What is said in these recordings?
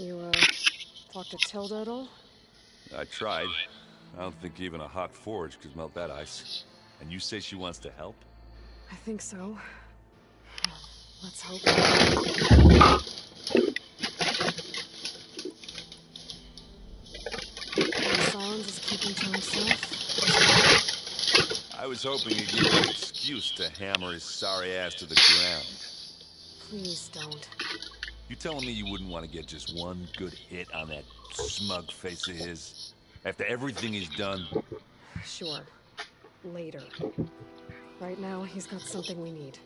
You, talked to Tilda at all? I tried. I don't think even a hot forge could melt that ice. And you say she wants to help? I think so. Let's hope. Silence is keeping to himself. I was hoping he'd give me an excuse to hammer his sorry ass to the ground. Please don't. You telling me you wouldn't want to get just one good hit on that smug face of his? After everything he's done? Sure. Later. Right now, he's got something we need.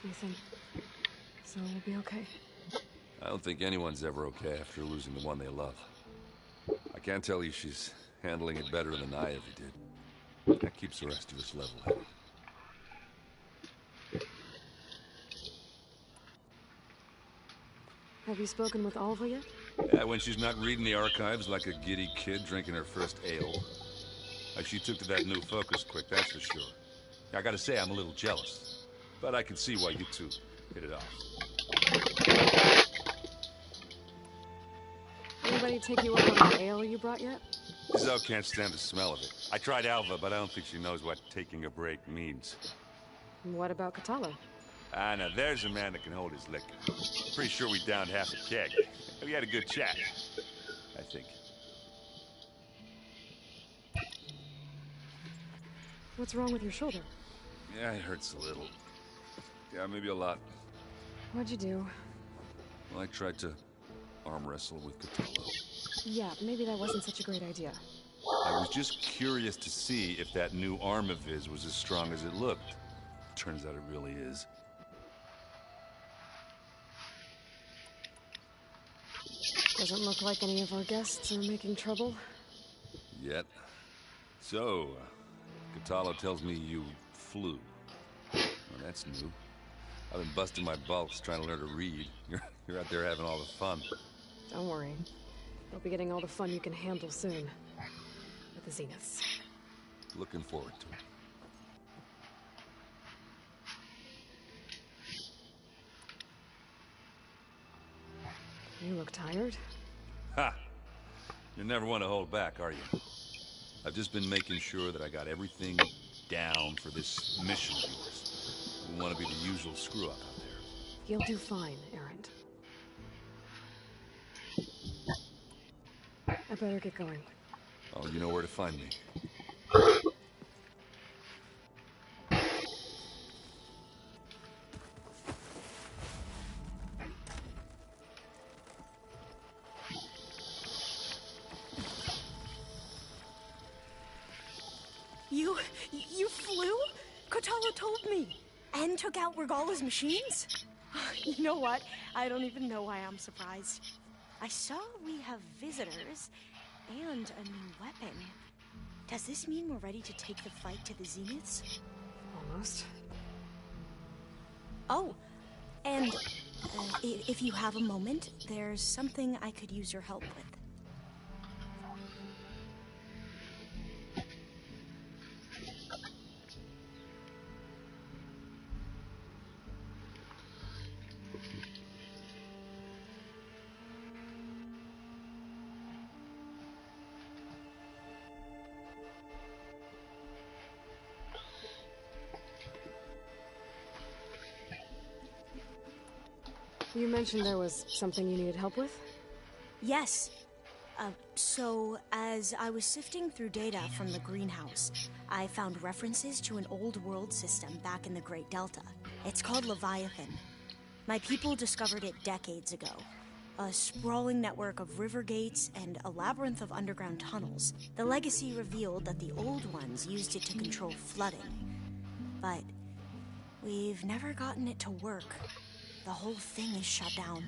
Ethan, so we'll be okay? I don't think anyone's ever okay after losing the one they love. I can't tell you she's handling it better than I ever did. That keeps the rest of us level-headed. Have you spoken with Alva yet? Yeah, when she's not reading the archives like a giddy kid drinking her first ale. She took to that new focus quick, that's for sure. I gotta say, I'm a little jealous. But I can see why you two hit it off. Anybody take you up on the ale you brought yet? Zoe can't stand the smell of it. I tried Alva, but I don't think she knows what taking a break means. What about Katala? Ah, now there's a man that can hold his liquor. Pretty sure we downed half a keg. We had a good chat, I think. What's wrong with your shoulder? Yeah, it hurts a little. Yeah, maybe a lot. What'd you do? Well, I tried to arm wrestle with Katala. Yeah, maybe that wasn't such a great idea. I was just curious to see if that new arm of his was as strong as it looked. Turns out it really is. Doesn't look like any of our guests are making trouble. Yet. So, Katala tells me you flew. Well, that's new. I've been busting my balls trying to learn to read. You're out there having all the fun. Don't worry. You'll be getting all the fun you can handle soon. With the Zeniths. Looking forward to it. You look tired. Ha! You never want to hold back, are you? I've just been making sure that I got everything down for this mission of yours. I don't want to be the usual screw-up out there. You'll do fine, Errant. I better get going. Oh, you know where to find me. You flew? Katala told me. And took out Regala's machines? You know what? I don't even know why I'm surprised. I saw we have visitors and a new weapon. Does this mean we're ready to take the fight to the Zeniths? Almost. Oh, and if you have a moment, there's something I could use your help with. You mentioned there was something you needed help with? Yes. So, as I was sifting through data from the greenhouse, I found references to an old world system back in the Great Delta. It's called Leviathan. My people discovered it decades ago. A sprawling network of river gates and a labyrinth of underground tunnels. The legacy revealed that the old ones used it to control flooding. But we've never gotten it to work. The whole thing is shut down.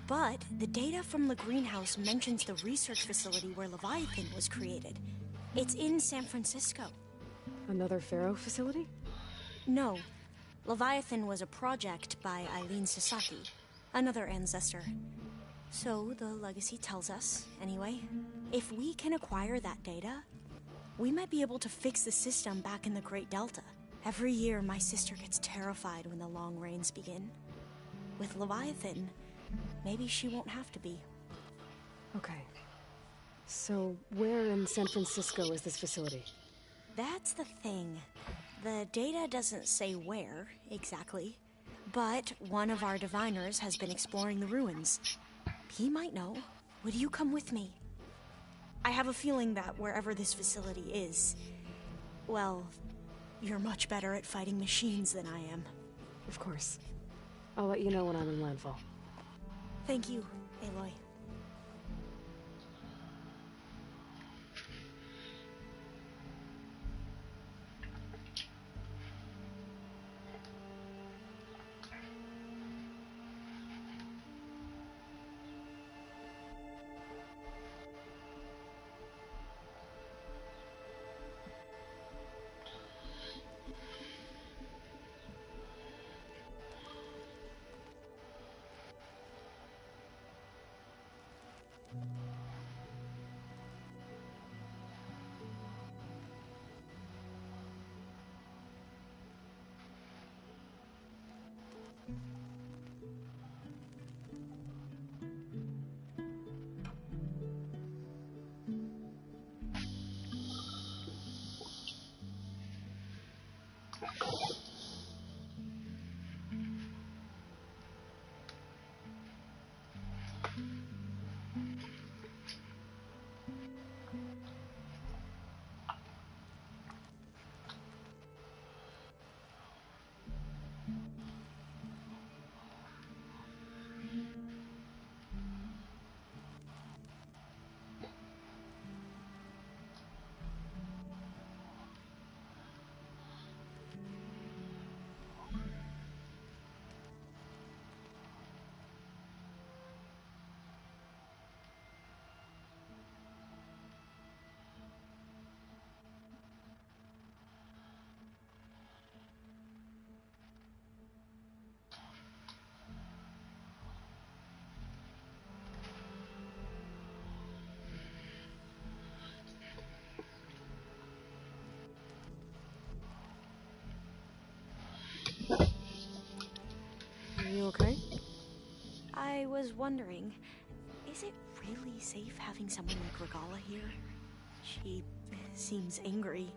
But the data from the greenhouse mentions the research facility where Leviathan was created. It's in San Francisco. Another Pharaoh facility? No. Leviathan was a project by Eileen Sasaki, another ancestor. So the legacy tells us, anyway. If we can acquire that data, we might be able to fix the system back in the Great Delta. Every year, my sister gets terrified when the long rains begin. With Leviathan, maybe she won't have to be. Okay. So, where in San Francisco is this facility? That's the thing. The data doesn't say where, exactly. But one of our diviners has been exploring the ruins. He might know. Would you come with me? I have a feeling that wherever this facility is, well, you're much better at fighting machines than I am. Of course. I'll let you know when I'm in landfall. Thank you, Aloy. Are you okay? I was wondering, is it really safe having someone like Regala here? She seems angry.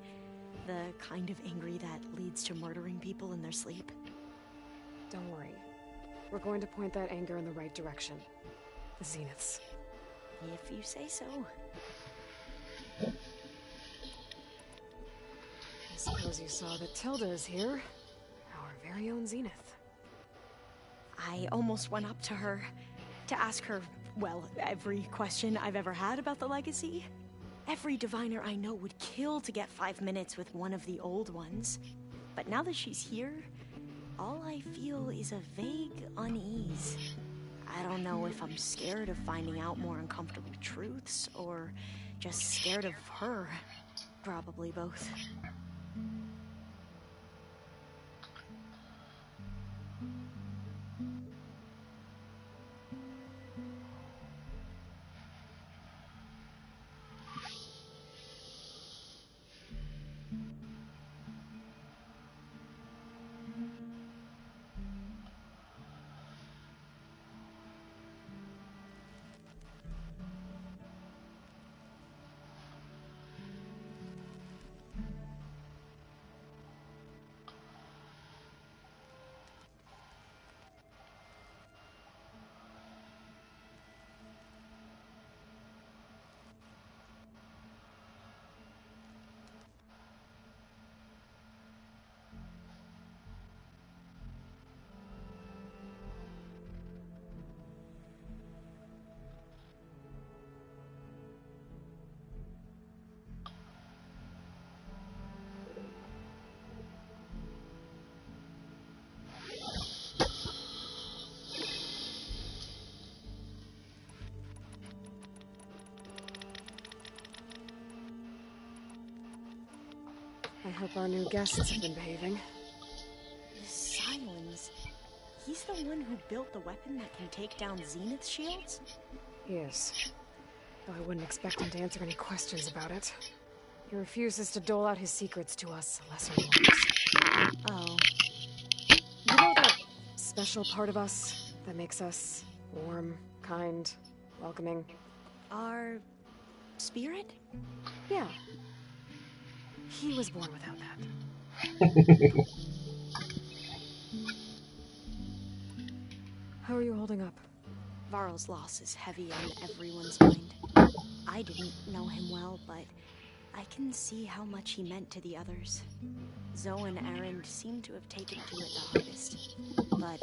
The kind of angry that leads to murdering people in their sleep. Don't worry. We're going to point that anger in the right direction. The Zeniths. If you say so. I suppose you saw that Tilda is here. Our very own Zenith. I almost went up to her to ask her, well, every question I've ever had about the legacy. Every diviner I know would kill to get 5 minutes with one of the old ones. But now that she's here, all I feel is a vague unease. I don't know if I'm scared of finding out more uncomfortable truths, or just scared of her. Probably both. I hope our new guests have been behaving. The Silence. He's the one who built the weapon that can take down Zenith shields? Yes. Though I wouldn't expect him to answer any questions about it. He refuses to dole out his secrets to us lesser ones. Oh, You know that special part of us that makes us warm, kind, welcoming? our spirit? Yeah. He was born without that. How are you holding up? Varl's loss is heavy on everyone's mind. I didn't know him well, but I can see how much he meant to the others. Zoe and Aaron seem to have taken to it the hardest, but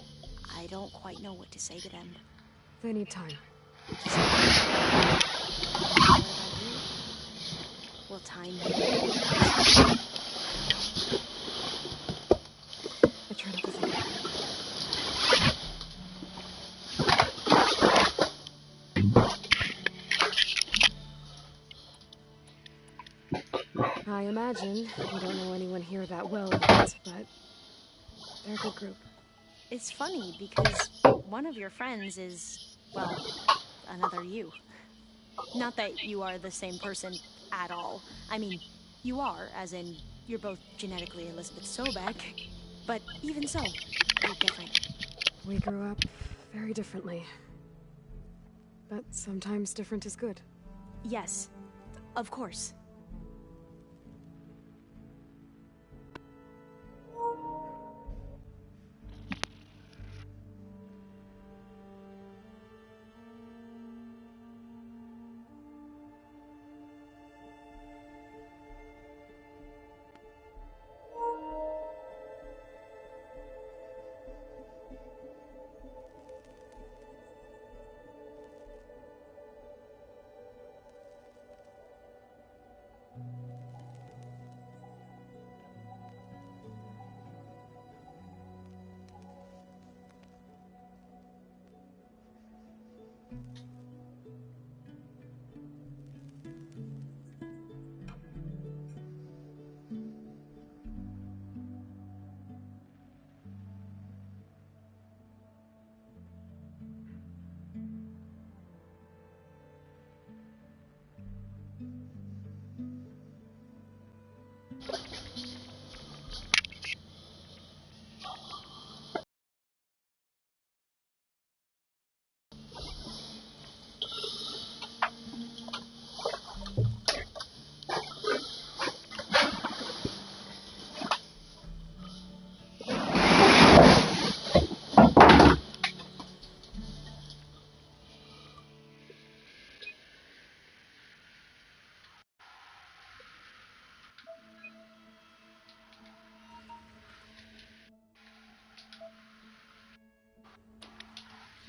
I don't quite know what to say to them. They need time. What about you? Will time heal? I try not to think about it. I imagine you don't know anyone here that well yet, but they're a good group. It's funny because one of your friends is, well, another you. Not that you are the same person at all. I mean, you are, as in, you're both genetically Elizabeth Sobek, but even so, you're different. We grew up very differently. But sometimes different is good. Yes, of course.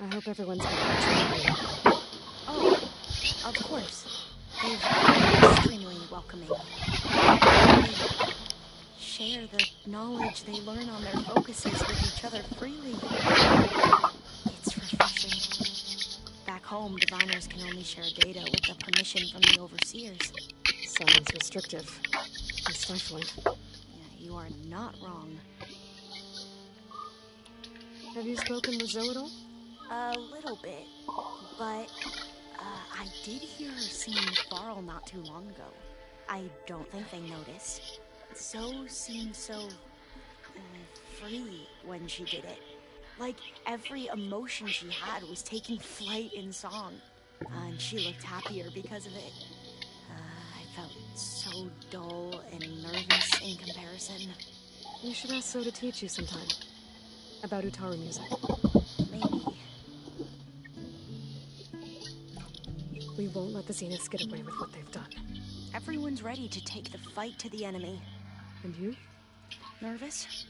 I hope everyone's good. Oh, of course. They've been extremely welcoming. They share the knowledge they learn on their focuses with each other freely. It's refreshing. Back home, diviners can only share data with the permission from the overseers. Sounds restrictive and stifling. Yeah, you are not wrong. Have you spoken with Zoe at all? A little bit, but I did hear her singing Varl not too long ago. I don't think they noticed. Zoe seemed so free when she did it. Like every emotion she had was taking flight in song. And she looked happier because of it. I felt so dull and nervous in comparison. You should ask Zoe to teach you sometime. About Utaru music. Maybe. We won't let the Zeniths get away with what they've done. Everyone's ready to take the fight to the enemy. And you? Nervous?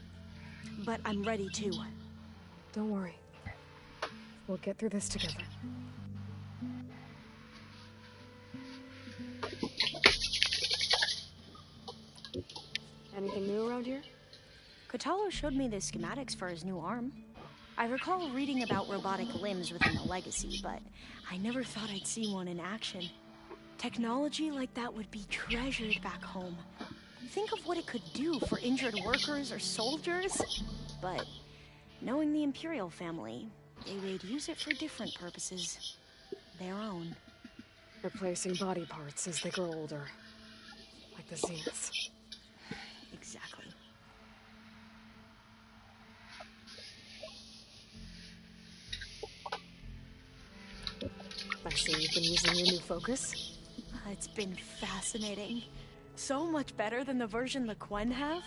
But I'm ready too. Don't worry. We'll get through this together. Anything new around here? Kotallo showed me the schematics for his new arm. I recall reading about robotic limbs within the Legacy, but I never thought I'd see one in action. Technology like that would be treasured back home. Think of what it could do for injured workers or soldiers. But knowing the Imperial family, they would use it for different purposes. Their own. Replacing body parts as they grow older. Like the Zeniths. Exactly. feedback, so you've been using your new focus? It's been fascinating. So much better than the version the Quen have.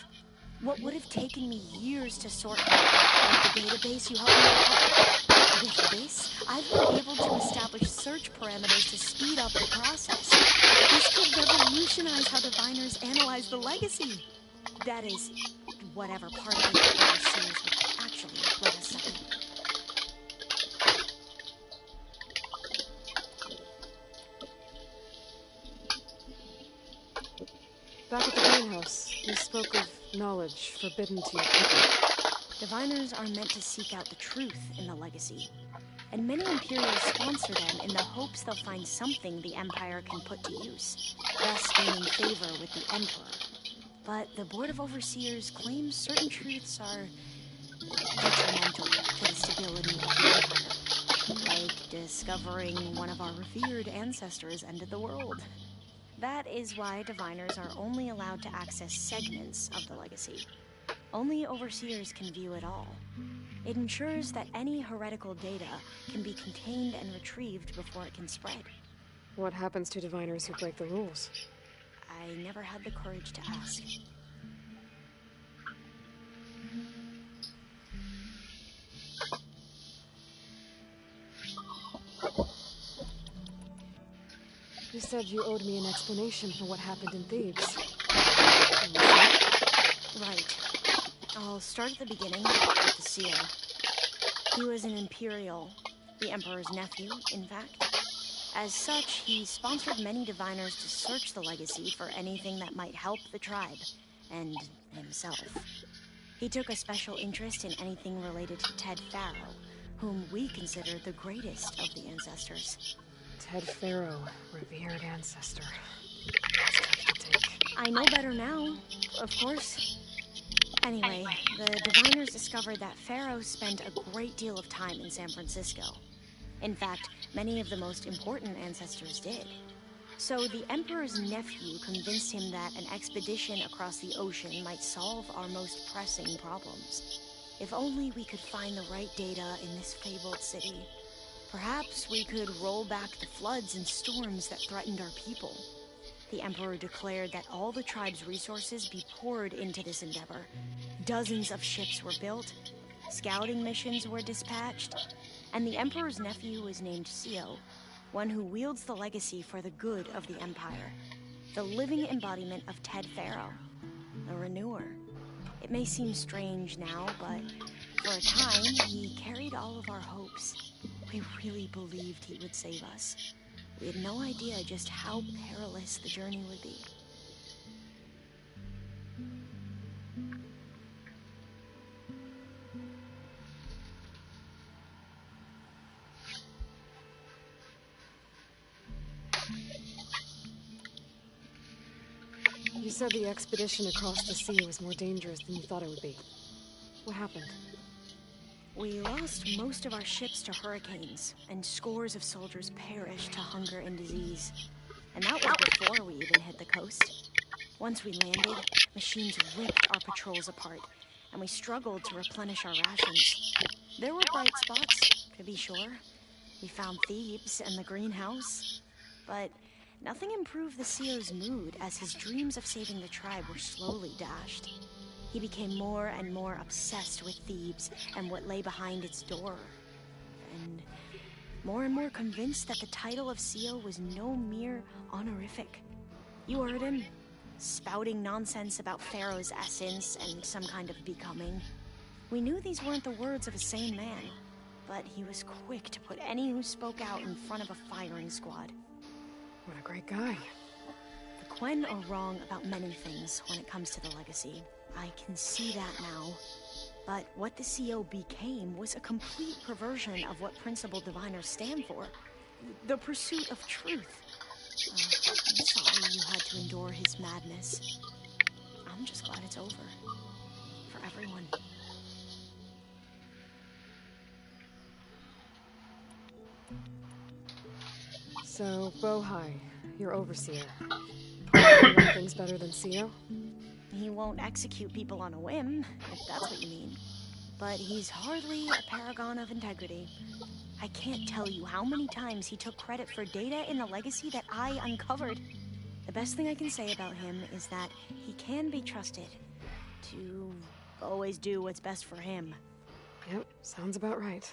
What would have taken me years to sort out, like the database you helped me with. With this, I've been able to establish search parameters to speed up the process. This could revolutionize how diviners analyze the legacy. That is, whatever part of it the overseers would actually let us study. Back at the greenhouse, you spoke of knowledge forbidden to your people. Diviners are meant to seek out the truth in the legacy, and many Imperials sponsor them in the hopes they'll find something the Empire can put to use, thus gaining favor with the Emperor. But the Board of Overseers claims certain truths are detrimental to the stability of the Empire, like discovering one of our revered ancestors ended the world. That is why diviners are only allowed to access segments of the legacy. Only overseers can view it all. It ensures that any heretical data can be contained and retrieved before it can spread. What happens to diviners who break the rules? I never had the courage to ask. You said you owed me an explanation for what happened in Thebes. Right. I'll start at the beginning with the Seal. He was an Imperial, the Emperor's nephew, in fact. As such, he sponsored many diviners to search the legacy for anything that might help the tribe, and himself. He took a special interest in anything related to Ted Farrow, whom we consider the greatest of the ancestors. Ted Farrow, revered ancestor. That's tough to take. I know better now, of course. Anyway, the diviners discovered that Farrow spent a great deal of time in San Francisco. In fact, many of the most important ancestors did. So the Emperor's nephew convinced him that an expedition across the ocean might solve our most pressing problems. If only we could find the right data in this fabled city. Perhaps we could roll back the floods and storms that threatened our people. The Emperor declared that all the tribe's resources be poured into this endeavor. Dozens of ships were built, scouting missions were dispatched, and the Emperor's nephew was named Sio, one who wields the legacy for the good of the Empire, the living embodiment of Ted Farrow, the Renewer. It may seem strange now, but for a time, he carried all of our hopes. We really believed he would save us. We had no idea just how perilous the journey would be. You said the expedition across the sea was more dangerous than you thought it would be. What happened? We lost most of our ships to hurricanes, and scores of soldiers perished to hunger and disease. And that was before we even hit the coast. Once we landed, machines ripped our patrols apart, and we struggled to replenish our rations. There were bright spots, to be sure. We found Thebes and the greenhouse, but nothing improved the CEO's mood as his dreams of saving the tribe were slowly dashed. He became more and more obsessed with Thebes and what lay behind its door, and more convinced that the title of CEO was no mere honorific. You heard him, spouting nonsense about Pharaoh's essence and some kind of becoming. We knew these weren't the words of a sane man, but he was quick to put any who spoke out in front of a firing squad. What a great guy. The Quen are wrong about many things when it comes to the legacy. I can see that now. But what the CEO became was a complete perversion of what principled diviners stand for. The pursuit of truth. I'm sorry you had to endure his madness. I'm just glad it's over. For everyone. So, Bohai, your overseer. You like things better than CEO? He won't execute people on a whim, if that's what you mean. But he's hardly a paragon of integrity. I can't tell you how many times he took credit for data in the legacy that I uncovered. The best thing I can say about him is that he can be trusted to always do what's best for him. Yep, sounds about right.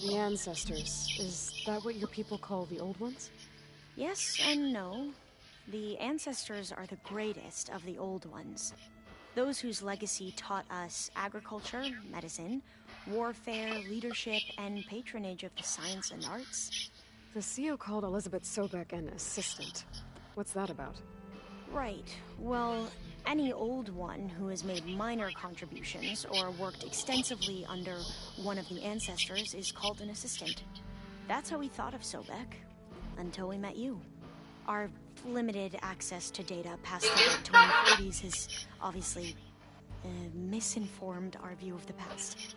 The ancestors, is that what your people call the old ones? Yes and no. The ancestors are the greatest of the old ones. Those whose legacy taught us agriculture, medicine, warfare, leadership, and patronage of the science and arts. The CEO called Elizabeth Sobek an assistant. What's that about? Right. Well, any old one who has made minor contributions or worked extensively under one of the ancestors is called an assistant. That's how we thought of Sobek, until we met you. Our limited access to data past the late 2040s has obviously misinformed our view of the past.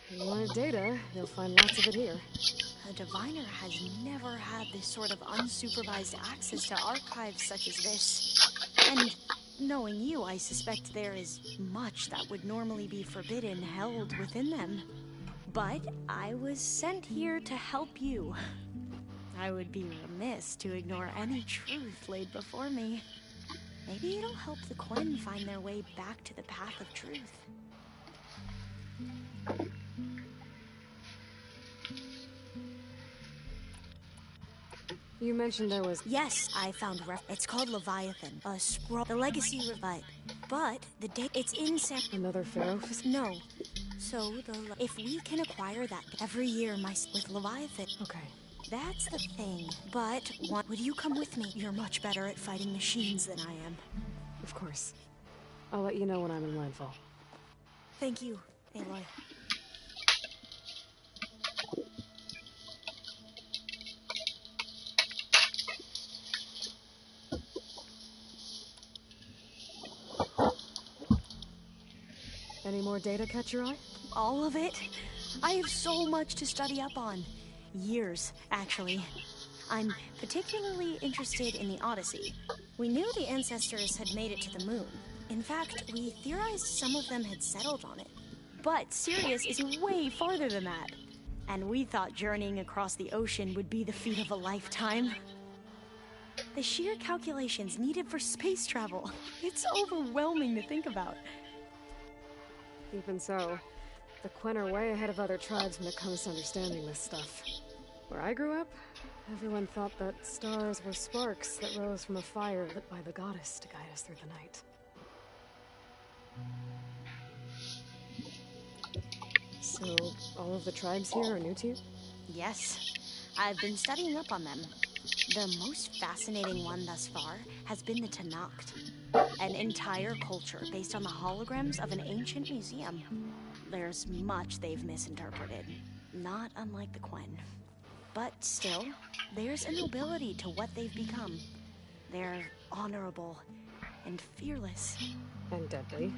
If you wanted data, you'll find lots of it here. A diviner has never had this sort of unsupervised access to archives such as this. And knowing you, I suspect there is much that would normally be forbidden held within them. But I was sent here to help you. I would be remiss to ignore any truth laid before me. Maybe it'll help the Quen find their way back to the path of truth. You mentioned there was... Yes, I found it's called Leviathan. A scroll. The legacy but the date it's in Another pharaoh? No. So if we can acquire that every year with Leviathan. Okay. That's the thing. But would you come with me? You're much better at fighting machines than I am. Of course. I'll let you know when I'm in landfall. Thank you, Aloy. Any more data catch your eye? All of it? I have so much to study up on. Years, actually. I'm particularly interested in the Odyssey. We knew the ancestors had made it to the moon. In fact, we theorized some of them had settled on it. But Sirius is way farther than that. And we thought journeying across the ocean would be the feat of a lifetime. The sheer calculations needed for space travel. It's overwhelming to think about. Even so, the Quen are way ahead of other tribes when it comes to understanding this stuff. Where I grew up, everyone thought that stars were sparks that rose from a fire lit by the goddess to guide us through the night. So, all of the tribes here are new to you? Yes, I've been studying up on them. The most fascinating one thus far has been the Tanacht, an entire culture based on the holograms of an ancient museum. There's much they've misinterpreted, not unlike the Quen. But still, there's a nobility to what they've become. They're honorable and fearless. And deadly.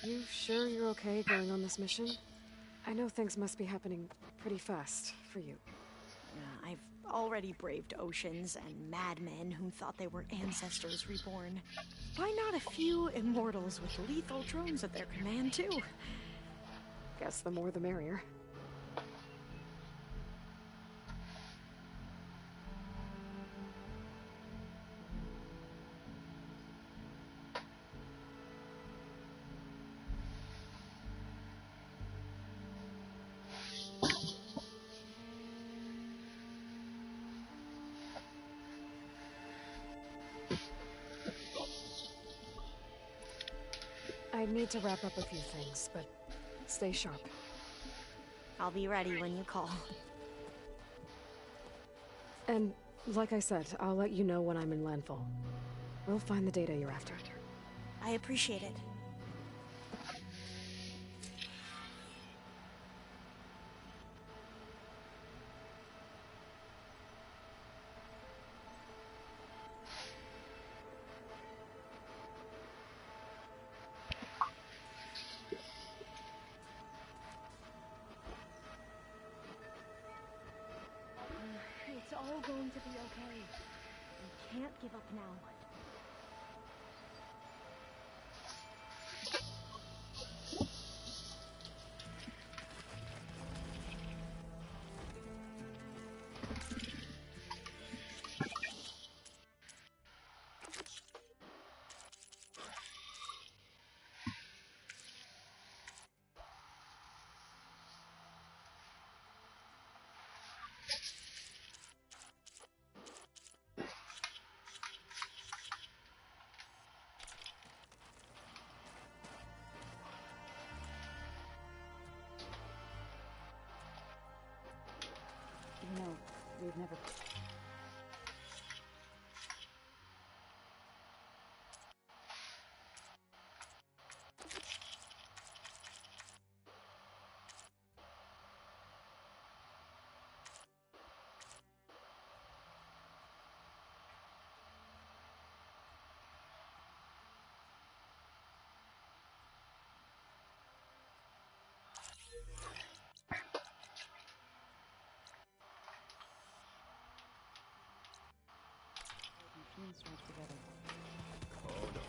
You sure you're okay going on this mission? I know things must be happening pretty fast for you. I've already braved oceans and madmen who thought they were ancestors reborn. Why not a few immortals with lethal drones at their command, too? Guess the more the merrier. I need to wrap up a few things, but stay sharp. I'll be ready when you call. And like I said, I'll let you know when I'm in landfall. We'll find the data you're after. I appreciate it. It's all going to be okay. We can't give up now. No, we've never... Machines strung together. Oh no.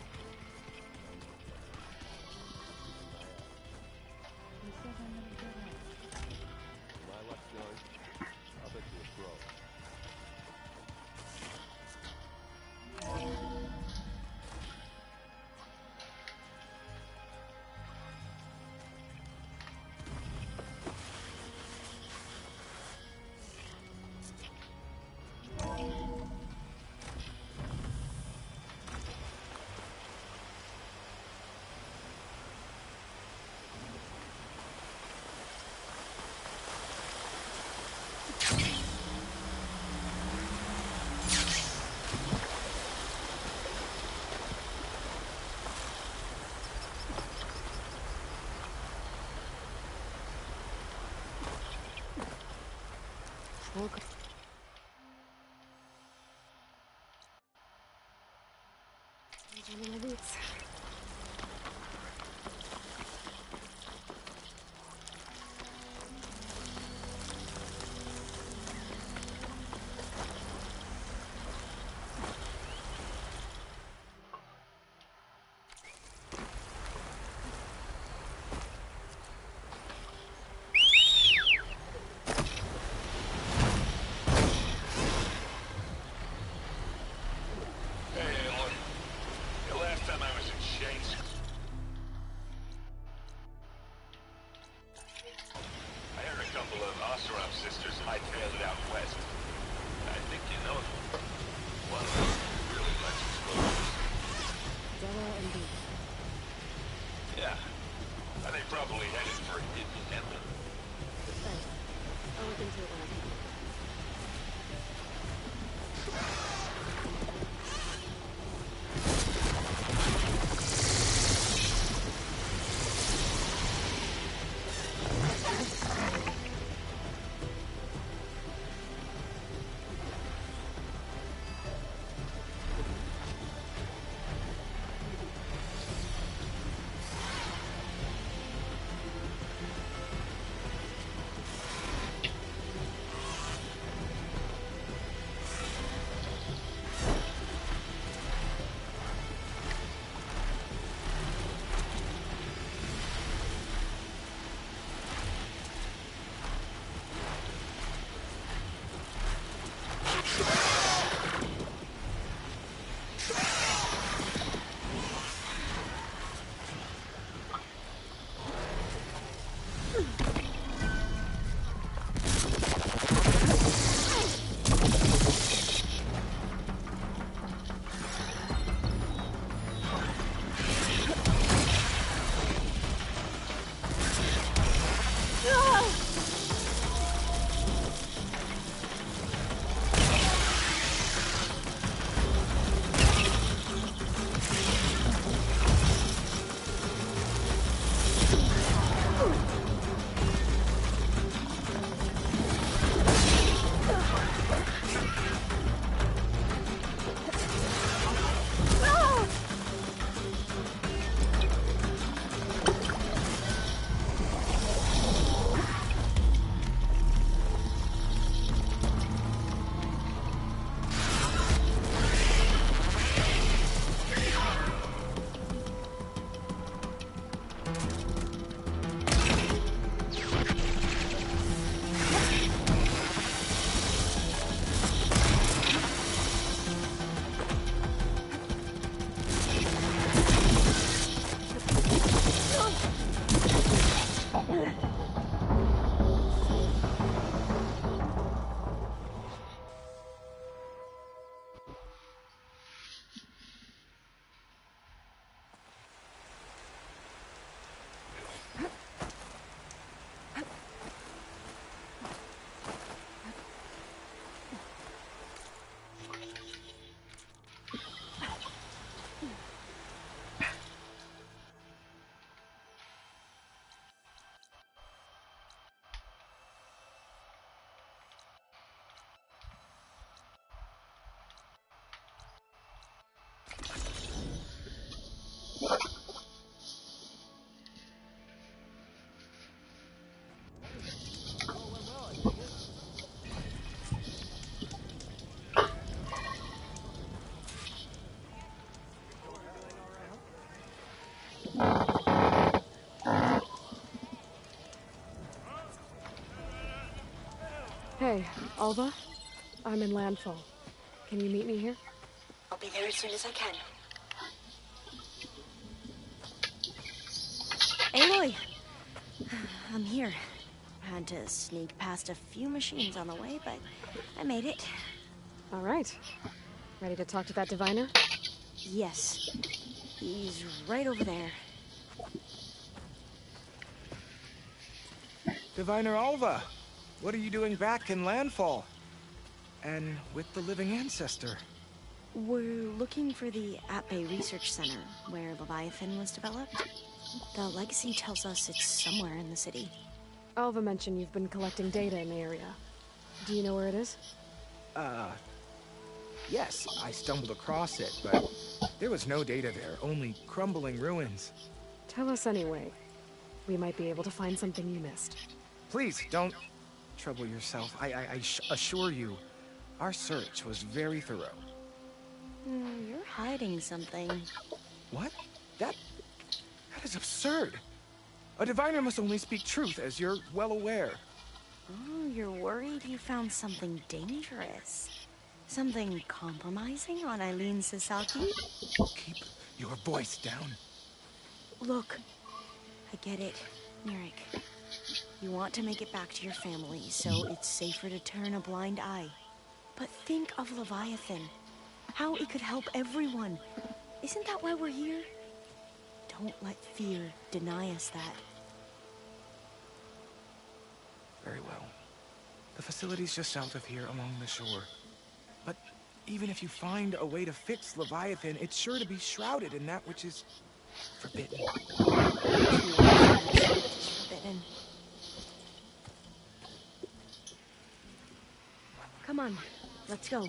He said I never did that. My luck's going. I'll bet you a pro. Welcome. Joining my boots. Hey, Alva? I'm in Landfall. Can you meet me here? I'll be there as soon as I can. Aloy! I'm here. Had to sneak past a few machines on the way, but I made it. All right. Ready to talk to that diviner? Yes. He's right over there. Diviner Alva, what are you doing back in Landfall? And with the living ancestor? We're looking for the At-Bay Research Center, where Leviathan was developed. The legacy tells us it's somewhere in the city. Alva mentioned you've been collecting data in the area. Do you know where it is? Yes, I stumbled across it, but there was no data there, only crumbling ruins. Tell us anyway. We might be able to find something you missed. Please, don't trouble yourself. I assure you, our search was very thorough. You're hiding something. What? That is absurd. A diviner must only speak truth, as you're well aware. Oh, you're worried you found something dangerous? Something compromising on Eileen Sasaki? Keep your voice down. Look, I get it, Mirik. You want to make it back to your family, so it's safer to turn a blind eye. But think of Leviathan. How it could help everyone. Isn't that why we're here? Don't let fear deny us that. Very well. The facility's just south of here along the shore. But even if you find a way to fix Leviathan, it's sure to be shrouded in that which is forbidden. Forbidden. Come on, let's go.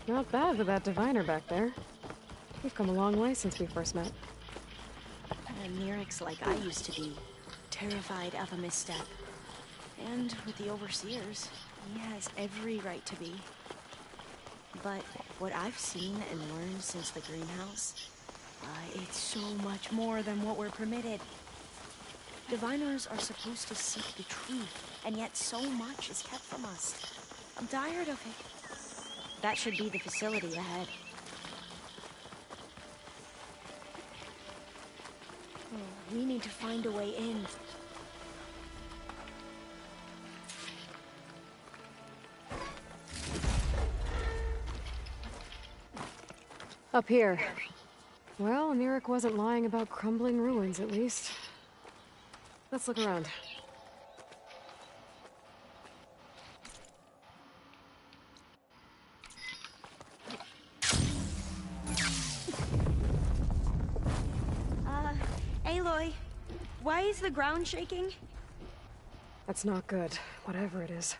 Not bad with that diviner back there. We've come a long way since we first met. And Mirik's like I used to be, terrified of a misstep. And with the Overseers, he has every right to be. But what I've seen and learned since the greenhouse, it's so much more than what we're permitted. Diviners are supposed to seek the truth, and yet so much is kept from us. I'm tired of it. That should be the facility ahead. Oh, we need to find a way in. Up here. Well, Mirik wasn't lying about crumbling ruins, at least. Let's look around. Aloy, why is the ground shaking? That's not good, whatever it is.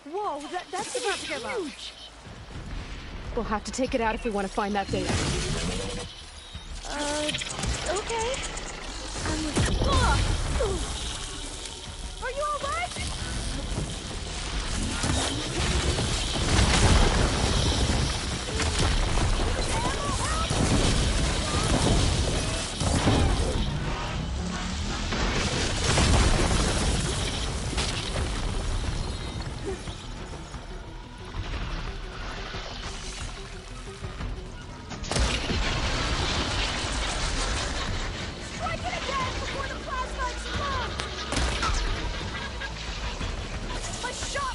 Whoa, that's huge! We'll have to take it out if we want to find that data. Okay. Are you alright? My shot!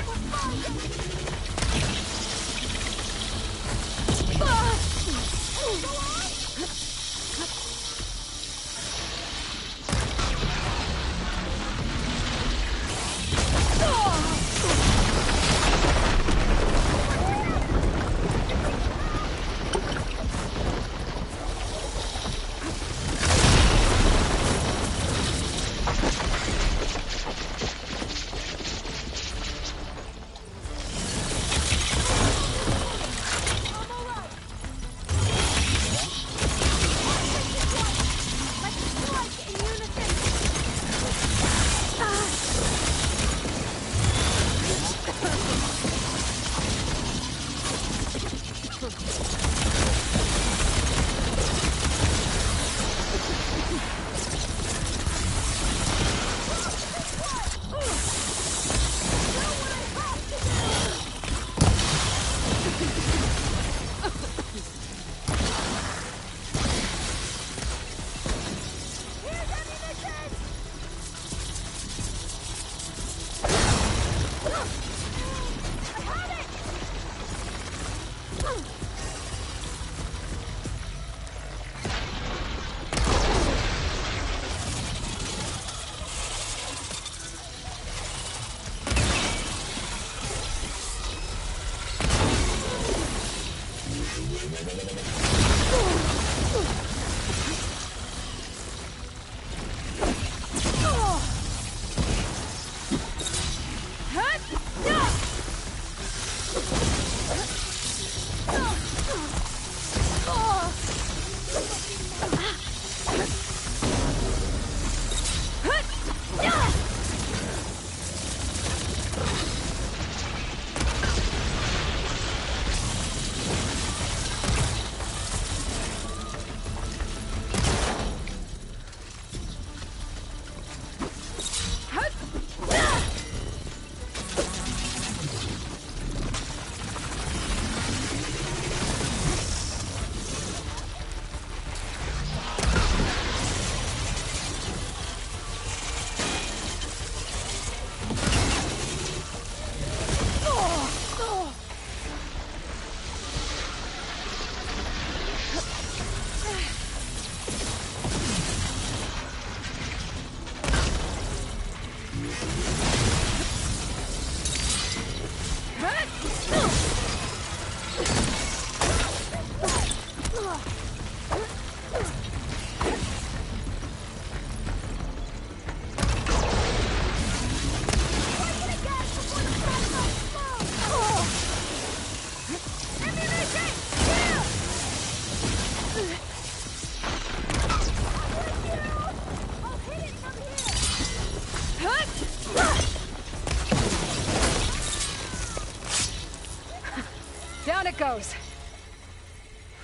Down it goes.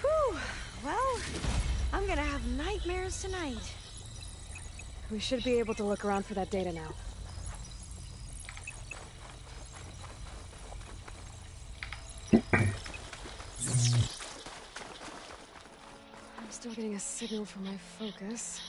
Whew. Well, I'm gonna have nightmares tonight. We should be able to look around for that data now. I'm still getting a signal from my focus.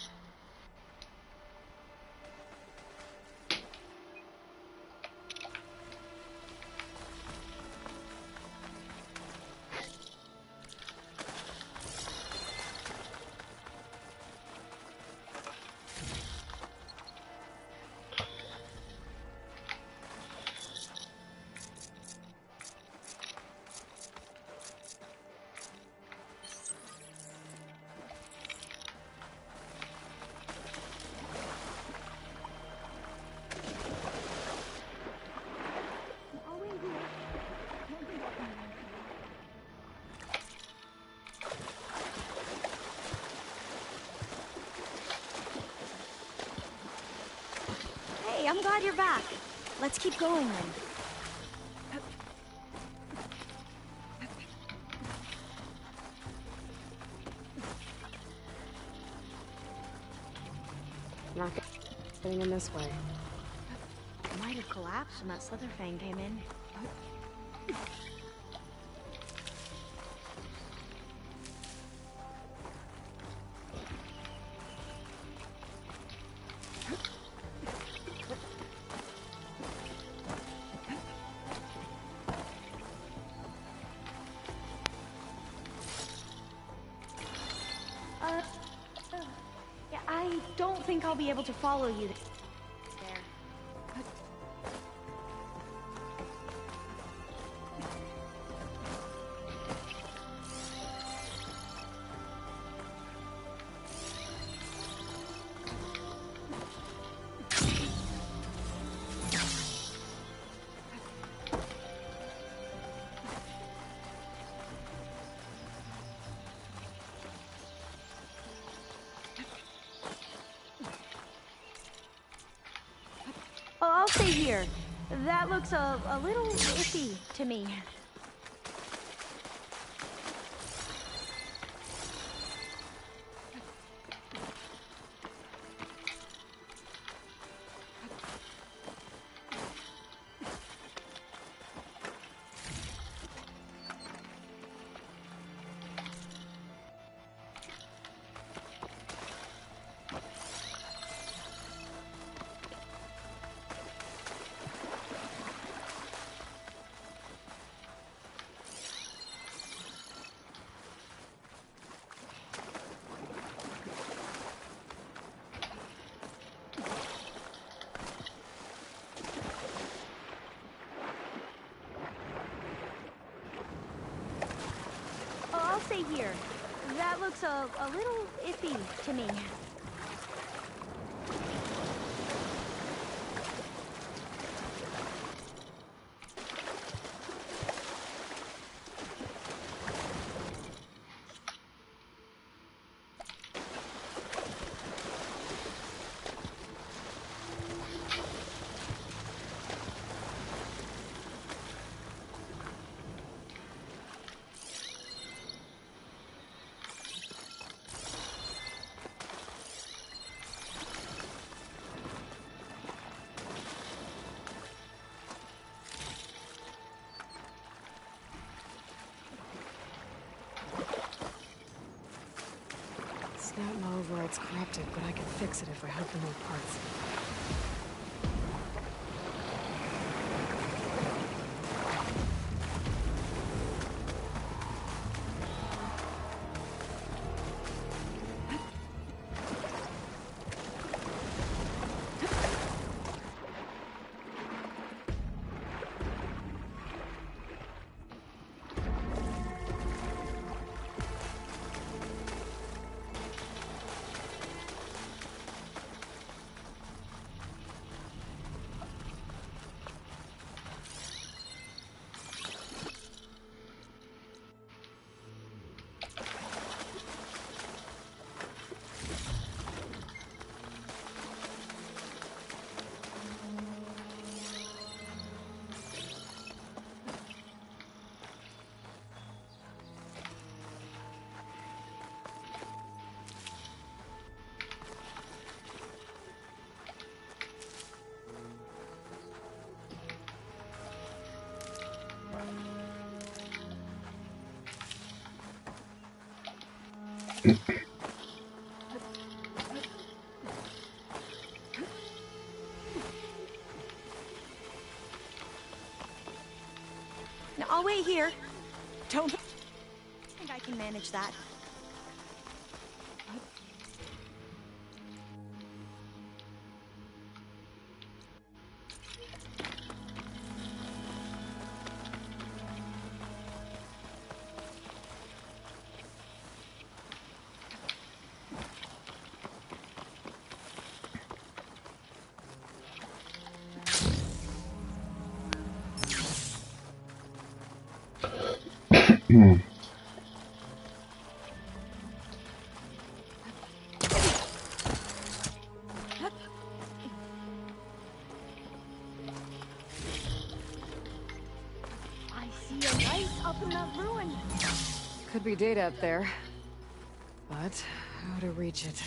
Hey, I'm glad you're back. Let's keep going then. Not getting in this way. It might have collapsed when that Slitherfang came in. Yeah, I don't think I'll be able to follow you there. Oh, I'll stay here. That looks a little iffy to me. say here? That looks a little iffy to me. Scout override's corrupted, but I can fix it if I hook the more parts. Now, I'll wait here. Don't think I can manage that. I see a light up in that ruin. Could be data up there. But how to reach it?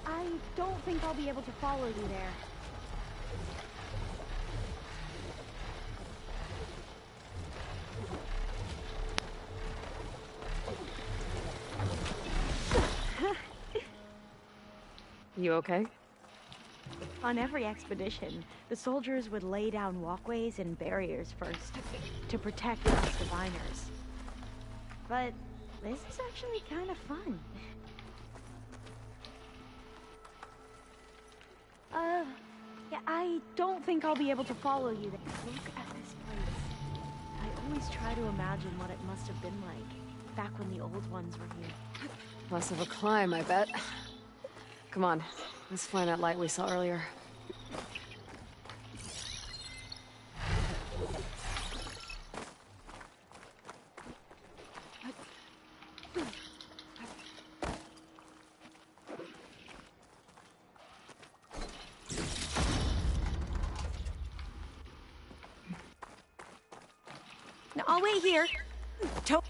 I don't think I'll be able to follow you there. You okay? On every expedition, the soldiers would lay down walkways and barriers first to protect us diviners. But this is actually kind of fun. Yeah, I don't think I'll be able to follow you there. Look at this place. I always try to imagine what it must have been like back when the old ones were here. Less of a climb, I bet. Come on, let's find that light we saw earlier. Now, I'll wait here. Don't...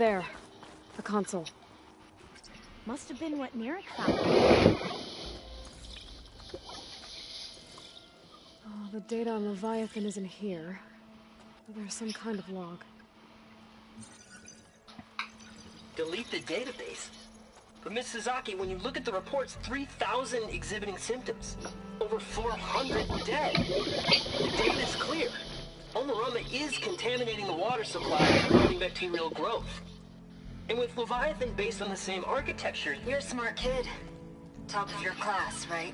There. The console. Must have been what Neric found. Oh, the data on Leviathan isn't here. But there's some kind of log. Delete the database? But Miss Sasaki, when you look at the reports, 3,000 exhibiting symptoms. Over 400 dead. The data's clear. Omarama is contaminating the water supply and promoting bacterial growth. And with Leviathan based on the same architecture... You're a smart kid. Top of your class, right?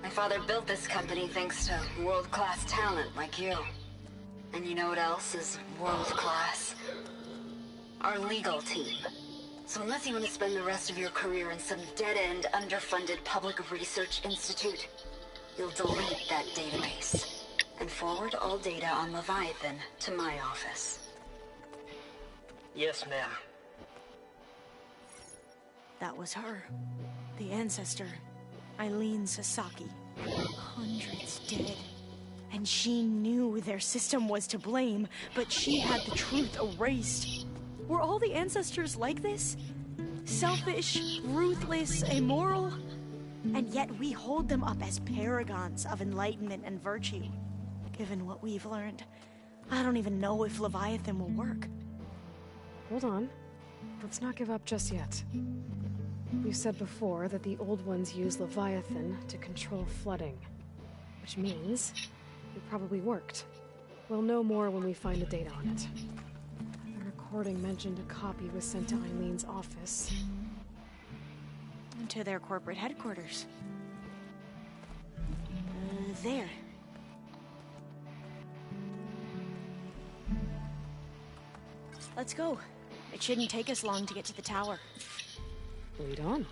My father built this company thanks to world-class talent like you. And you know what else is world-class? Our legal team. So unless you want to spend the rest of your career in some dead-end, underfunded public research institute, you'll delete that database and forward all data on Leviathan to my office. Yes, ma'am. That was her. The ancestor. Eileen Sasaki. Hundreds dead. And she knew their system was to blame, but she had the truth erased. Were all the ancestors like this? Selfish, ruthless, immoral? And yet we hold them up as paragons of enlightenment and virtue. Given what we've learned, I don't even know if Leviathan will work. Hold on. Let's not give up just yet. You said before that the old ones use Leviathan to control flooding. Which means it probably worked. We'll know more when we find the data on it. The recording mentioned a copy was sent to Eileen's office. To their corporate headquarters. There. Let's go. It shouldn't take us long to get to the tower. Lead on.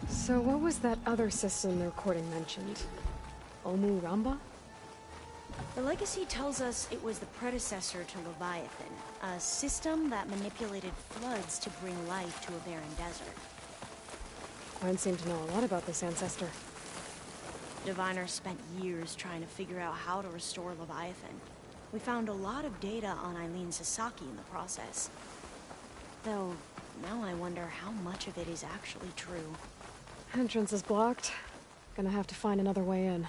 So what was that other system the recording mentioned? Omu Ramba? The legacy tells us it was the predecessor to Leviathan, a system that manipulated floods to bring life to a barren desert. Mine seem to know a lot about this ancestor. Diviners spent years trying to figure out how to restore Leviathan. We found a lot of data on Eileen Sasaki in the process. Though, now I wonder how much of it is actually true. Entrance is blocked. Gonna have to find another way in.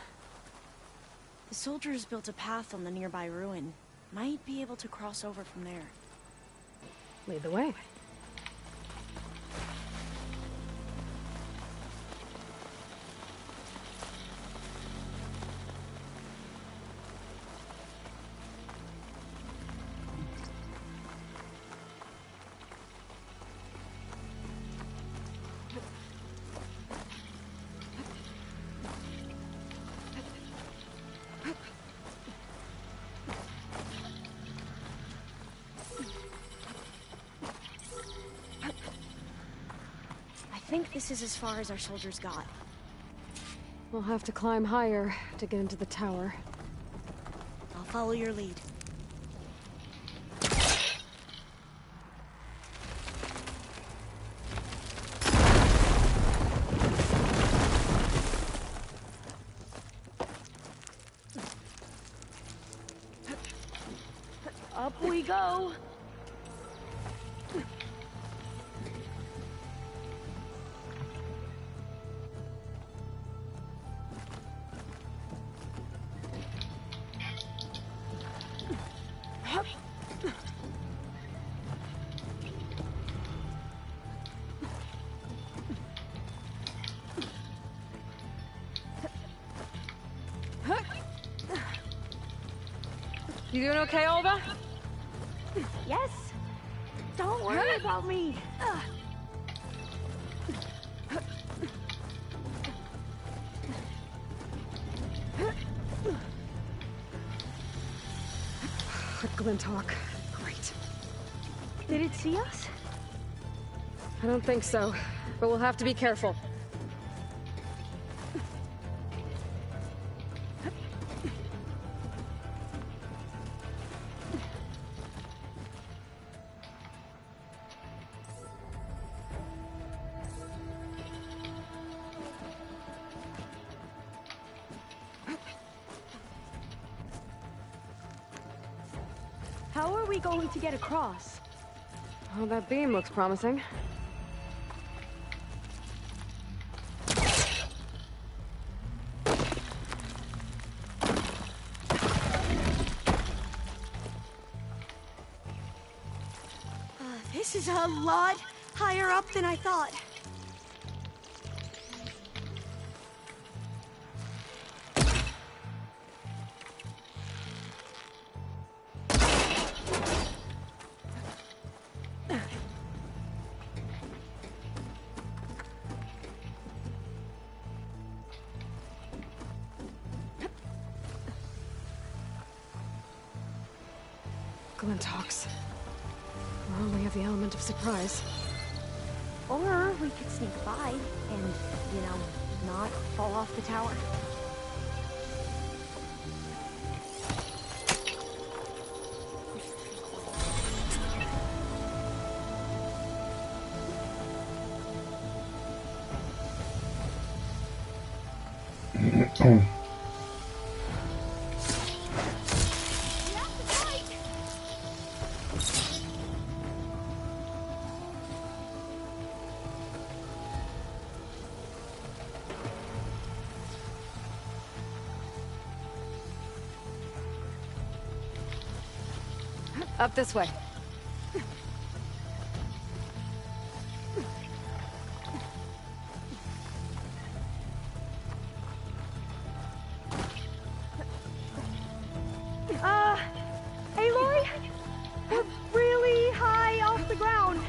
The soldiers built a path on the nearby ruin. Might be able to cross over from there. Lead the way. I think this is as far as our soldiers got. We'll have to climb higher to get into the tower. I'll follow your lead. Up we go! You doing okay, Olga? Yes! Don't worry about me! A Glinthawk. Great. Did it see us? I don't think so, but we'll have to be careful. How are we going to get across? Oh, that beam looks promising. This is a lot higher up than I thought. Glinthawks. We're only have the element of surprise. Or we could sneak by and, you know, not fall off the tower. Up this way. Aloy? We're really high off the ground.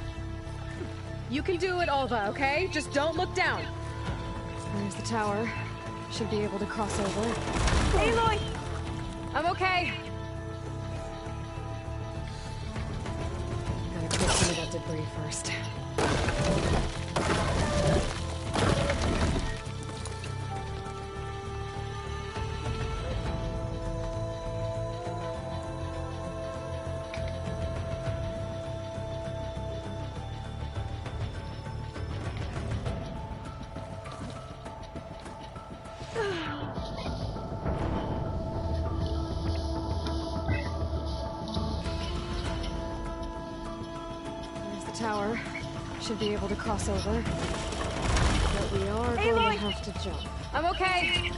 You can do it, Alva, okay? Just don't look down. There's the tower. Should be able to cross over. Aloy! I'm okay. Gotta clear some of that debris first. Tower. Should be able to cross over. But we are going to have to jump. I'm okay!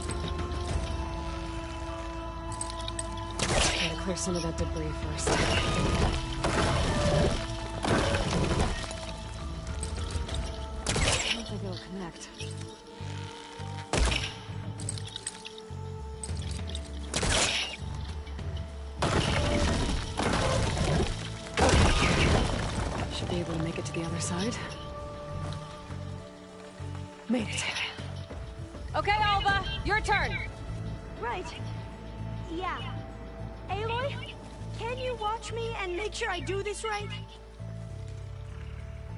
Gotta clear some of that debris first. I don't think it'll connect. Be able to make it to the other side. Made it. Okay, Alva, your turn. Right. Yeah. Aloy, can you watch me and make sure I do this right?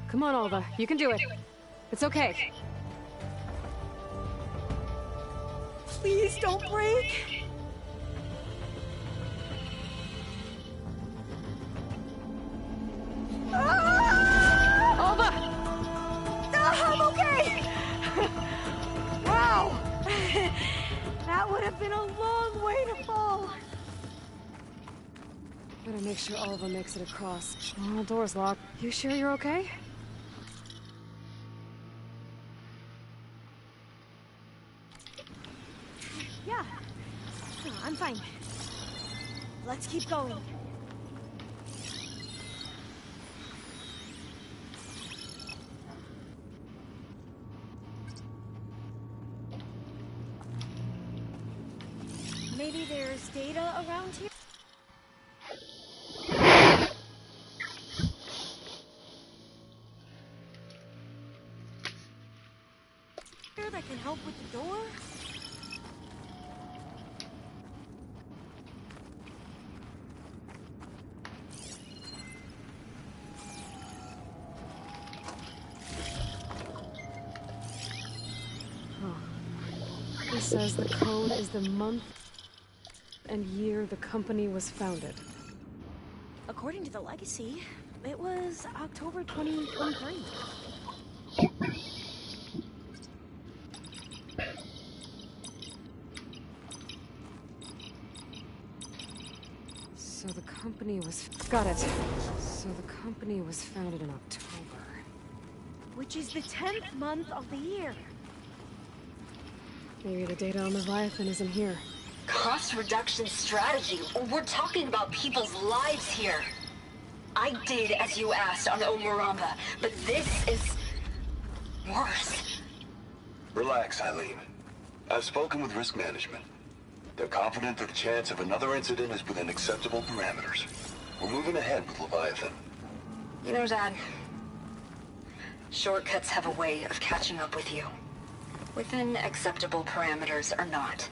Come on, Alva, you can do it. It's okay. Please don't break. Alva! I'm okay! Wow! That would have been a long way to fall. Better make sure Alva makes it across. Oh, door's locked. You sure you're okay? Yeah. I'm fine. Let's keep going. Maybe there's data around here? That can help with the door? says the code is the month and year the company was founded. According to the legacy, it was October 2023. So the company was... Got it. So the company was founded in October. Which is the 10th month of the year. Maybe the data on Leviathan isn't here. Cost reduction strategy. We're talking about people's lives here. I did as you asked on Omuramba, but this is worse. Relax, Eileen. I've spoken with risk management. They're confident that the chance of another incident is within acceptable parameters. We're moving ahead with Leviathan. You know, Dad, shortcuts have a way of catching up with you. Within acceptable parameters or not.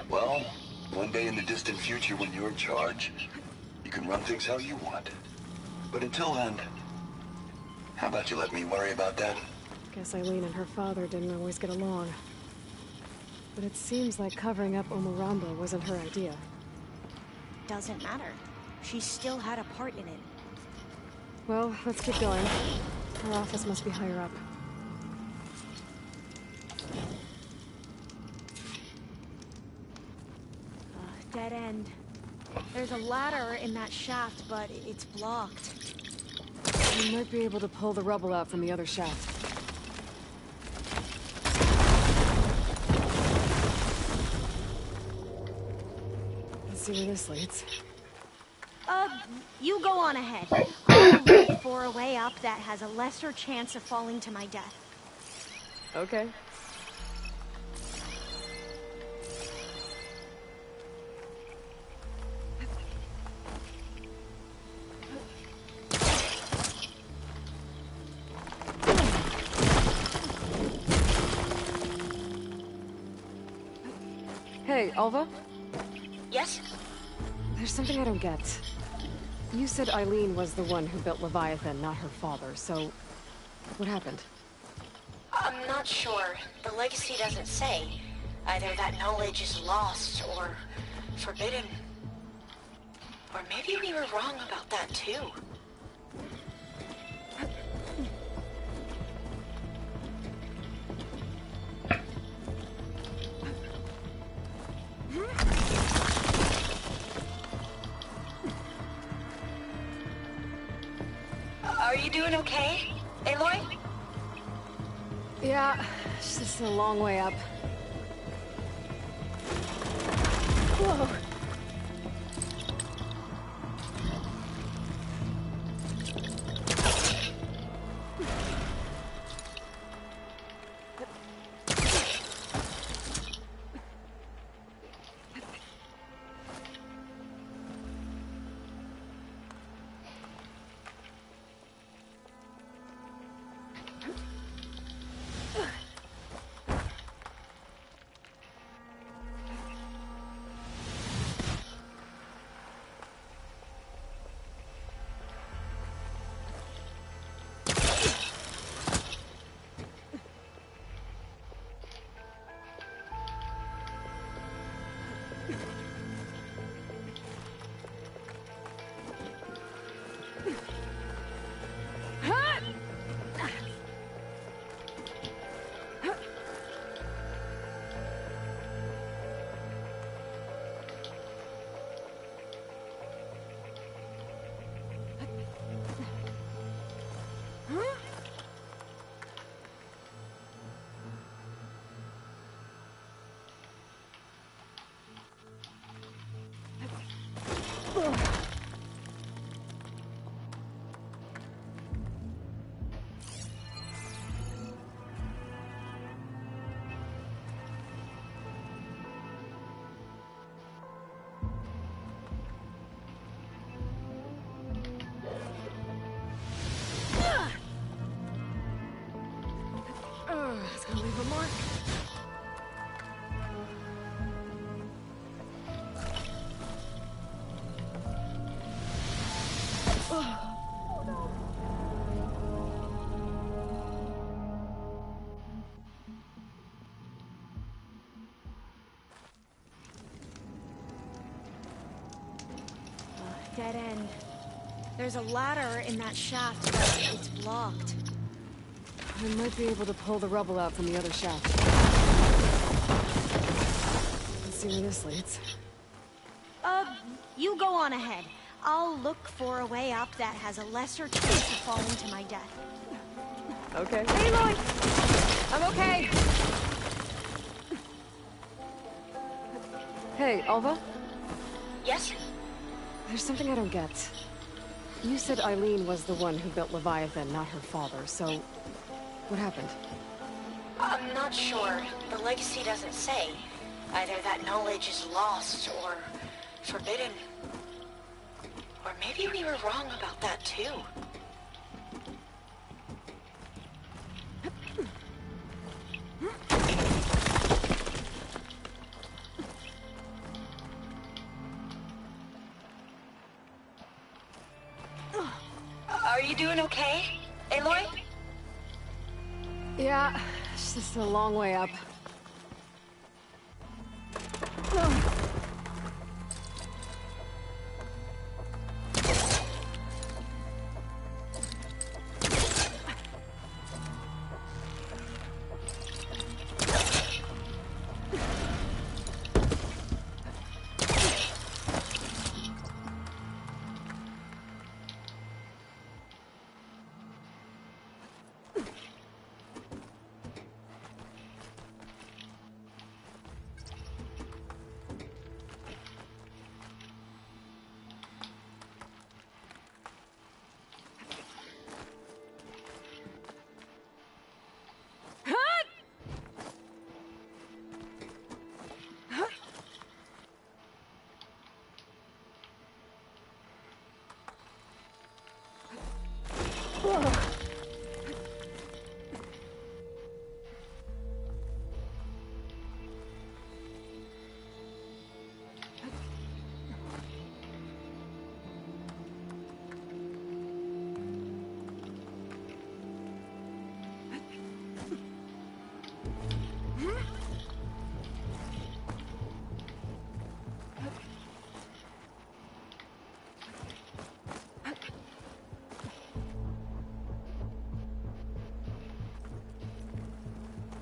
Well, one day in the distant future when you're in charge, you can run things how you want. But until then, how about you let me worry about that? Guess Eileen and her father didn't always get along. But it seems like covering up Omuramba wasn't her idea. Doesn't matter. She still had a part in it. Well, let's keep going. Her office must be higher up. Dead end. There's a ladder in that shaft, but it's blocked. We might be able to pull the rubble out from the other shaft. Let's see where this leads. You go on ahead. I'll look for a way up that has a lesser chance of falling to my death. Okay. Hey, Alva? Yes? There's something I don't get. You said Eileen was the one who built Leviathan, not her father, so... what happened? I'm not sure. The legacy doesn't say. Either that knowledge is lost or forbidden. Or maybe we were wrong about that too. Are you doing okay, Aloy? Yeah, it's just a long way up. Whoa! dead end. There's a ladder in that shaft, but it's blocked. I might be able to pull the rubble out from the other shaft. Let's see where this leads. You go on ahead. I'll look for a way up that has a lesser chance of falling to my death. Okay. Aloy! I'm okay! Hey, Alva? Yes? There's something I don't get. You said Eileen was the one who built Leviathan, not her father, so... what happened? I'm not sure. The legacy doesn't say. Either that knowledge is lost or forbidden. Or maybe we were wrong about that too. Are you doing okay, Aloy? Yeah, it's just a long way up.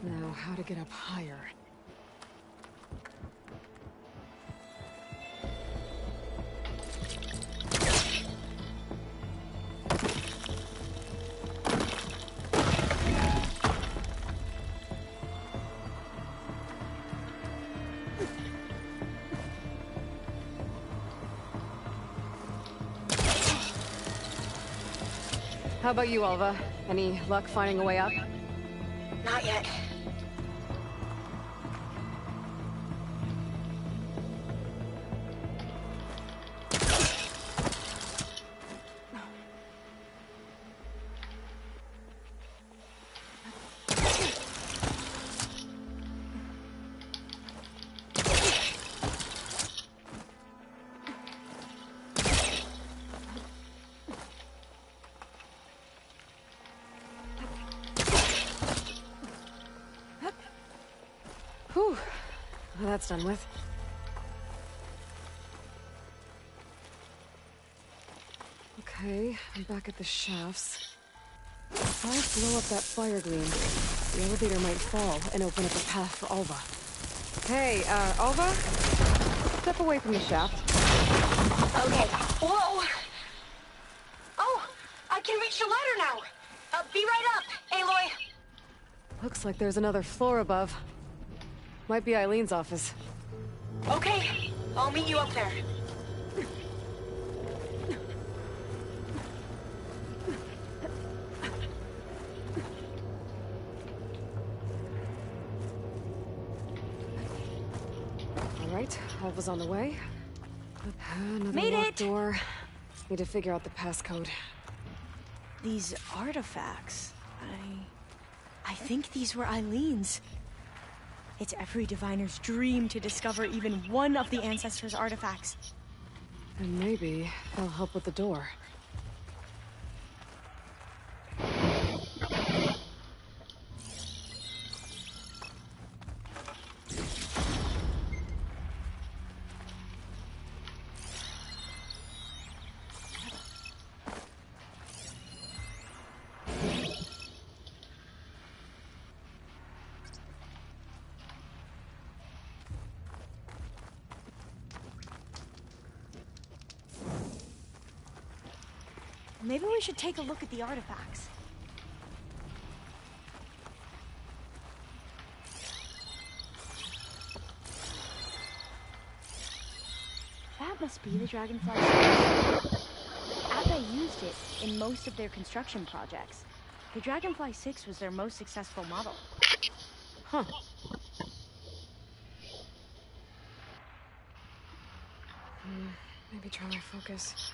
Now, how to get up higher? How about you, Alva? Any luck finding a way up? Not yet. Whew. Well, that's done with. Okay, I'm back at the shafts. If I blow up that fire gleam, the elevator might fall and open up a path for Alva. Hey, Alva? Step away from the shaft. Okay. Whoa! Oh! I can reach the ladder now! Be right up, Aloy! Looks like there's another floor above. Might be Eileen's office. Okay, I'll meet you up there. All right, Alva's on the way. Another Made locked it! door. Need to figure out the passcode. These artifacts, I think these were Eileen's. It's every diviner's dream to discover even one of the ancestors' artifacts. And maybe they'll help with the door. Maybe we should take a look at the artifacts. That must be the Dragonfly 6. Abba used it in most of their construction projects. The Dragonfly 6 was their most successful model. Huh. Maybe try my focus.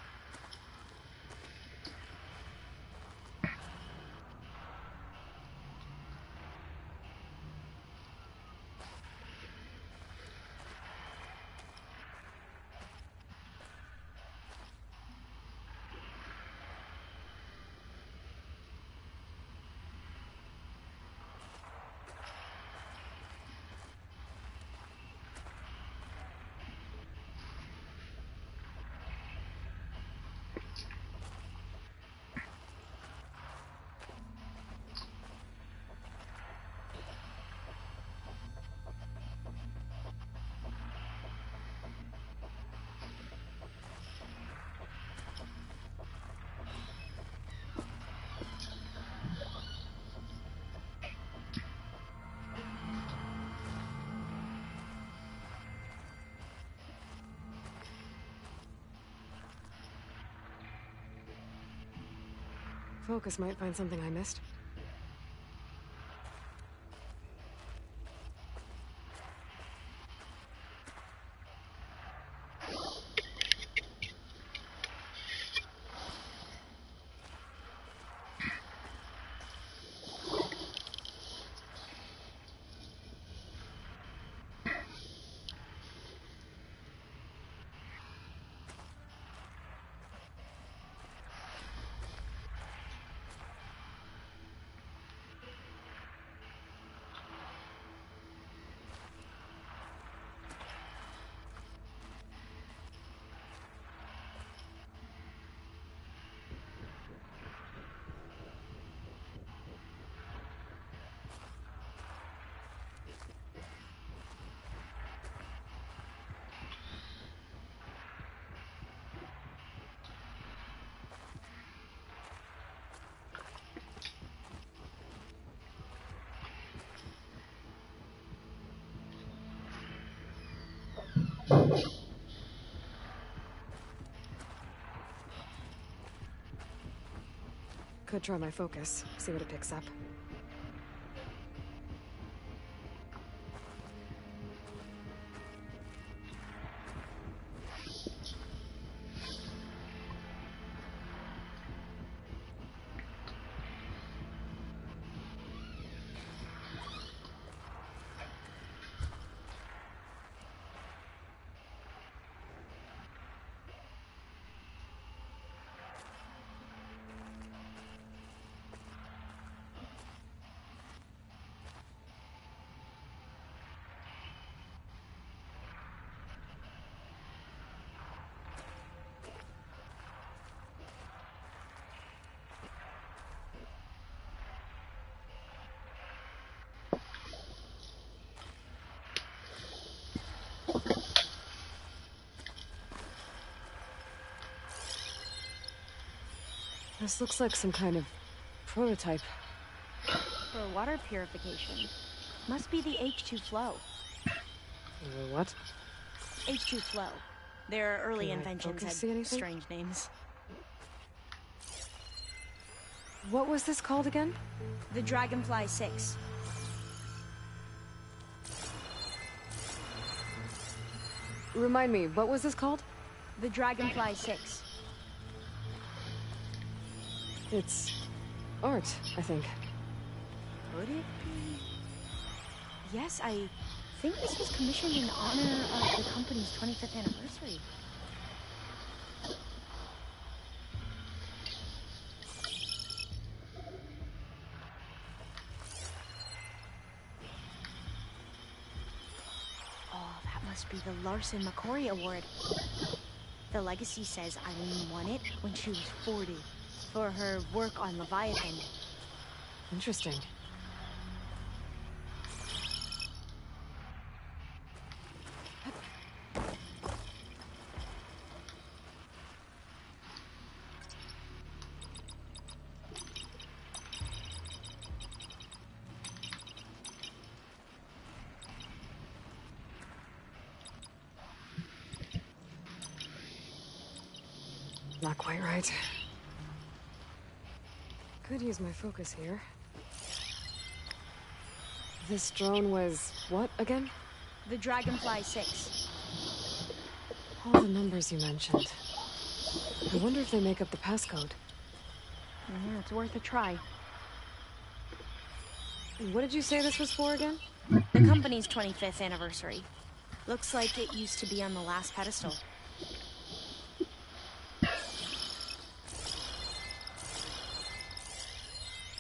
Focus might find something I missed. Could try my focus, see what it picks up. This looks like some kind of prototype. For water purification. Must be the H2 flow. What? H2 flow. Their early Can I inventions focus, had see anything? strange names. What was this called again? The Dragonfly 6. Remind me, what was this called? The Dragonfly 6. It's art, I think. Could it be? Yes, I think this was commissioned in honor of the company's 25th anniversary. Oh, that must be the Larson McCory Award. The legacy says Eileen won it when she was 40 for her work on Leviathan. Interesting. Not quite right. Could use my focus here. This drone was what again? The Dragonfly 6. All the numbers you mentioned. I wonder if they make up the passcode. Yeah, it's worth a try. What did you say this was for again? The company's 25th anniversary. Looks like it used to be on the last pedestal.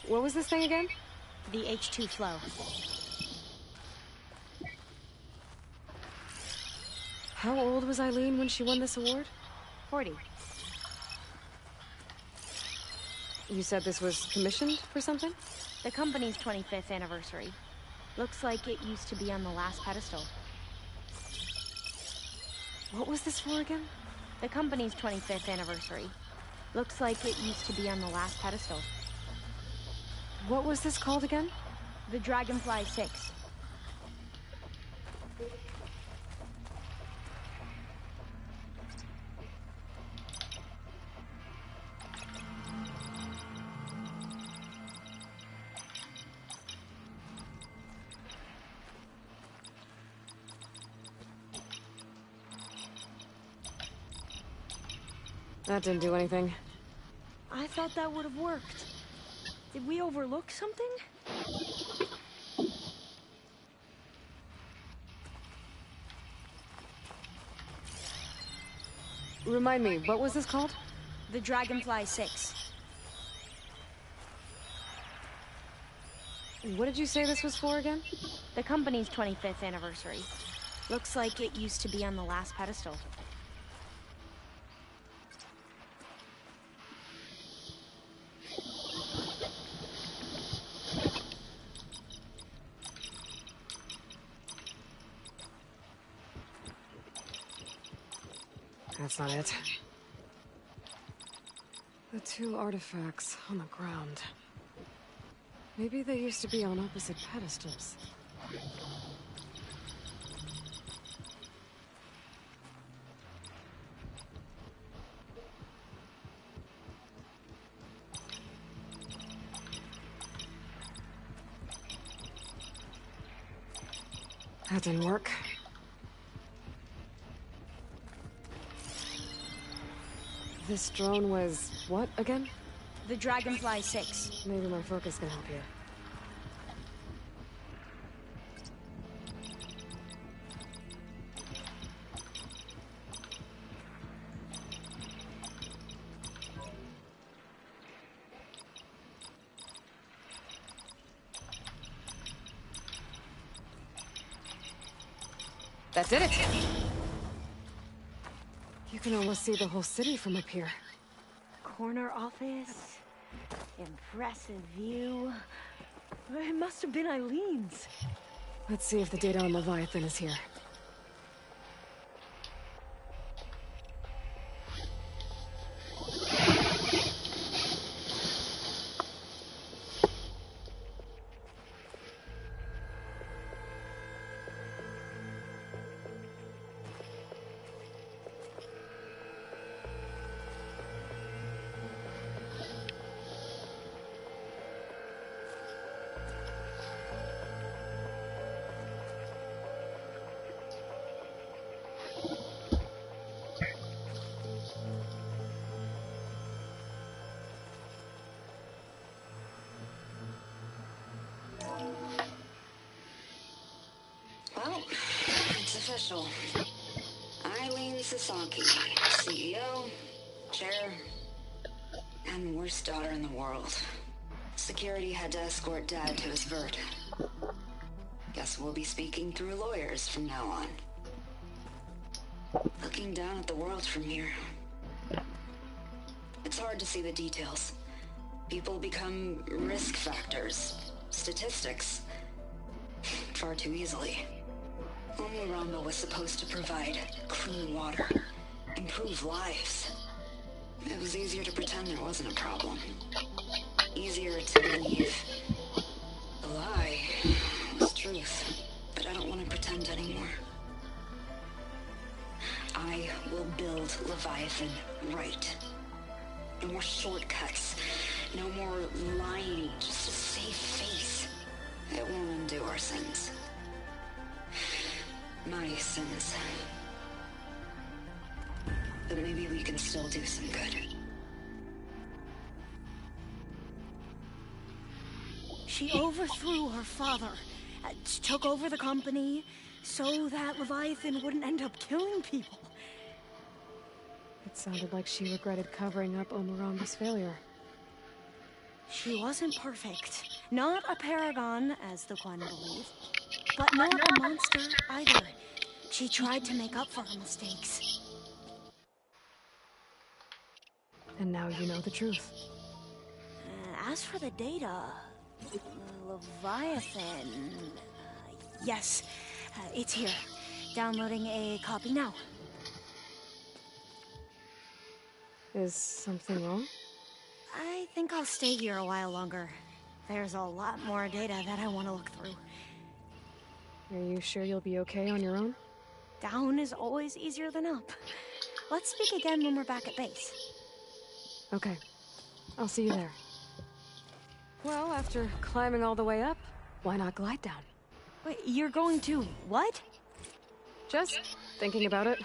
What was this thing again? The H2 flow. How old was Eileen when she won this award? 40. You said this was commissioned for something? The company's 25th anniversary. Looks like it used to be on the last pedestal. What was this for again? The company's 25th anniversary. Looks like it used to be on the last pedestal. What was this called again? The Dragonfly 6. That didn't do anything. I thought that would have worked. Did we overlook something? Remind me, what was this called? The Dragonfly 6. What did you say this was for again? The company's 25th anniversary. Looks like it used to be on the last pedestal. That's not it. The two artifacts on the ground. Maybe they used to be on opposite pedestals. That didn't work. This drone was what again? The Dragonfly 6. Maybe my focus can help here. That did it! You can almost see the whole city from up here. Corner office. Impressive view. It must have been Eileen's. Let's see if the data on Leviathan is here. Well, it's official. Eileen Sasaki, CEO, chair, and worst daughter in the world. Security had to escort Dad to his vert. Guess we'll be speaking through lawyers from now on. Looking down at the world from here. It's hard to see the details. People become risk factors, statistics, far too easily. Only Ramba was supposed to provide clean water, improve lives. It was easier to pretend there wasn't a problem. Easier to believe the lie was truth. But I don't want to pretend anymore. I will build Leviathan right. No more shortcuts. No more lying. Just a safe face. It won't undo our sins. My sins. But maybe we can still do some good. She overthrew her father, took over the company, so that Leviathan wouldn't end up killing people. It sounded like she regretted covering up Omoronga's failure. She wasn't perfect. Not a paragon, as the Quen believe. But not a monster, either. She tried to make up for her mistakes. And now you know the truth. As for the data... Leviathan... yes, it's here. Downloading a copy now. Is something wrong? I think I'll stay here a while longer. There's a lot more data that I want to look through. Are you sure you'll be okay on your own? Down is always easier than up. Let's speak again when we're back at base. Okay. I'll see you there. Well, after climbing all the way up, why not glide down? Wait, you're going to what? Just thinking about it.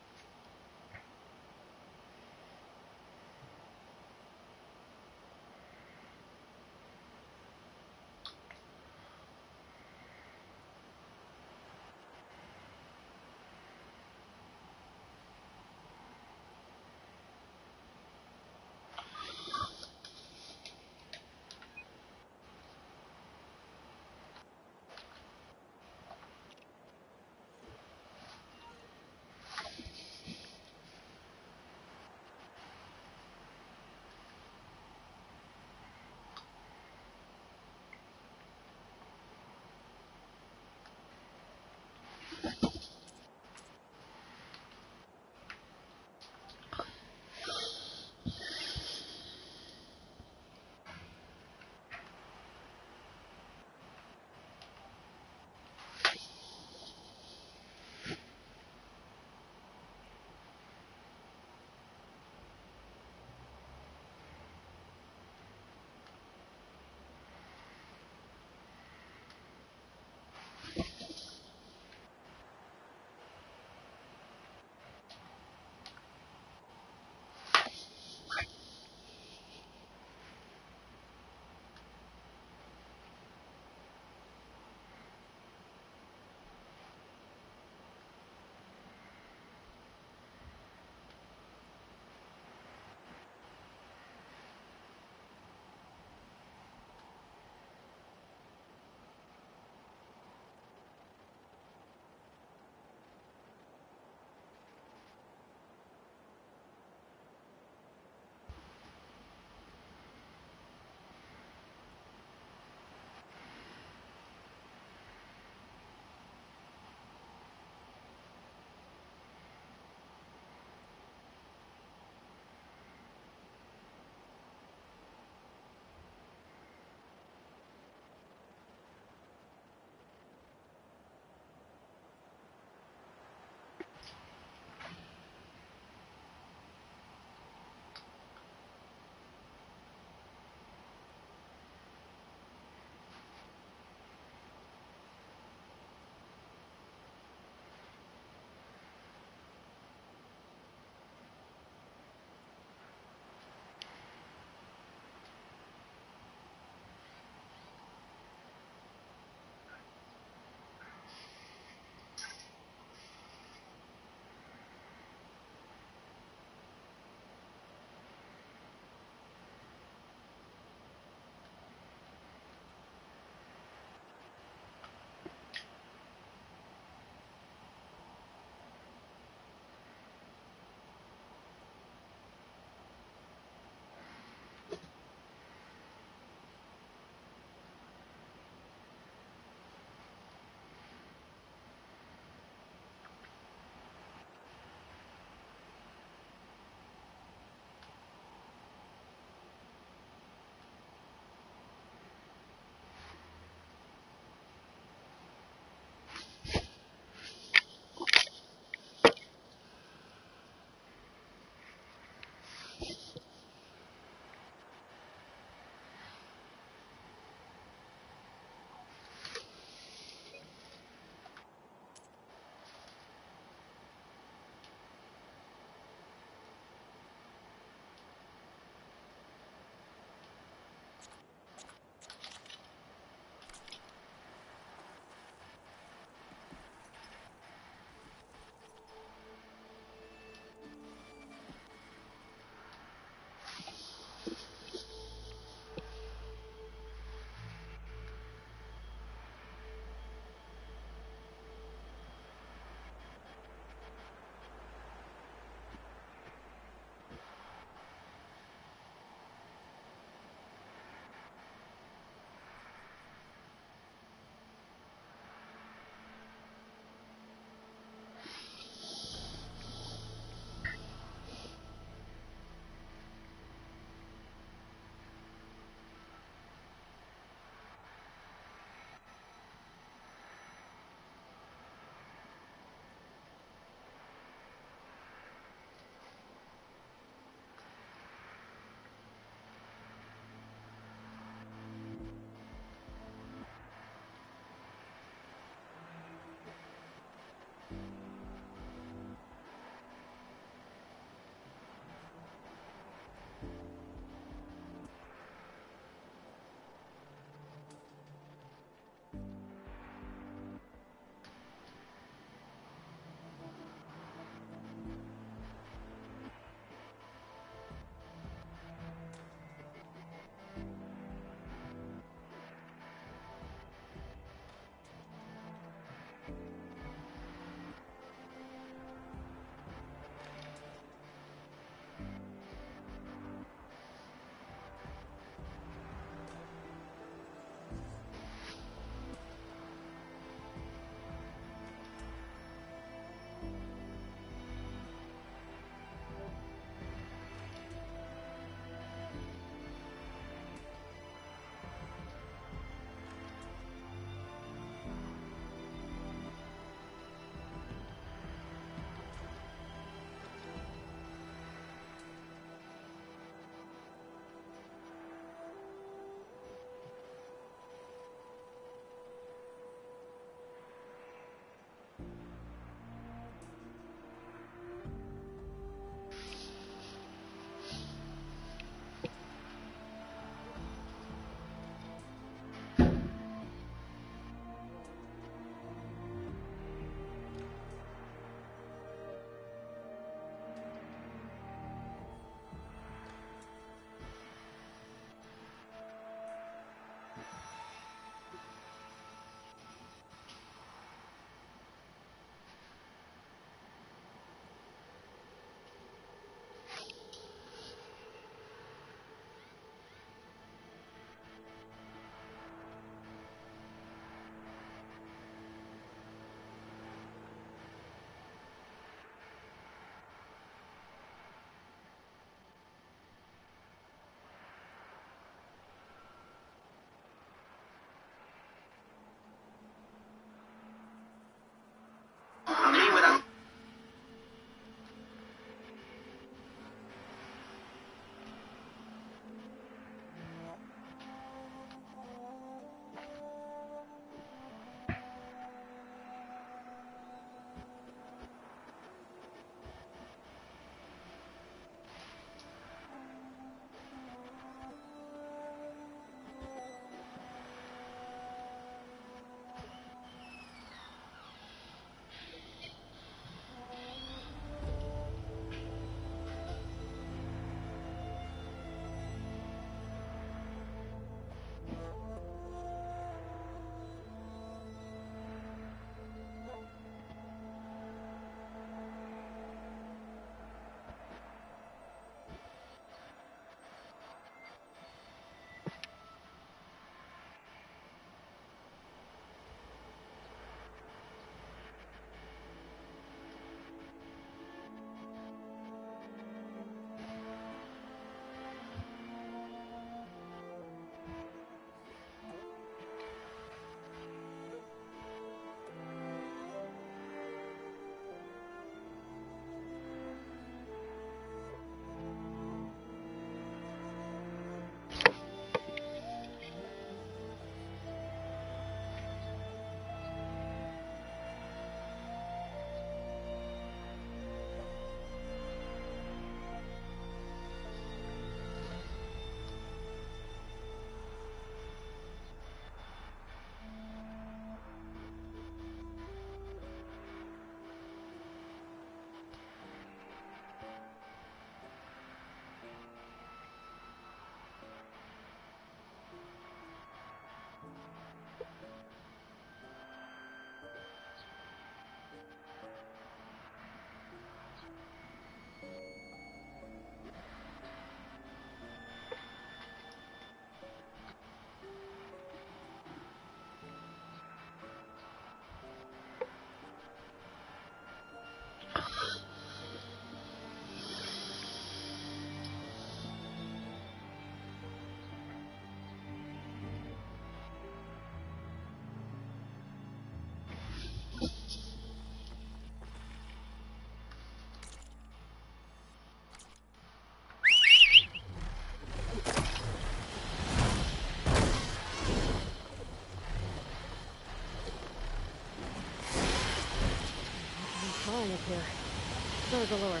better go lower.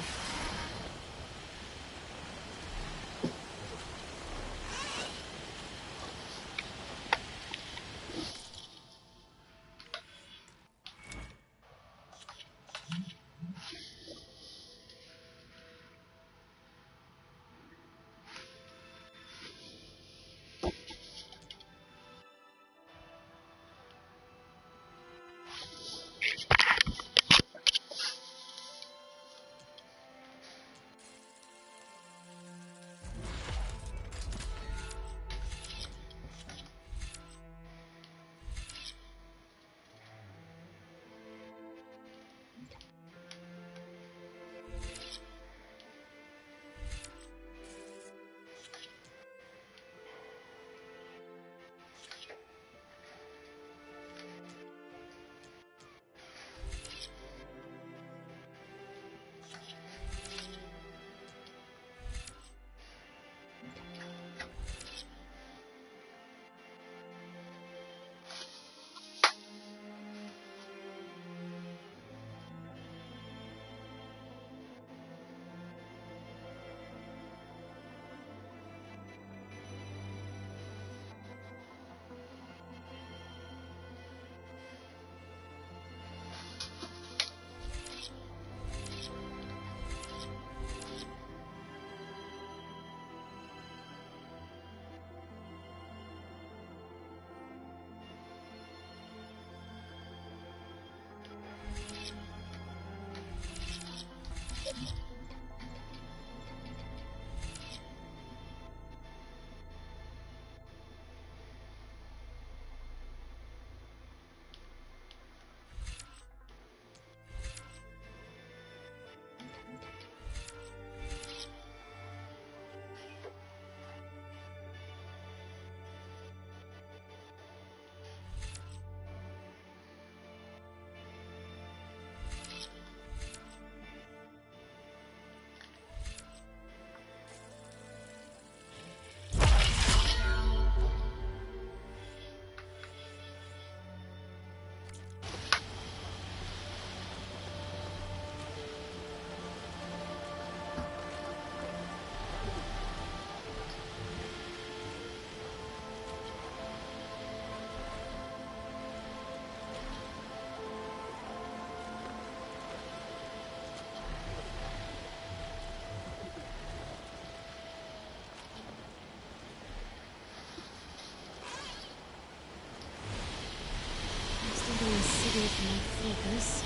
Investigate my focus.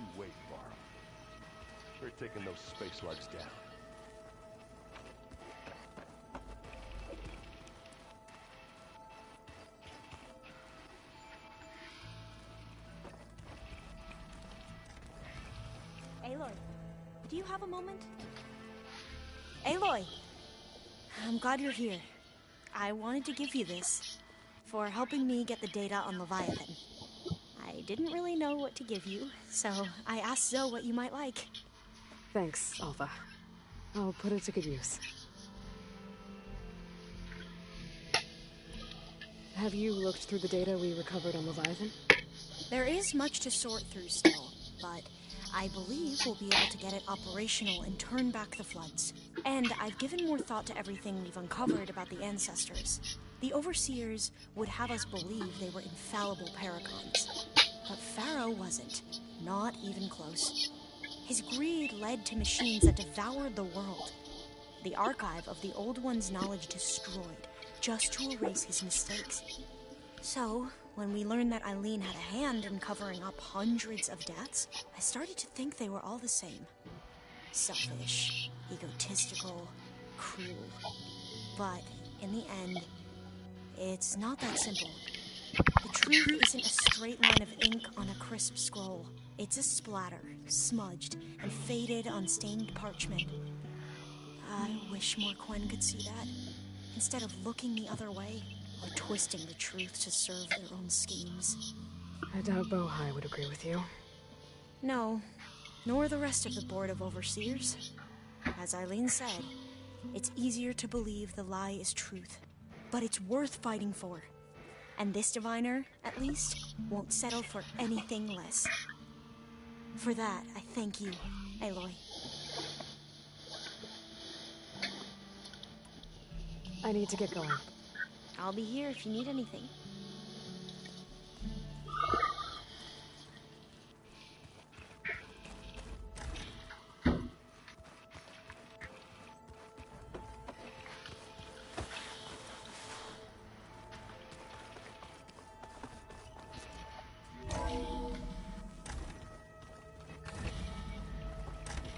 You wait, Varl. We're taking those space slugs down. Aloy, do you have a moment? Aloy! I'm glad you're here. I wanted to give you this for helping me get the data on Leviathan. I didn't really know what to give you, so I asked Zoe what you might like. Thanks, Alpha. I'll put it to good use. Have you looked through the data we recovered on Leviathan? There is much to sort through still, but I believe we'll be able to get it operational and turn back the floods. And I've given more thought to everything we've uncovered about the ancestors. The Overseers would have us believe they were infallible paragons. But Pharaoh wasn't. Not even close. His greed led to machines that devoured the world. The archive of the Old One's knowledge destroyed, just to erase his mistakes. So, when we learned that Eileen had a hand in covering up hundreds of deaths, I started to think they were all the same. Selfish, egotistical, cruel. But, in the end, it's not that simple. The truth isn't a straight line of ink on a crisp scroll. It's a splatter, smudged and faded on stained parchment. I wish more Quen could see that, instead of looking the other way or twisting the truth to serve their own schemes. I doubt Bohai would agree with you. No, nor the rest of the Board of Overseers. As Eileen said, it's easier to believe the lie is truth, but it's worth fighting for. And this diviner, at least, won't settle for anything less. For that, I thank you, Aloy. I need to get going. I'll be here if you need anything.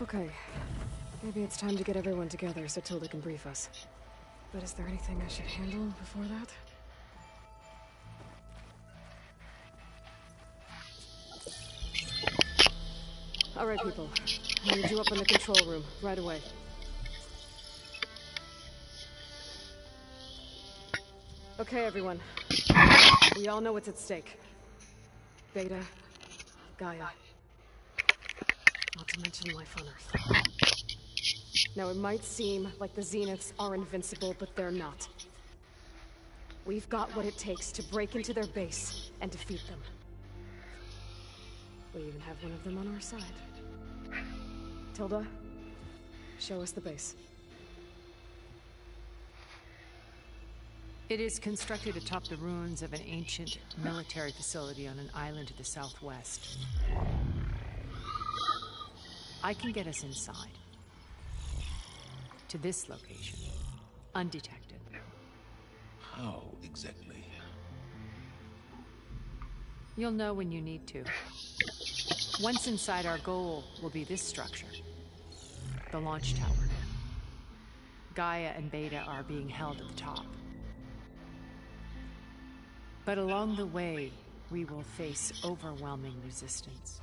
Okay. Maybe it's time to get everyone together so Tilda can brief us. But is there anything I should handle before that? Alright, people. I need you up in the control room, right away. Okay, everyone. We all know what's at stake. Beta, Gaia. Not to mention life on Earth. Now, it might seem like the Zeniths are invincible, but they're not. We've got what it takes to break into their base and defeat them. We even have one of them on our side. Tilda, show us the base. It is constructed atop the ruins of an ancient military facility on an island to the southwest. I can get us inside. To this location. Undetected. How exactly? You'll know when you need to. Once inside, our goal will be this structure. The launch tower. Gaia and Beta are being held at the top. But along the way, we will face overwhelming resistance.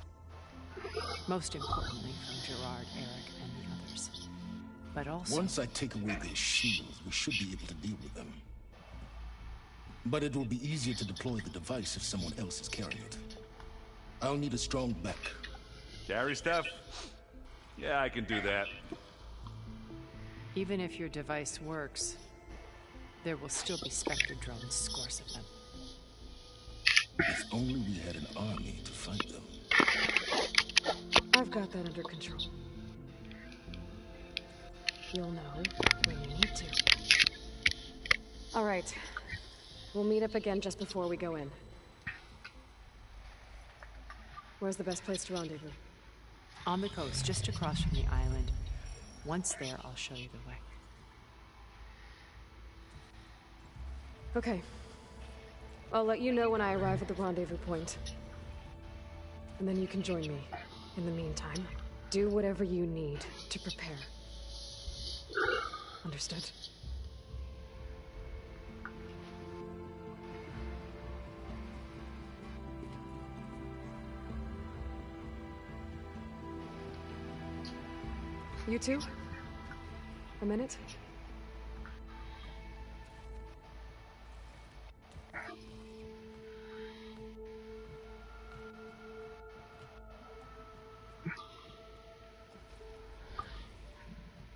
Most importantly from Gerard, Eric, and the others. But also... Once I take away their shields, we should be able to deal with them. But it will be easier to deploy the device if someone else is carrying it. I'll need a strong back. Carry stuff? Yeah, I can do that. Even if your device works, there will still be Spectre drones, scores of them. If only we had an army to fight them. I've got that under control. You'll know when you need to. All right. We'll meet up again just before we go in. Where's the best place to rendezvous? On the coast, just across from the island. Once there, I'll show you the way. Okay. I'll let you know when I arrive at the rendezvous point. And then you can join me. In the meantime, do whatever you need to prepare. Understood? You two? A minute?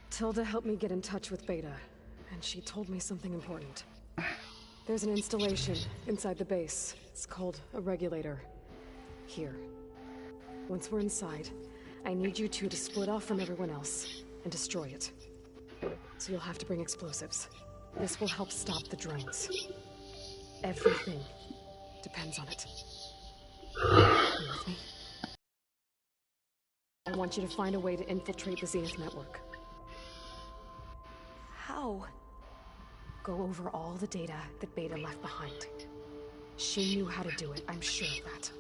Tilda helped me get in touch with Beta, and she told me something important. There's an installation inside the base. It's called a regulator. Here. Once we're inside, I need you two to split off from everyone else and destroy it. So you'll have to bring explosives. This will help stop the drones. Everything depends on it. You with me? I want you to find a way to infiltrate the Zenith network. How? Go over all the data that Beta left behind. She knew how to do it, I'm sure of that.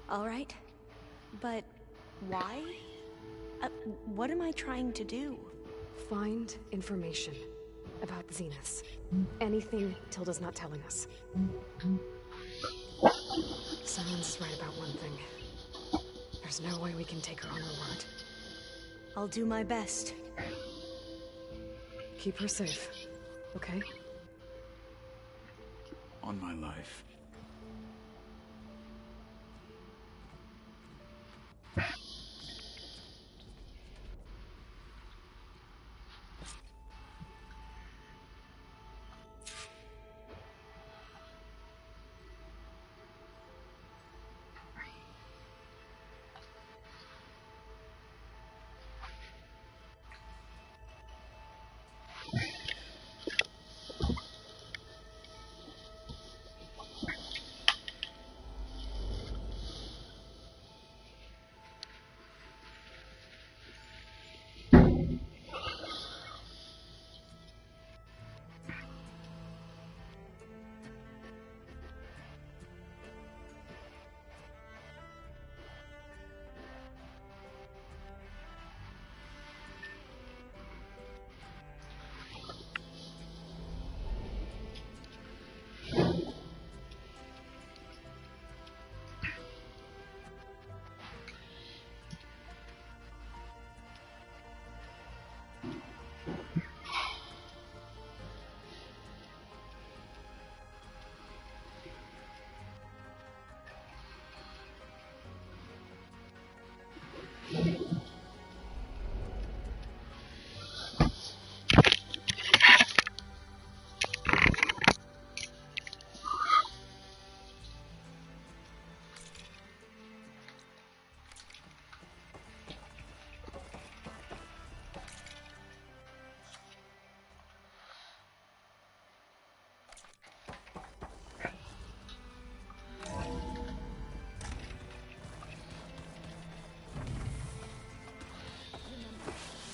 All right. But why? What am I trying to do? Find information about Zeniths. Anything Tilda's not telling us. Silence is right about one thing. There's no way we can take her on her word. I'll do my best. Keep her safe, okay? On my life.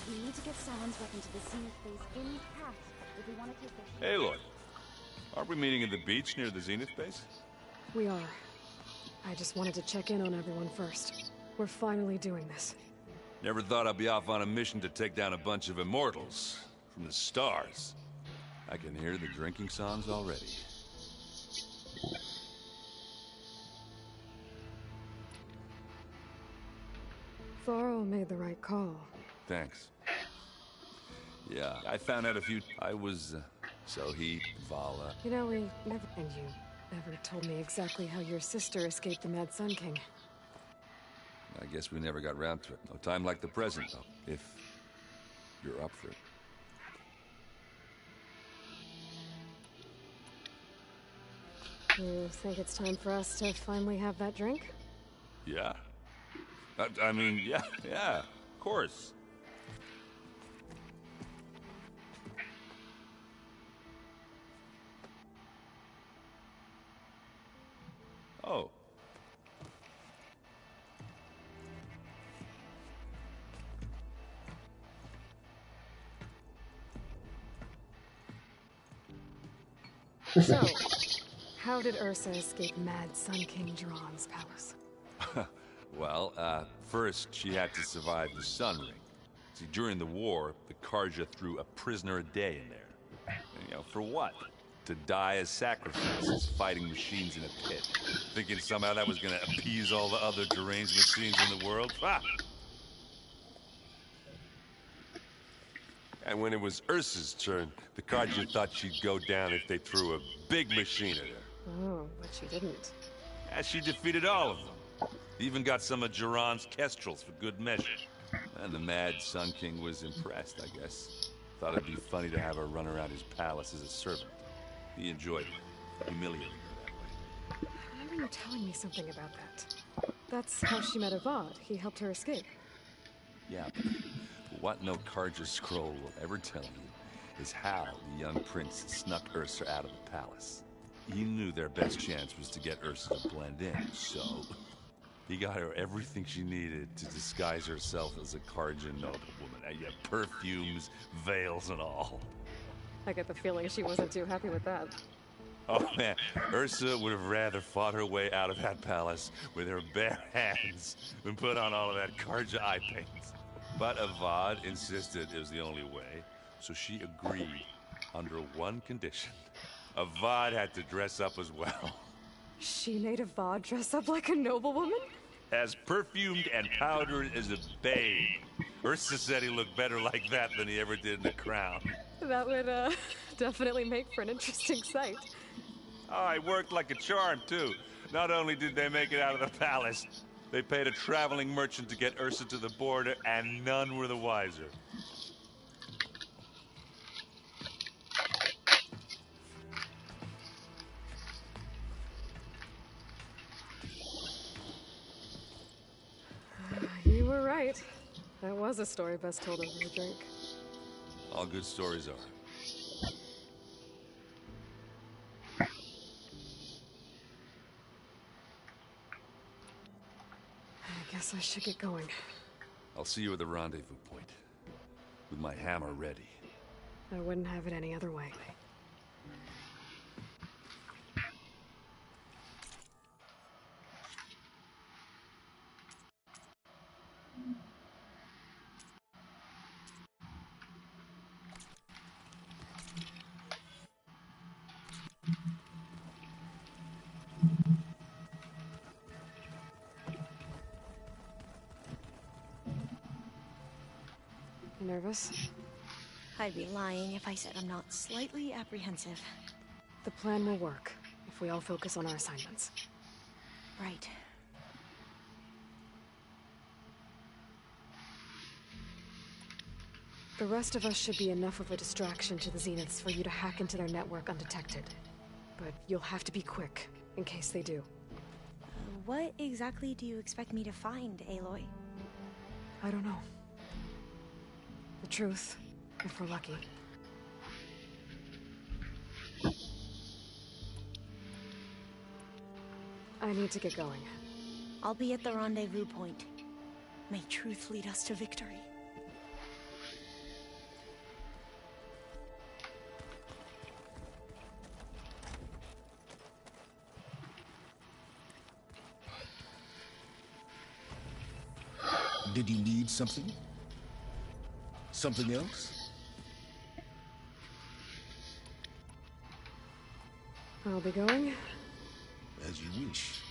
We need to get Silence back into the Zenith base intact if we want to take the... Aloy, aren't we meeting at the beach near the Zenith base? We are. I just wanted to check in on everyone first. We're finally doing this. Never thought I'd be off on a mission to take down a bunch of immortals from the stars. I can hear the drinking songs already. Thoro made the right call. Thanks. Yeah, I found out a few... I was... Sohit, Vala... You know, we never... And you never told me exactly how your sister escaped the Mad Sun King. I guess we never got round to it. No time like the present, though, if you're up for it. You think it's time for us to finally have that drink? Yeah. I mean, yeah, of course. Oh. So, how did Ursa escape Mad Sun King Jiran's palace? Well, first she had to survive the Sun Ring. See, during the war, the Karja threw a prisoner a day in there. And, for what? To die as sacrifices, fighting machines in a pit. Thinking somehow that was gonna appease all the other deranged machines in the world? Ha! And when it was Ursa's turn, the Karja thought she'd go down if they threw a big machine at her. Oh, but she didn't. And she defeated all of them. Even got some of Jiran's kestrels for good measure. And the mad Sun King was impressed, I guess. Thought it'd be funny to have her run around his palace as a servant. He enjoyed it, humiliating her that way. I remember you telling me something about that. That's how she met Avad. He helped her escape. Yeah, but what no Karja scroll will ever tell you is how the young prince snuck Ursa out of the palace. He knew their best chance was to get Ursa to blend in, so he got her everything she needed to disguise herself as a Karja noblewoman. Yeah, perfumes, veils, and all. I get the feeling she wasn't too happy with that. Oh man, Ursa would have rather fought her way out of that palace with her bare hands than put on all of that Karja eye paint. But Avad insisted it was the only way, so she agreed under one condition. Avad had to dress up as well. She made Avad dress up like a noblewoman? As perfumed and powdered as a babe. Ursa said he looked better like that than he ever did in a crown. That would, definitely make for an interesting sight. Oh, it worked like a charm, too. Not only did they make it out of the palace, they paid a traveling merchant to get Ursa to the border, and none were the wiser. You were right. That was a story best told over a drink. All good stories are. I guess I should get going. I'll see you at the rendezvous point. With my hammer ready. I wouldn't have it any other way. You nervous? I'd be lying if I said I'm not slightly apprehensive. The plan will work if we all focus on our assignments. Right. The rest of us should be enough of a distraction to the Zeniths for you to hack into their network undetected. But you'll have to be quick, in case they do. What exactly do you expect me to find, Aloy? I don't know. The truth, if we're lucky. I need to get going. I'll be at the rendezvous point. May truth lead us to victory. Did you need something? Something else? I'll be going. As you wish.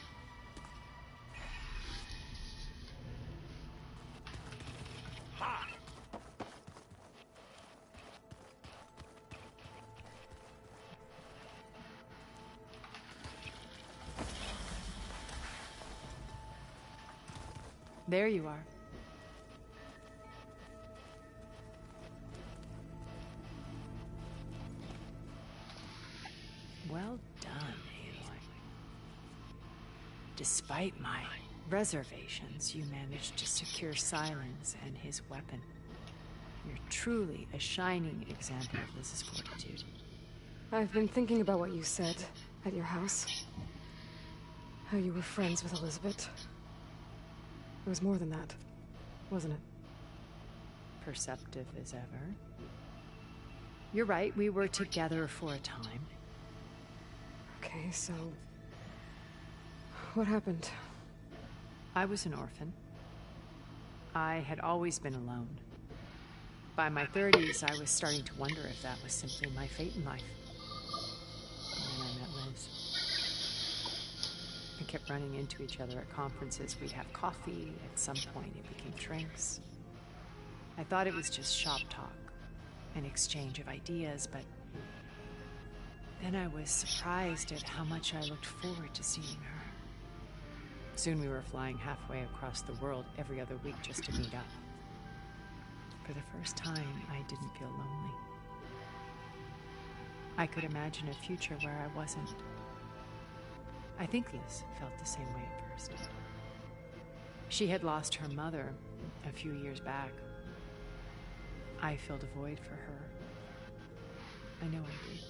Ha! There you are. Well done, Aloy. Despite my reservations, you managed to secure Silence and his weapon. You're truly a shining example of Liz's fortitude. I've been thinking about what you said at your house. How you were friends with Elizabeth. It was more than that, wasn't it? Perceptive as ever. You're right, we were together for a time. Okay, so... what happened? I was an orphan. I had always been alone. By my 30s, I was starting to wonder if that was simply my fate in life. And then I met Liz. We kept running into each other at conferences. We'd have coffee. At some point, it became drinks. I thought it was just shop talk, an exchange of ideas, but then I was surprised at how much I looked forward to seeing her. Soon we were flying halfway across the world every other week just to meet up. For the first time, I didn't feel lonely. I could imagine a future where I wasn't. I think Liz felt the same way at first. She had lost her mother a few years back. I filled a void for her. I know I did.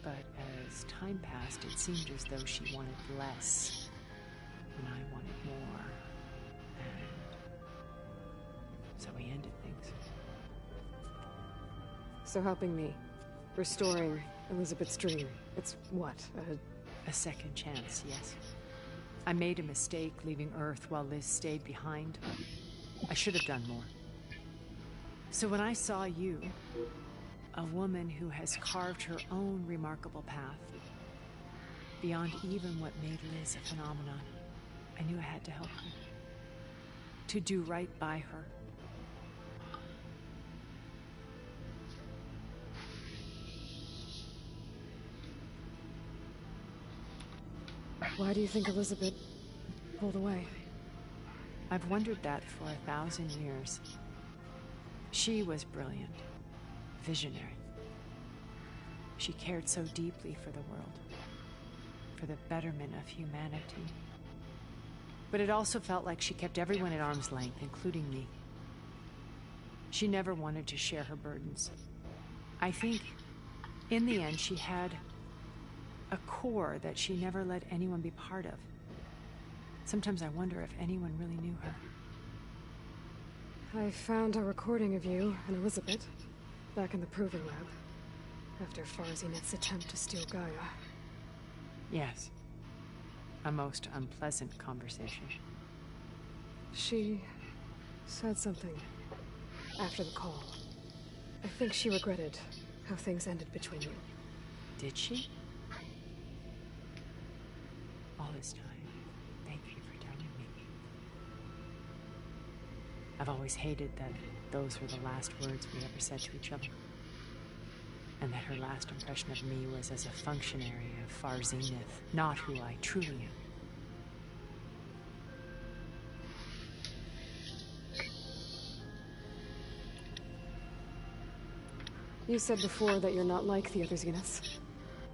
But as time passed, it seemed as though she wanted less, and I wanted more. And so we ended things. So helping me, restoring Elizabeth's dream, it's what, a second chance, yes. I made a mistake leaving Earth while Liz stayed behind. I should have done more. So when I saw you, a woman who has carved her own remarkable path, beyond even what made Liz a phenomenon, I knew I had to help her. To do right by her. Why do you think Elizabeth pulled away? I've wondered that for 1,000 years. She was brilliant, visionary. She cared so deeply for the world, for the betterment of humanity. But it also felt like she kept everyone at arm's length, including me. She never wanted to share her burdens. I think, in the end, she had a core that she never let anyone be part of. Sometimes I wonder if anyone really knew her. I found a recording of you and Elizabeth back in the Proving Lab after Farzineth's attempt to steal Gaia. Yes. A most unpleasant conversation. She said something after the call. I think she regretted how things ended between you. Did she? All this time, thank you for telling me. I've always hated that those were the last words we ever said to each other. And that her last impression of me was as a functionary of Farzineth, not who I truly am. You said before that you're not like the other Zeniths,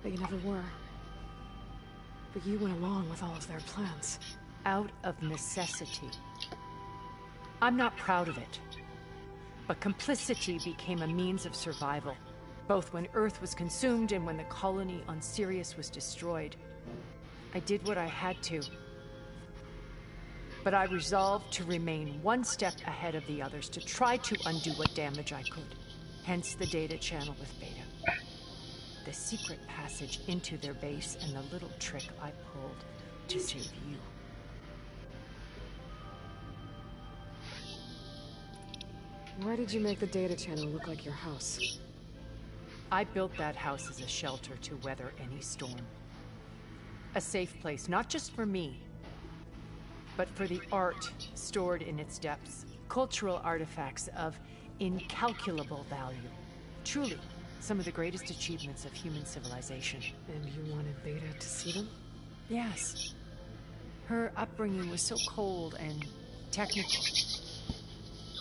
that you never were. But you went along with all of their plans. Out of necessity. I'm not proud of it. But complicity became a means of survival, both when Earth was consumed and when the colony on Sirius was destroyed. I did what I had to. But I resolved to remain one step ahead of the others, to try to undo what damage I could. Hence the data channel with Beta. The secret passage into their base and the little trick I pulled to save you. Why did you make the data channel look like your house? I built that house as a shelter to weather any storm. A safe place, not just for me, but for the art stored in its depths. Cultural artifacts of incalculable value. Truly, some of the greatest achievements of human civilization. And you wanted Beta to see them? Yes. Her upbringing was so cold and technical.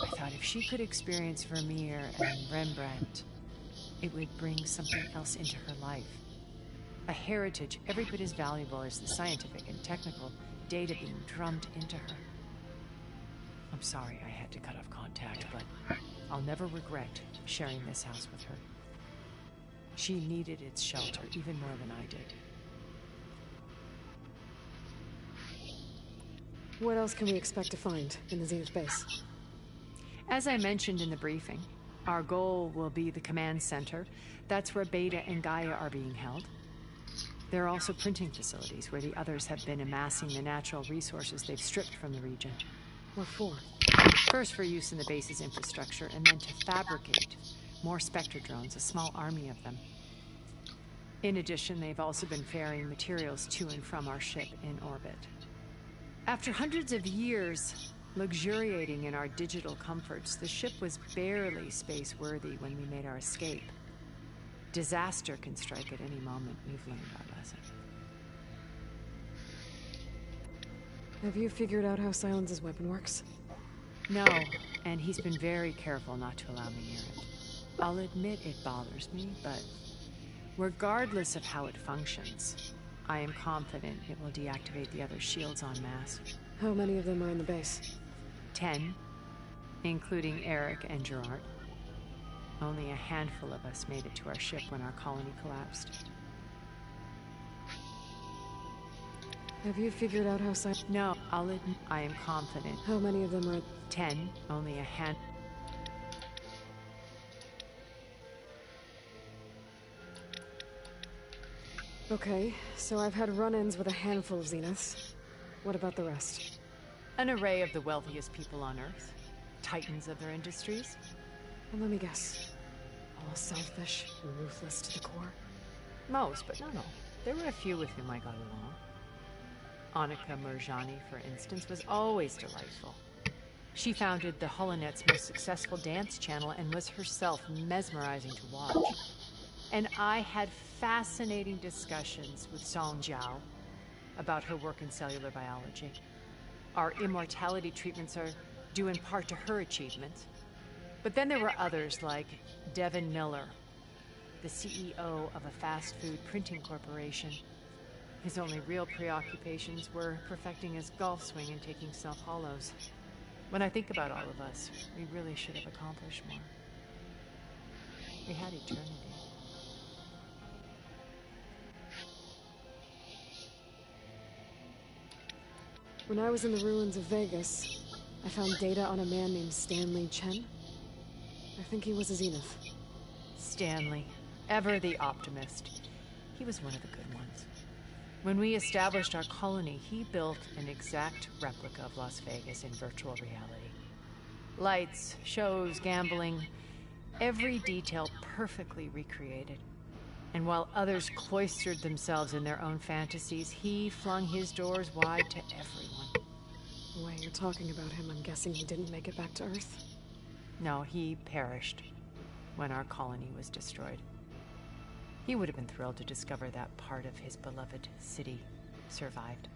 I thought if she could experience Vermeer and Rembrandt, it would bring something else into her life. A heritage every bit as valuable as the scientific and technical data being drummed into her. I'm sorry I had to cut off contact, but I'll never regret sharing this house with her. She needed its shelter even more than I did. What else can we expect to find in the Zenith base? As I mentioned in the briefing, our goal will be the command center. That's where Beta and Gaia are being held. There are also printing facilities where the others have been amassing the natural resources they've stripped from the region. What for? First for use in the base's infrastructure, and then to fabricate more Spectre drones, a small army of them. In addition, they've also been ferrying materials to and from our ship in orbit. After hundreds of years luxuriating in our digital comforts, the ship was barely space-worthy when we made our escape. Disaster can strike at any moment. We've learned our lesson. Have you figured out how Silence's weapon works? No, and he's been very careful not to allow me near it. I'll admit it bothers me, but regardless of how it functions, I am confident it will deactivate the other shields en masse. How many of them are in the base? 10, including Eric and Gerard. Only a handful of us made it to our ship when our colony collapsed. Have you figured out how Silence... No, I'll admit I am confident. How many of them are... 10, only a hand... Okay, so I've had run-ins with a handful of Zeniths. What about the rest? An array of the wealthiest people on Earth. Titans of their industries. And let me guess. All selfish and ruthless to the core? Most, but not all. There were a few with whom I got along. Annika Murjani, for instance, was always delightful. She founded the Holonet's most successful dance channel and was herself mesmerizing to watch. And I had fascinating discussions with Song Jiao about her work in cellular biology. Our immortality treatments are due in part to her achievements. But then there were others like Devin Miller, the CEO of a fast food printing corporation. His only real preoccupations were perfecting his golf swing and taking self-hollows. When I think about all of us, we really should have accomplished more. We had eternity. When I was in the ruins of Vegas, I found data on a man named Stanley Chen. I think he was a Zenith. Stanley, ever the optimist. He was one of the good ones. When we established our colony, he built an exact replica of Las Vegas in virtual reality. Lights, shows, gambling, every detail perfectly recreated. And while others cloistered themselves in their own fantasies, he flung his doors wide to everyone. The way you're talking about him, I'm guessing he didn't make it back to Earth? No, he perished when our colony was destroyed. He would have been thrilled to discover that part of his beloved city survived.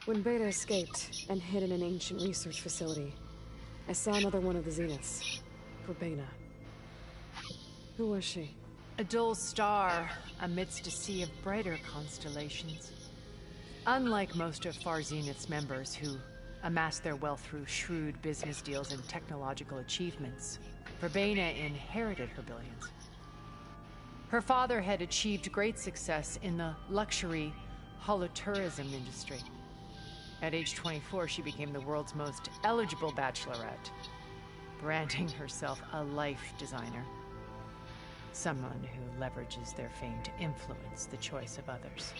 When Beta escaped and hid in an ancient research facility, I saw another one of the Zeniths, Corbina. Who was she? A dull star amidst a sea of brighter constellations. Unlike most of Far Zenith's members who amassed their wealth through shrewd business deals and technological achievements, Verbena inherited her billions. Her father had achieved great success in the luxury holotourism industry. At age 24, she became the world's most eligible bachelorette, branding herself a life designer. Someone who leverages their fame to influence the choice of others.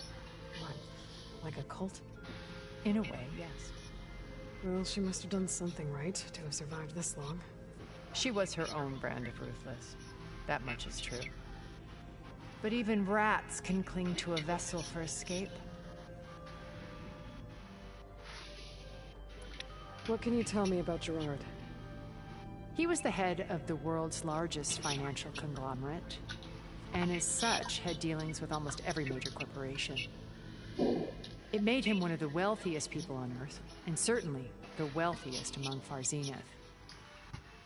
What? Like a cult? In a way, yes. Well, she must have done something right to have survived this long. She was her own brand of ruthless. That much is true. But even rats can cling to a vessel for escape. What can you tell me about Gerard? He was the head of the world's largest financial conglomerate, and as such had dealings with almost every major corporation. It made him one of the wealthiest people on Earth, and certainly the wealthiest among Far Zenith.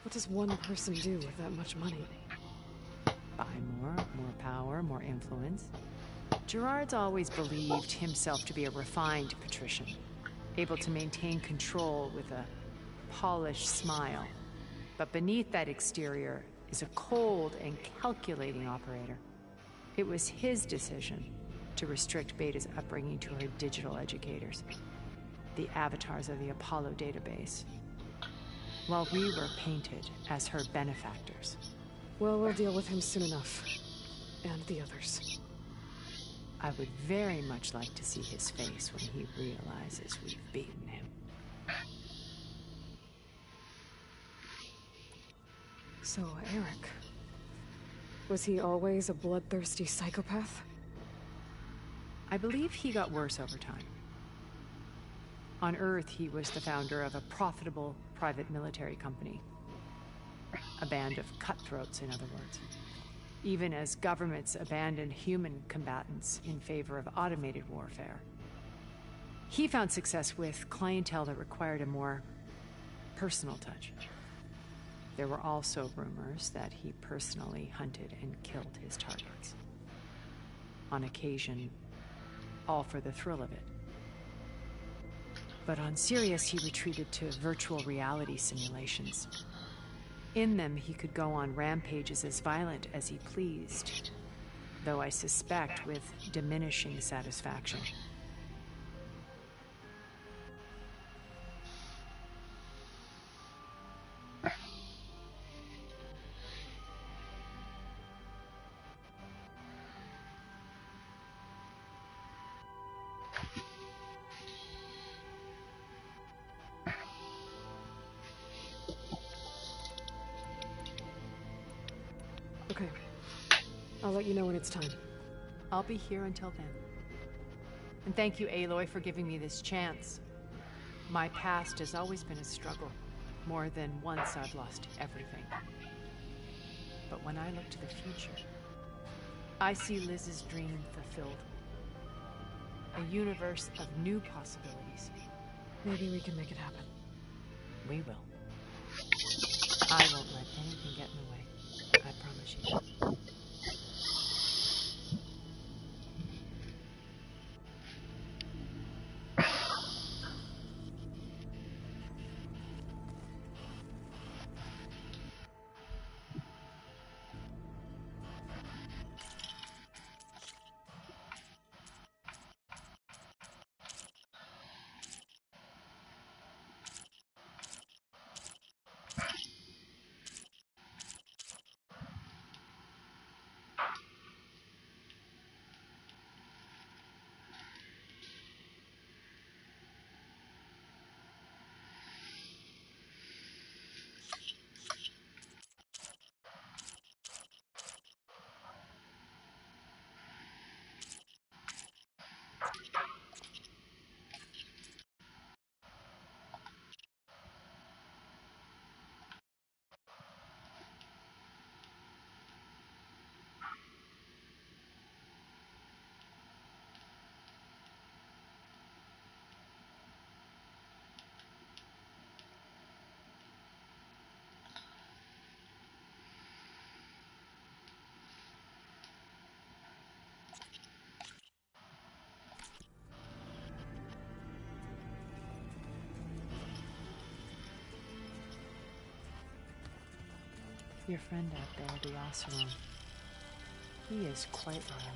What does one person do with that much money? Buy more power, more influence. Gerard's always believed himself to be a refined patrician, able to maintain control with a polished smile. But beneath that exterior is a cold and calculating operator. It was his decision to restrict Beta's upbringing to her digital educators, the avatars of the Apollo database, while we were painted as her benefactors. Well, we'll deal with him soon enough. And the others. I would very much like to see his face when he realizes we've beaten him. So, Eric... was he always a bloodthirsty psychopath? I believe he got worse over time. On Earth, he was the founder of a profitable private military company. A band of cutthroats, in other words. Even as governments abandoned human combatants in favor of automated warfare. He found success with clientele that required a more personal touch. There were also rumors that he personally hunted and killed his targets. On occasion, all for the thrill of it. But on Sirius, he retreated to virtual reality simulations. In them, he could go on rampages as violent as he pleased, though I suspect with diminishing satisfaction. Okay. I'll let you know when it's time. I'll be here until then. And thank you, Aloy, for giving me this chance. My past has always been a struggle. More than once I've lost everything. But when I look to the future, I see Liz's dream fulfilled. A universe of new possibilities. Maybe we can make it happen. We will. I won't let anything get in the way. I promise you. Your friend out there, the Oseram, he is quite loyal.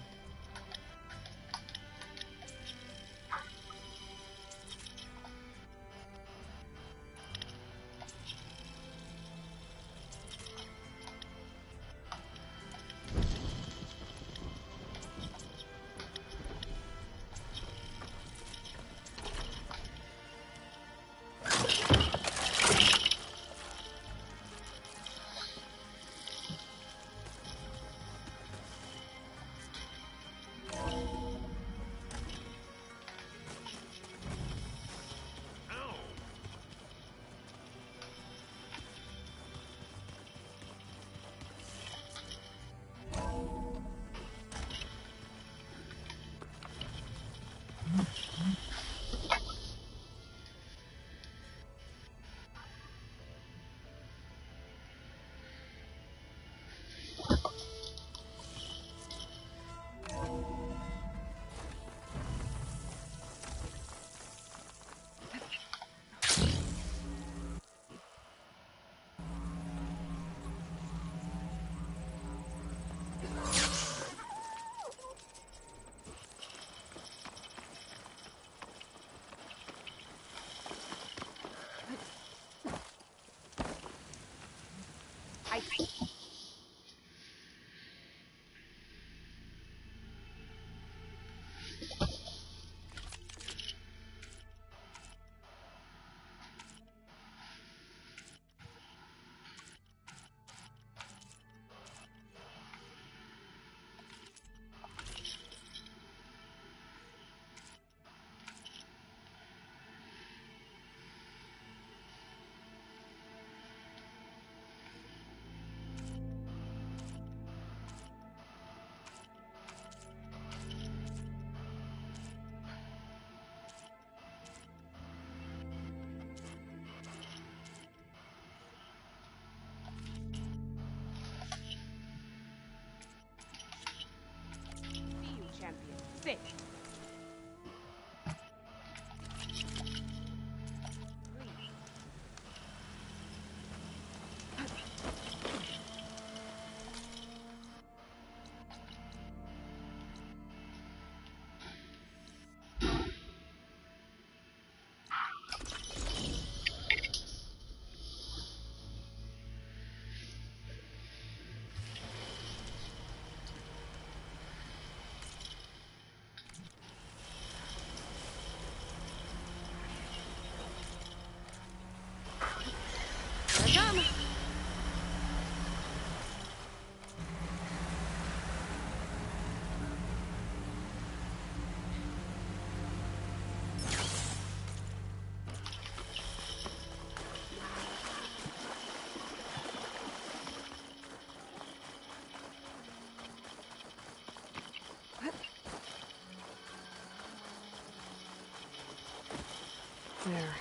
There.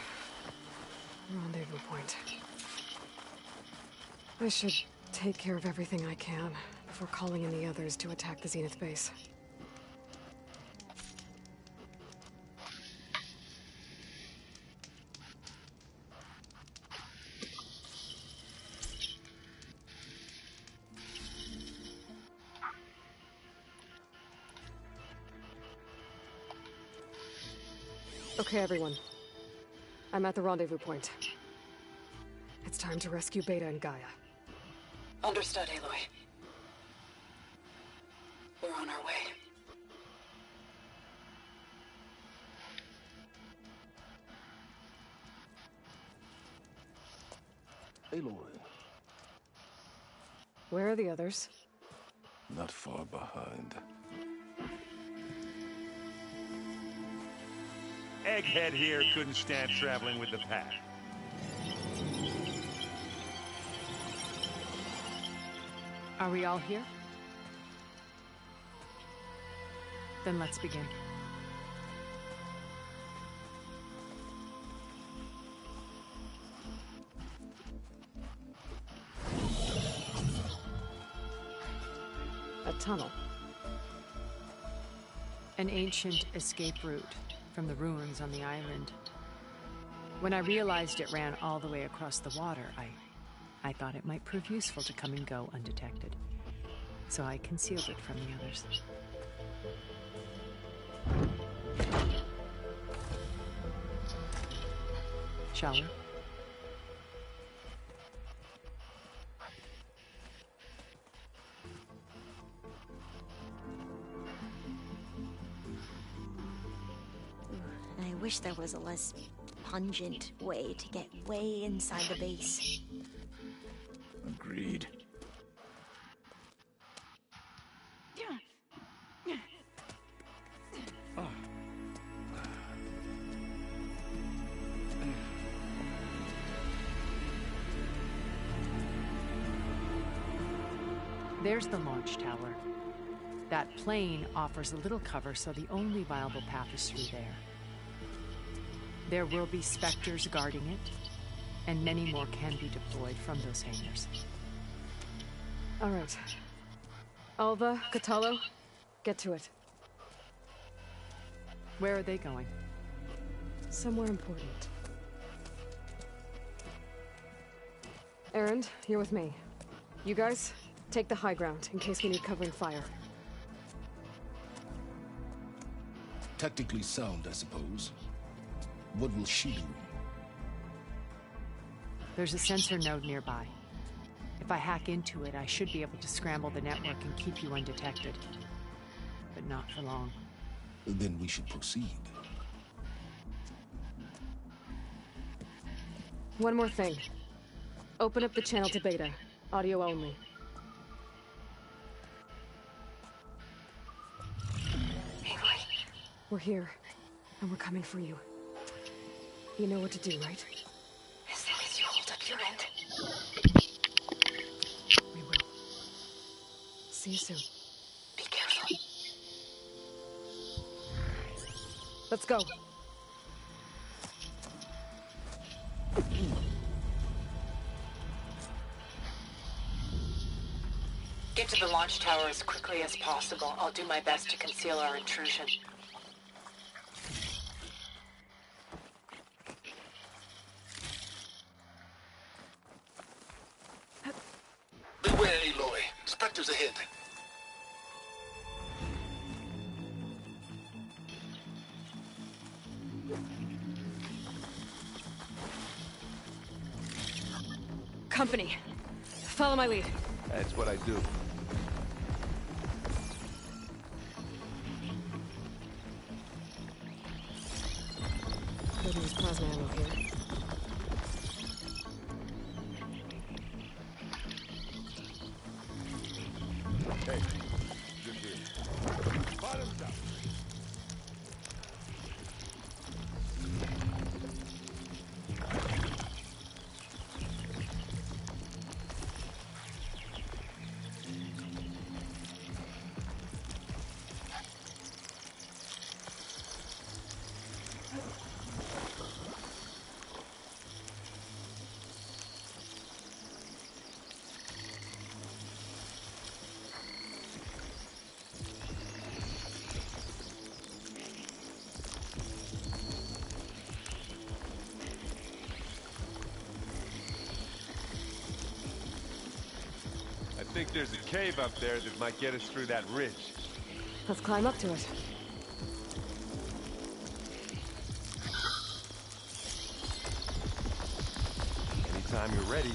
Rendezvous point. I should take care of everything I can before calling in the others to attack the Zenith base. Okay, everyone. I'm at the rendezvous point. It's time to rescue Beta and Gaia. Understood, Aloy. We're on our way. Aloy. Where are the others? Not far behind. Egghead here couldn't stand traveling with the pack. Are we all here? Then let's begin. A tunnel. An ancient escape route from the ruins on the island. When I realized it ran all the way across the water, I thought it might prove useful to come and go undetected. So I concealed it from the others. Shall we? I wish there was a less pungent way to get way inside the base. Agreed. There's the launch tower. That plane offers a little cover, so the only viable path is through there. There will be Spectres guarding it, and many more can be deployed from those hangars. All right. Alva, Catalo, get to it. Where are they going? Somewhere important. Erend, you're with me. You guys, take the high ground in case we need covering fire. Tactically sound, I suppose. What will she do? There's a sensor node nearby. If I hack into it, I should be able to scramble the network and keep you undetected. But not for long. Then we should proceed. One more thing. Open up the channel to Beta. Audio only. Aloy. We're here, and we're coming for you. You know what to do, right? As long as you hold up your end. We will. See you soon. Be careful. Let's go. Get to the launch tower as quickly as possible. I'll do my best to conceal our intrusion. Beware, Aloy. Spectres ahead. Company. Follow my lead. That's what I do. Could use plasma ammo here. Hey, good here. Bottoms up. think there's a cave up there that might get us through that ridge. Let's climb up to it. Anytime you're ready.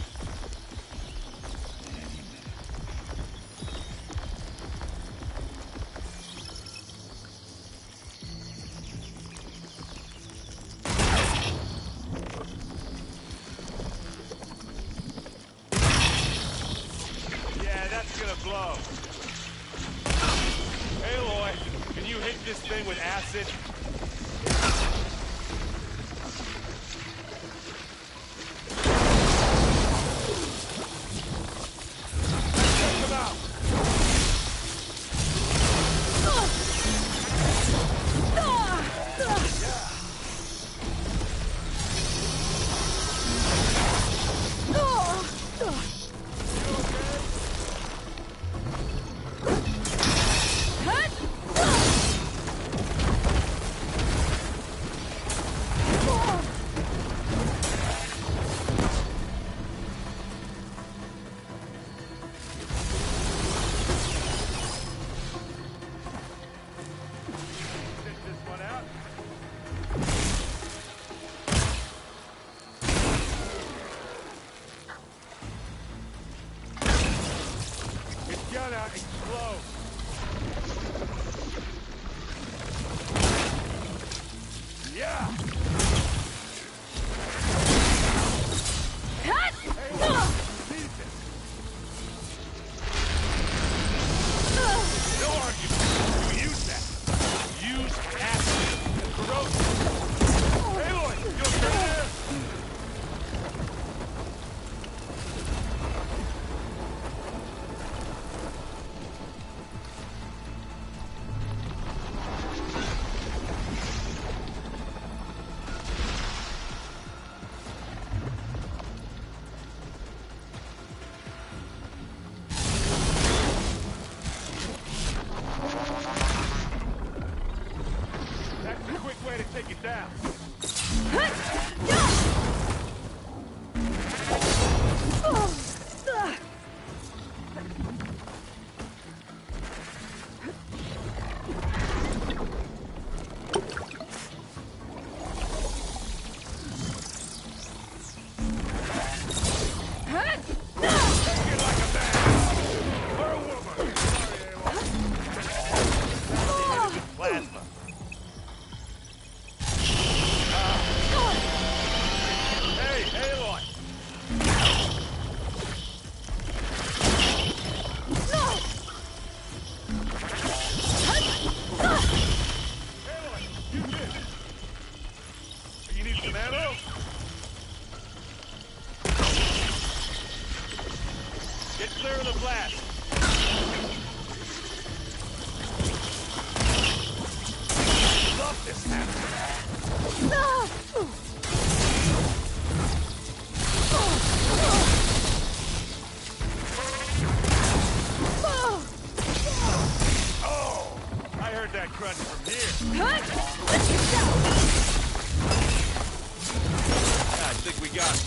Yeah, that's gonna blow. Aloy, can you hit this thing with acid? Gonna explode. Yeah. No argument. You use that. Use acid and corrosive. Aloy, you okay there? Way to take it down. Plasma. Get clear of the blast. Love this happening. Oh, I heard that crunch from here. Yeah, I think we got it.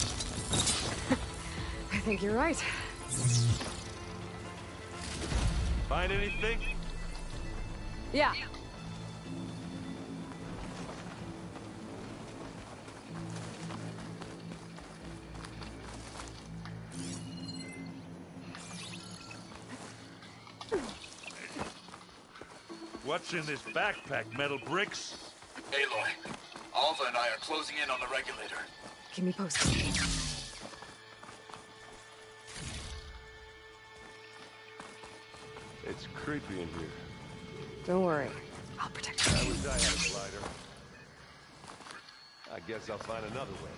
I think you're right. Find anything? Yeah. What's in this backpack, metal bricks? Aloy, Alva and I are closing in on the regulator. Keep me posted. It's creepy in here. Don't worry. I'll protect you. I wish I had a glider. I guess I'll find another way.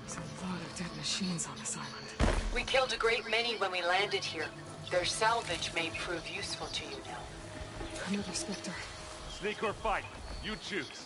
There's a lot of dead machines on this island. We killed a great many when we landed here. Their salvage may prove useful to you now. Another Spectre. Sneak or fight, you choose.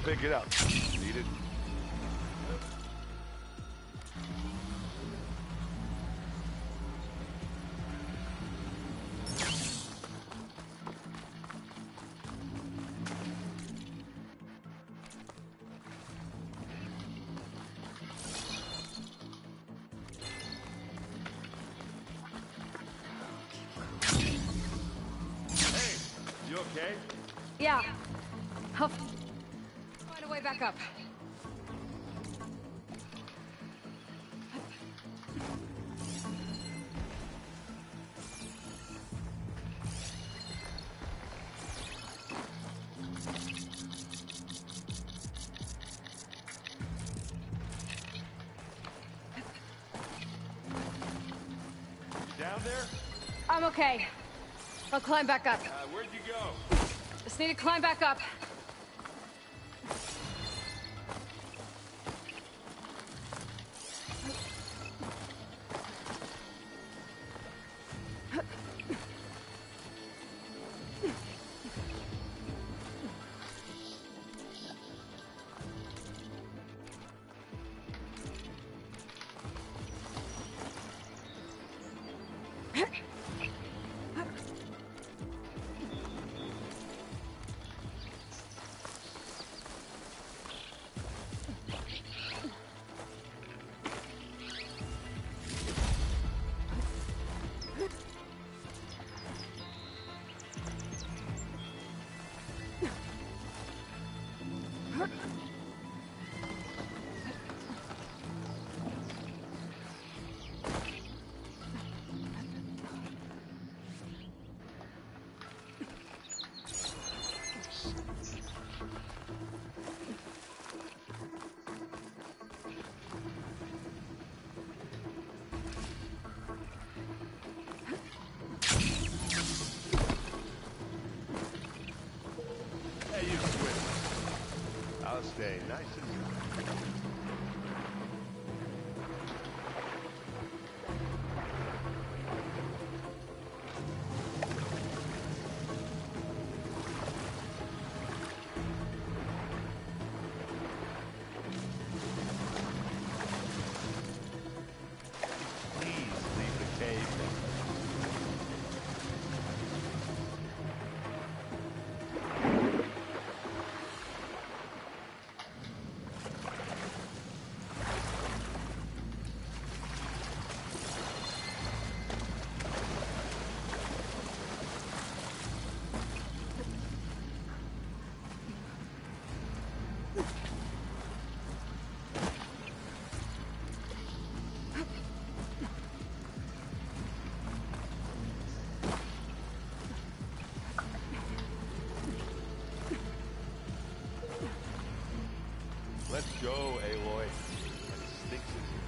pick it up. Need it? Okay? Yeah. I'll find a way back up. Down there? I'm okay. I'll climb back up. Where'd you go? Just need to climb back up. I'll stay nice and dry. Please leave the cave. Let's go, Aloy. It stinks in here.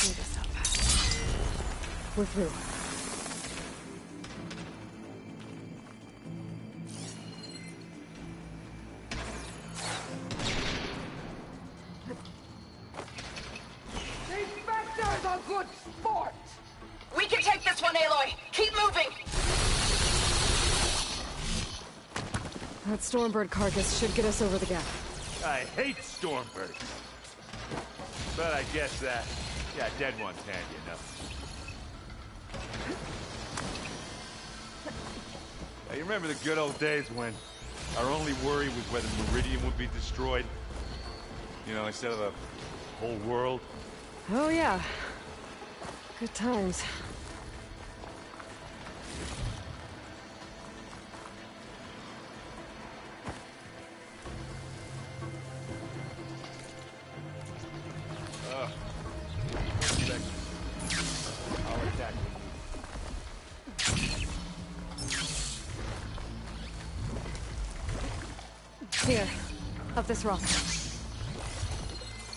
clear this up. We're through. Vector's a good sport! We can take this one, Aloy! Keep moving! That Stormbird carcass should get us over the gap. I hate Stormbirds. But I guess yeah, dead ones handy enough. Now, you remember the good old days when our only worry was whether Meridian would be destroyed? You know, instead of a whole world? Oh yeah. Good times. I'll attack you. Here. Up this rock.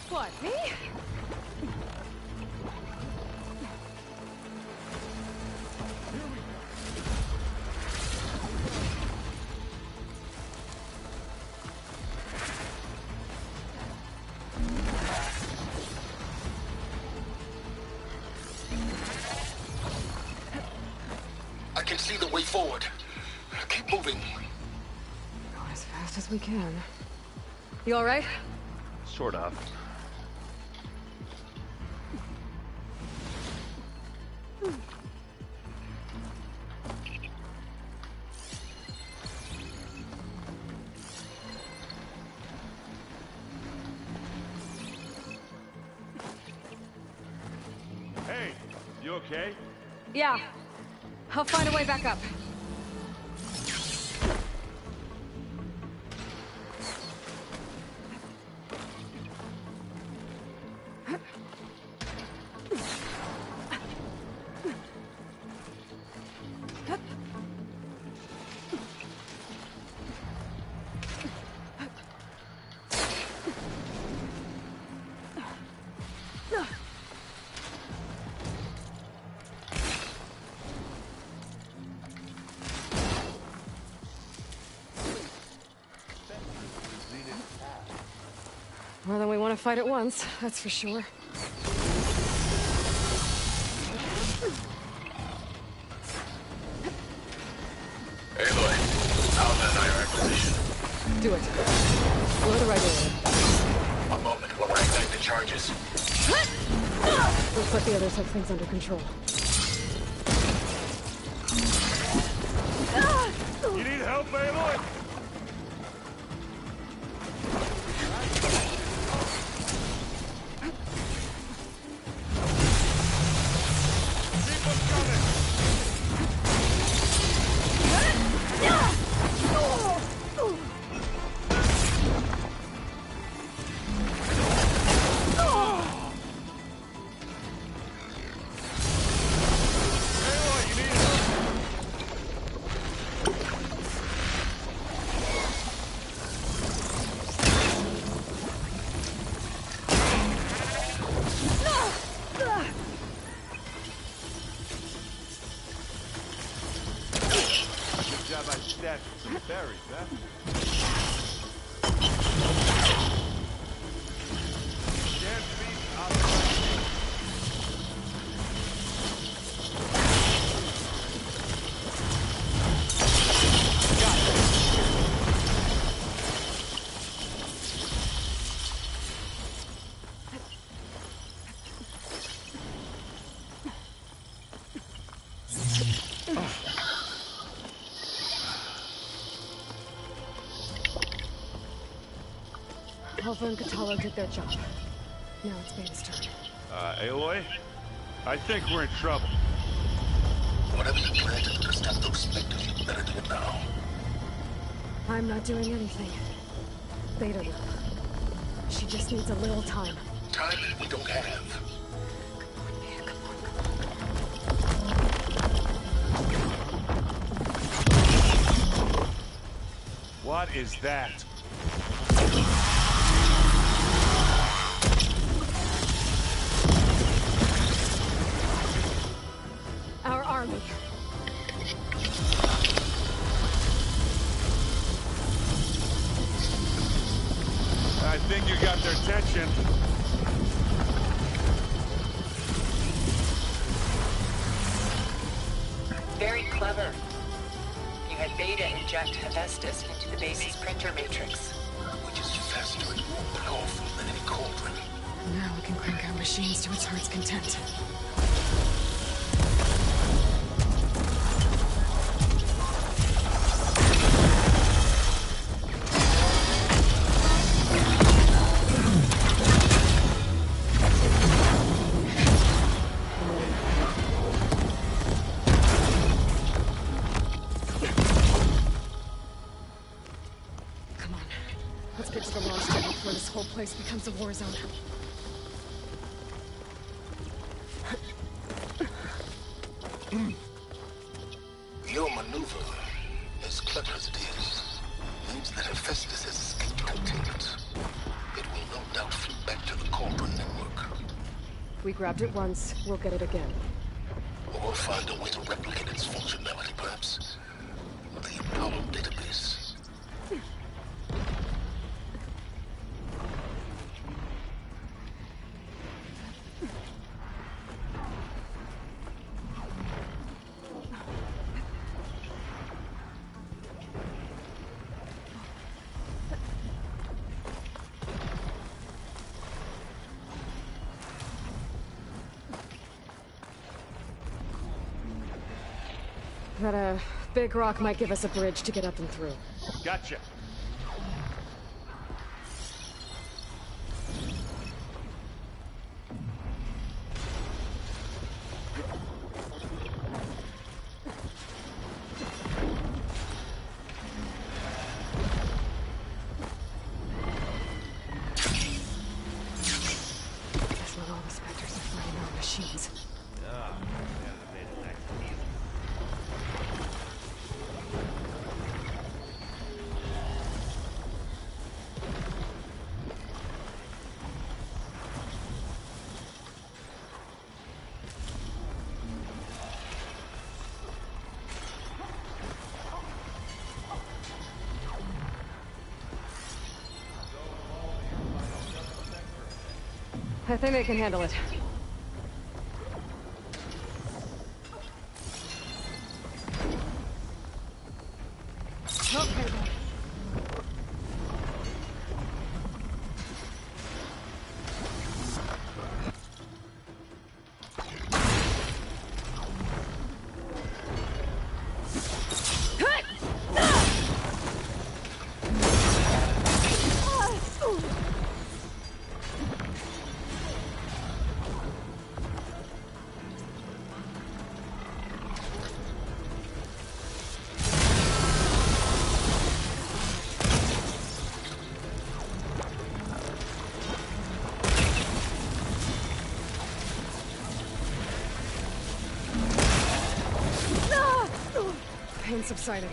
What, me? I can see the way forward. Keep moving. Going as fast as we can. You all right? Sort of. Hey, you okay? Yeah. I'll find a way back up. More than we want to fight at once, that's for sure. Aloy, Alma and I are in position. Do it. Go the right area. A moment while I ignite the charges. Looks like the others have things under control. You need help, Aloy? Some berries, huh? Can't beat outside. Alpha and Katalo did their job. Now it's Beta's turn. Aloy? I think we're in trouble. Whatever you plan to do, stand to expect of you. Better do it now. I'm not doing anything. Beta will. She just needs a little time. Time we don't have. What is that? got their attention. Very clever. You had Beta inject Hephaestus into the base's printer matrix. Which is faster and more powerful than any cauldron. Now we can crank our machines to its heart's content. Place becomes a war zone. Your maneuver, as clever as it is, means that Hephaestus has escaped containment. It will no doubt flew back to the cauldron network. We grabbed it once, we'll get it again. Or we'll find a way to replicate its functionality, perhaps. The Apollo database. That, big rock might give us a bridge to get up and through. Gotcha. Guess not all the specters are fighting our machines. I think they can handle it. Okay. Pain subsiding.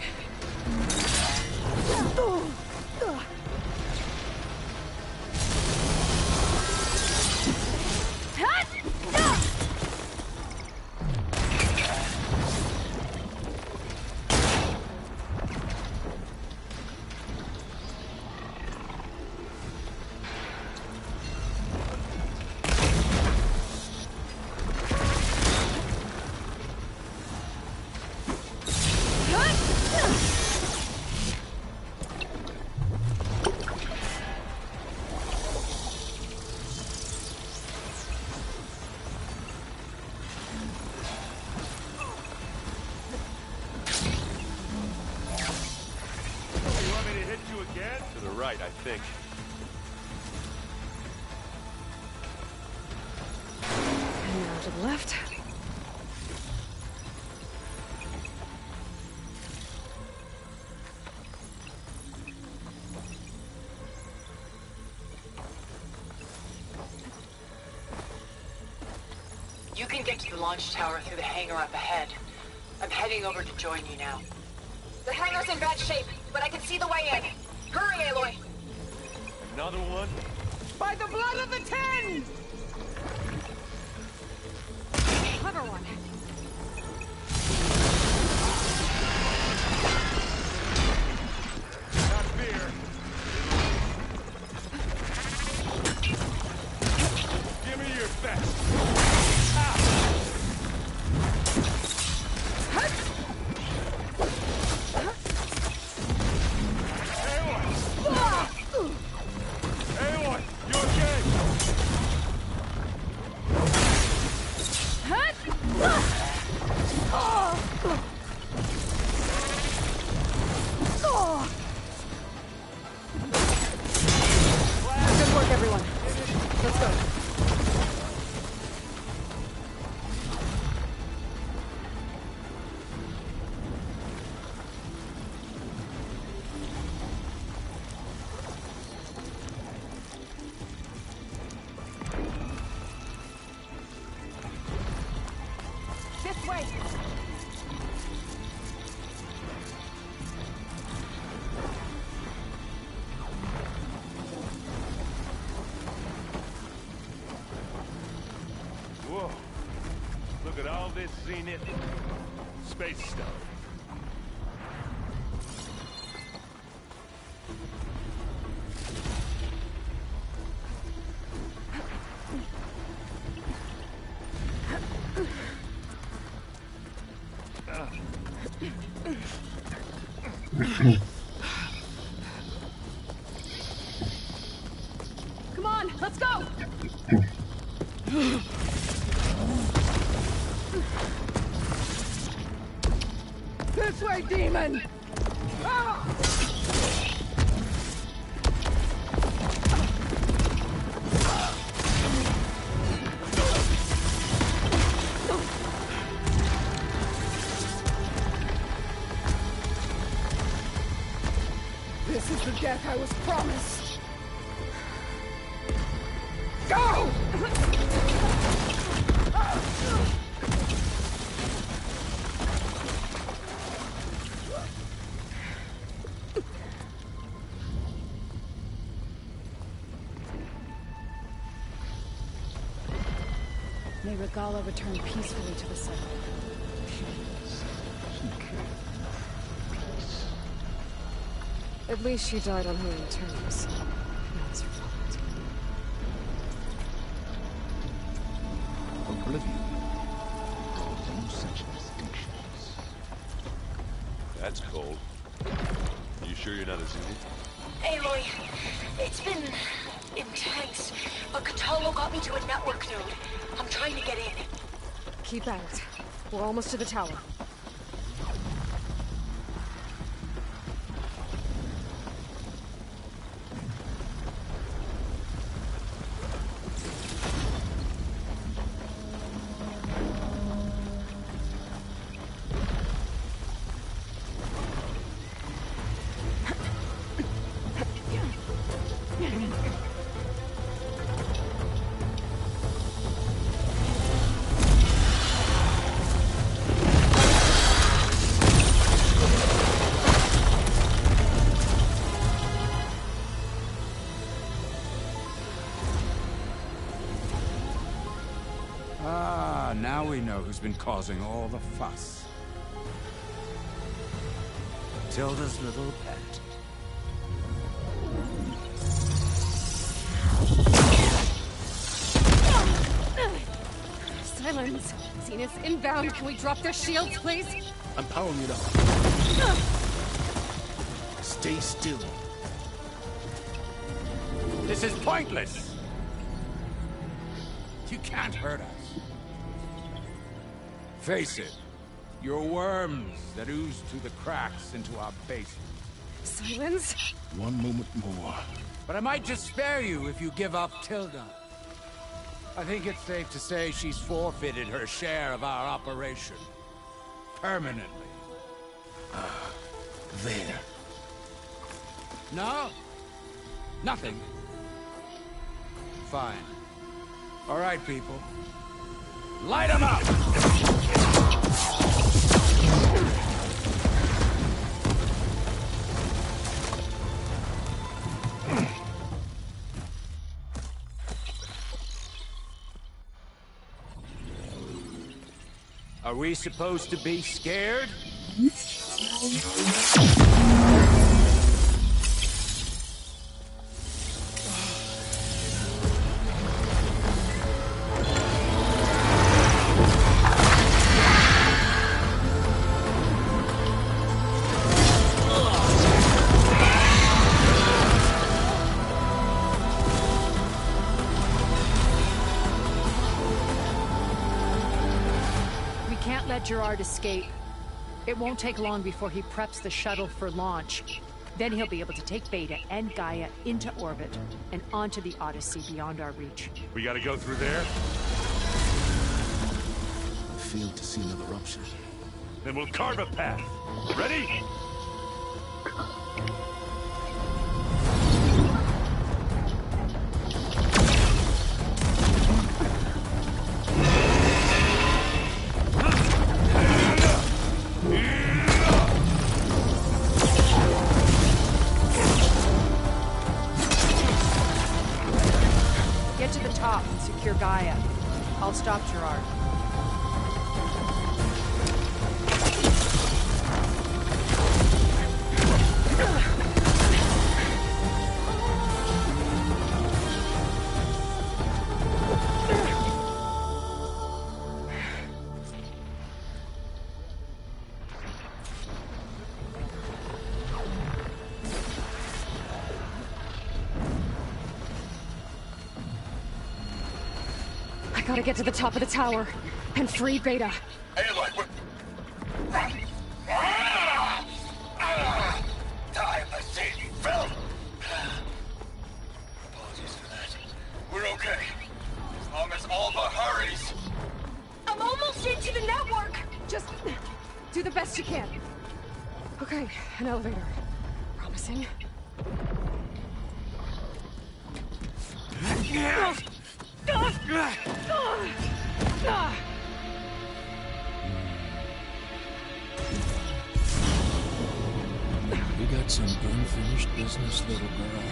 Right, I think. And now to the left. You can get to the launch tower through the hangar up ahead. I'm heading over to join you now. The hangar's in bad shape, but I can see the way in. Hurry, Aloy! Another one? By the blood of the Ten! Clever one. Not fear. Whoa. Look at all this zenith space stuff. Come on, let's go! This way, demon! Ah! This is the death I was promised. Go! May Regala return peacefully to the center. At least she died on her own terms. That was her fault. Oblivion holds no such distinctions. That's cold. You sure you're not a zenith? Aloy, it's been intense, but Katalo got me to a network node. I'm trying to get in. Keep at it. We're almost to the tower. Now we know who's been causing all the fuss. Tilda's little pet. Silence! Zenith's inbound. Can we drop their shields, please? I'm powering it up. Stay still. This is pointless! You can't hurt us. Face it, you're worms that ooze through the cracks into our basement. Silence? One moment more. But I might just spare you if you give up Tilda. I think it's safe to say she's forfeited her share of our operation. Permanently. There. No? Nothing? Fine. All right, people. Light 'em up! Are we supposed to be scared? Gerard escape. It won't take long before he preps the shuttle for launch. Then he'll be able to take Beta and Gaia into orbit and onto the Odyssey beyond our reach. We gotta go through there? I failed to see another option. Then we'll carve a path. Ready? Gaia. I'll stop Gerard. I gotta get to the top of the tower and free Beta. Aloy, what? Time, I see. Phil! Apologies for that. We're okay. As long as Alba hurries. I'm almost into the network! Just do the best you can. Okay, an elevator. Promising. We got some unfinished business, little girl.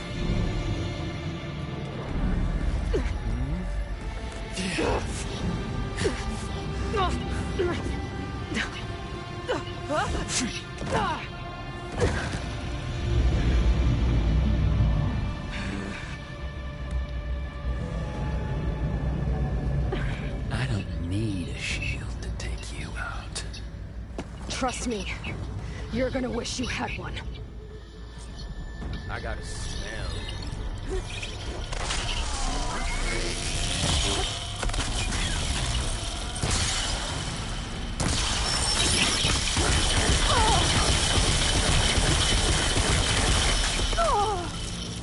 I don't need a shield to take you out. Trust me, you're gonna wish you had one. I got a smell.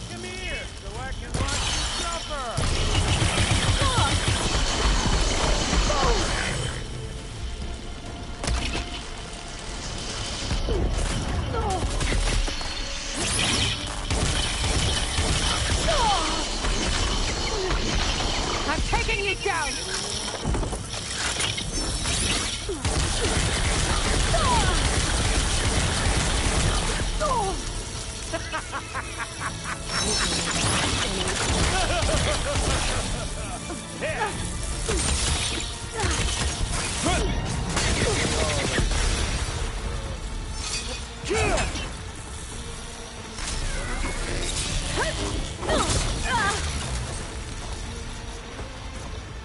Come here, so I can watch you suffer! I'm taking you down!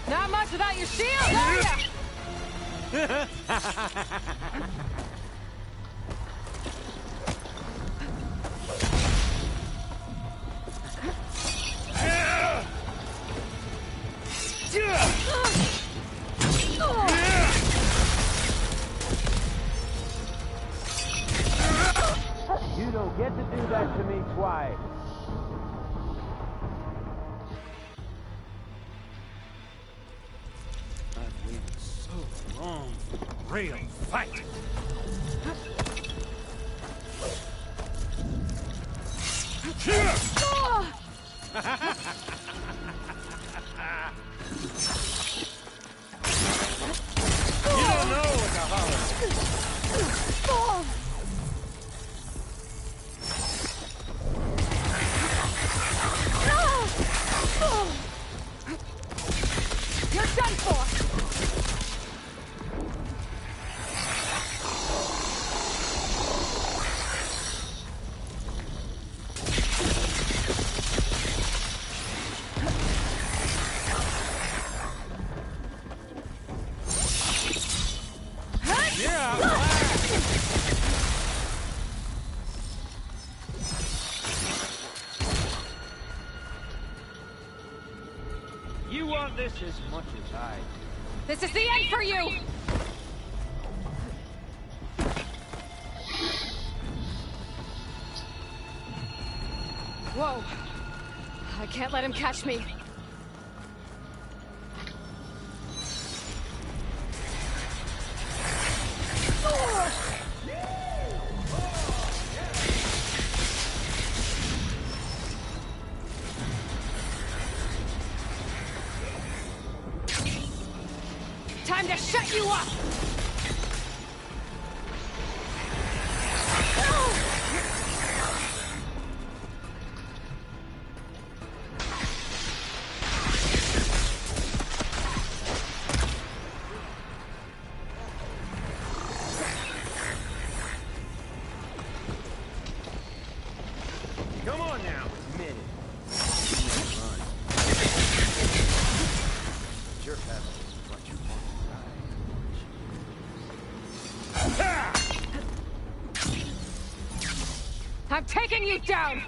Not much without your shield, are ya? You don't get to do that to me twice. I've waited so long for a real fight. You don't know what the holler. You're done for! You want this as much as I do. This is the end for you! Whoa. I can't let him catch me. Time to shut you up! I'm taking you down!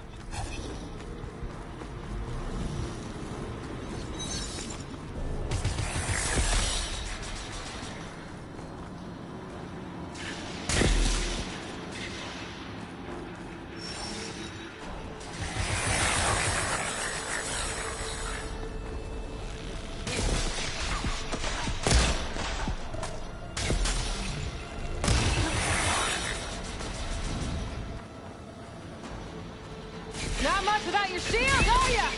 Not much without your shield, are ya?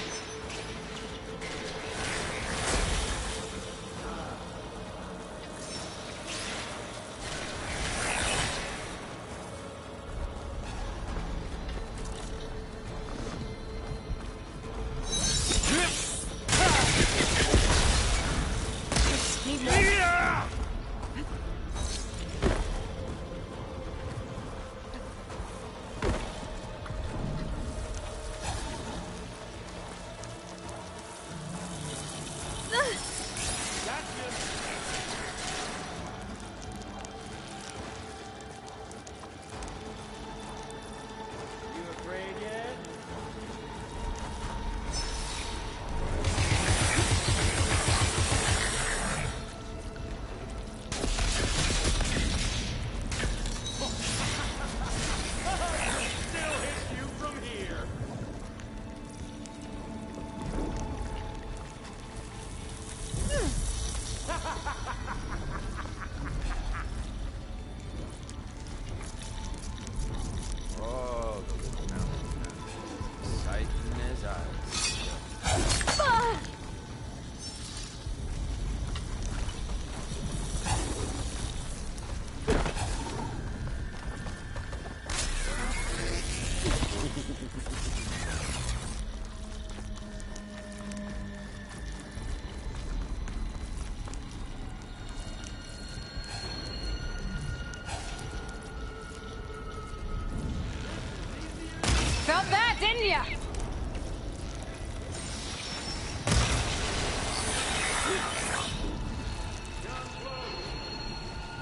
Felt that, didn't ya?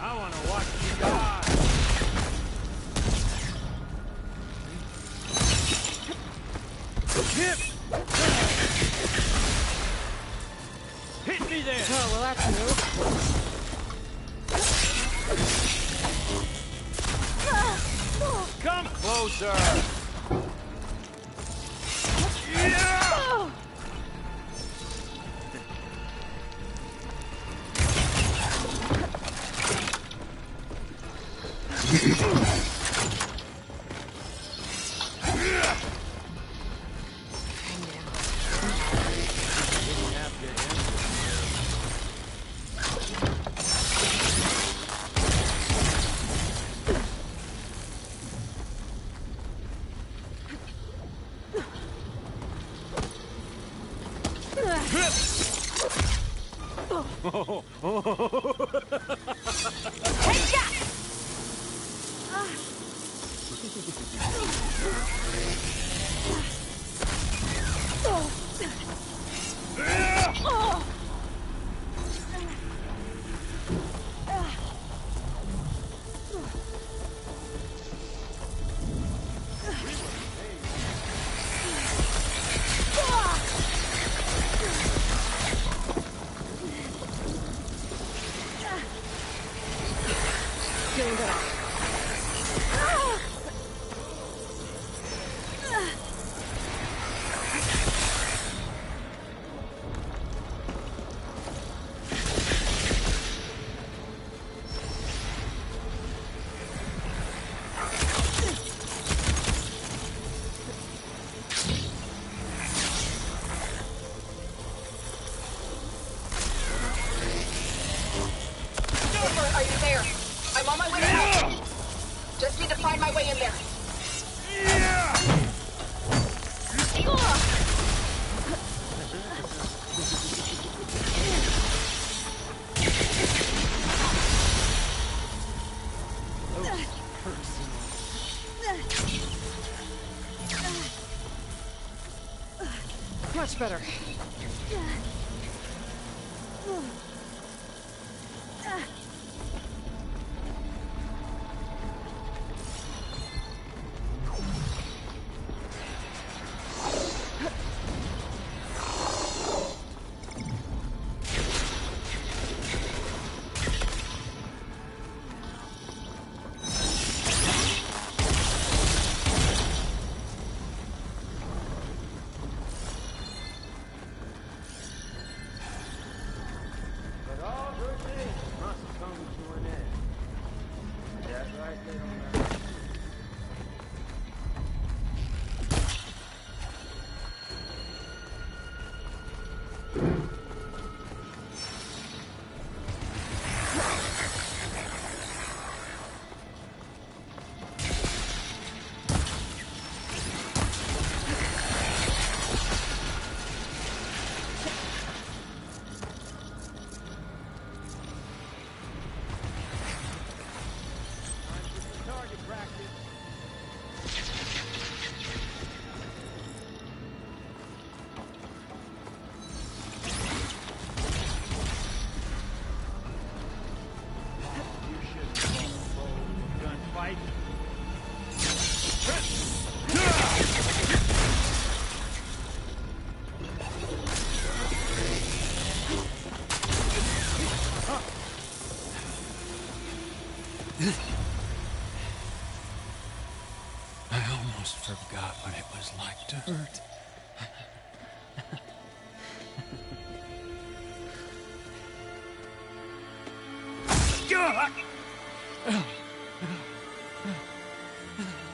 I want to watch you die. Hit! Hit me then! Oh, well that's new. Come closer! Are you there? I'm on my way to help. Just need to find my way in there. Much better. I almost forgot what it was like to hurt.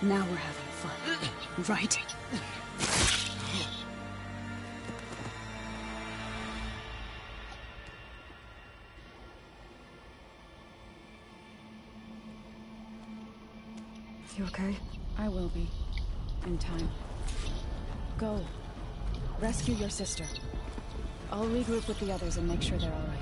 Now we're having fun, right? You okay? I will be. In time. Go. Rescue your sister. I'll regroup with the others and make sure they're all right.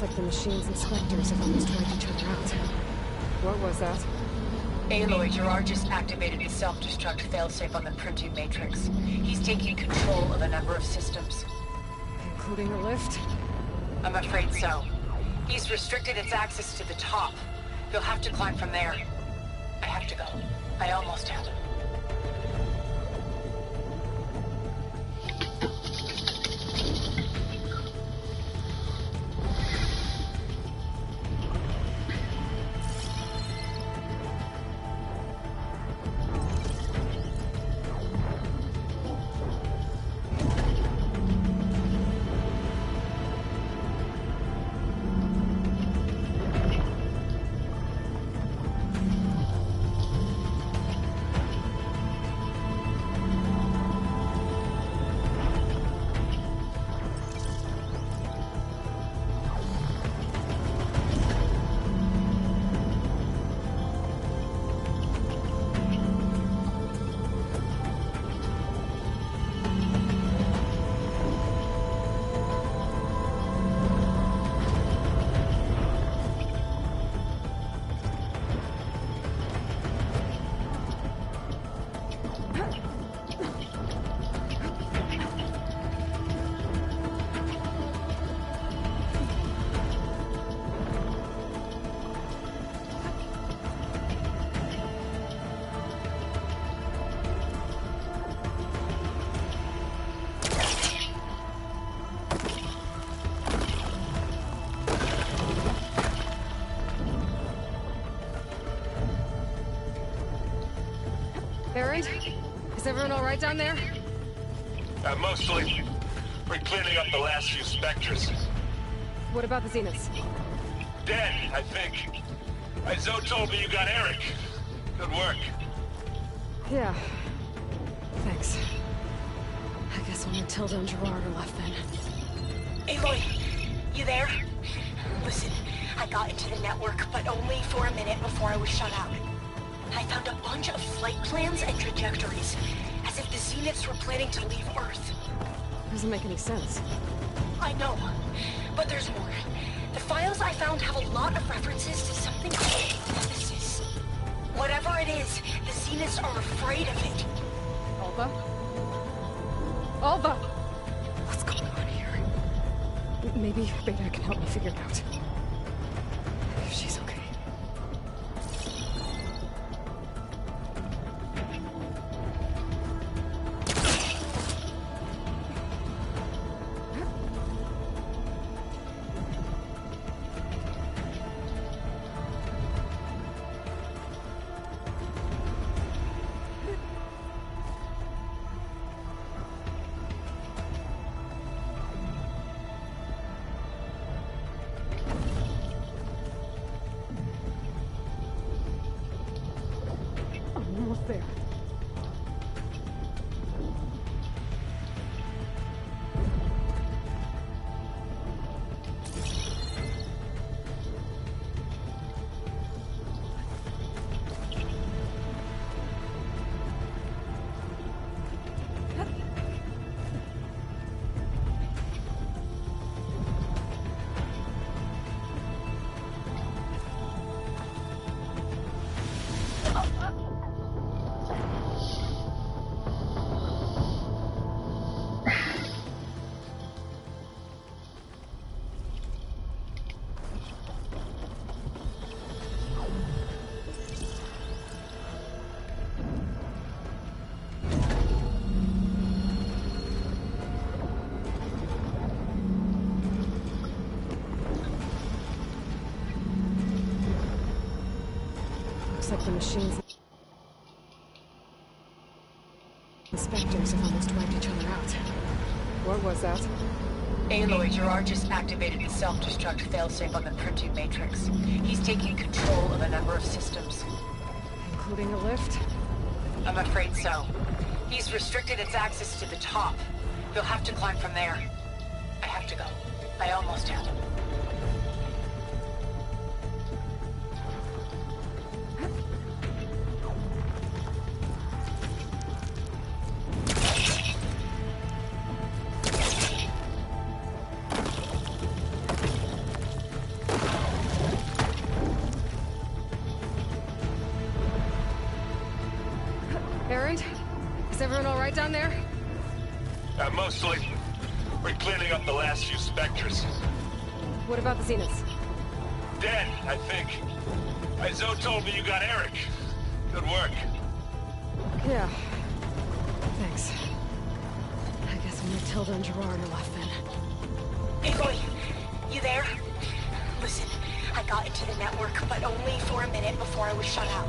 Like the machines and Spectres have almost wiped each other out. What was that? Aloy, Gerard just activated the self-destruct failsafe on the printing matrix. He's taking control of a number of systems. Including the lift? I'm afraid so. He's restricted its access to the top. You'll have to climb from there. I have to go. I almost have him. Aaron? Is everyone all right down there? Mostly. We're cleaning up the last few Spectres. What about the Zeniths? Dead, I think. Zoe told me you got Eric. Good work. Yeah. Thanks. I guess only Tilda and Gerard are left then. Aloy, you there? Listen, I got into the network, but only for a minute before I was shut out. I found a bunch of flight plans and trajectories, as if the Zeniths were planning to leave Earth. Doesn't make any sense. I know, but there's more. The files I found have a lot of references to something called Nemesis. Whatever it is, the Zeniths are afraid of it. Alva? Alva! What's going on here? Maybe Beta can help me figure it out. If she's okay. Almost there. The machines... The Spectres have almost wiped each other out. What was that? Aloy, Gerard just activated the self-destruct failsafe on the printing matrix. He's taking control of a number of systems. Including a lift? I'm afraid so. He's restricted its access to the top. You'll have to climb from there. I have to go. I almost have. Erend? Is everyone all right down there? Mostly. We're cleaning up the last few Spectres. What about the Zeniths? Dead, I think. Zo told me you got Eric. Good work. Yeah. Thanks. I guess only Tilda and Gerard are left then. Aloy, you there? Listen, I got into the network, but only for a minute before I was shut out.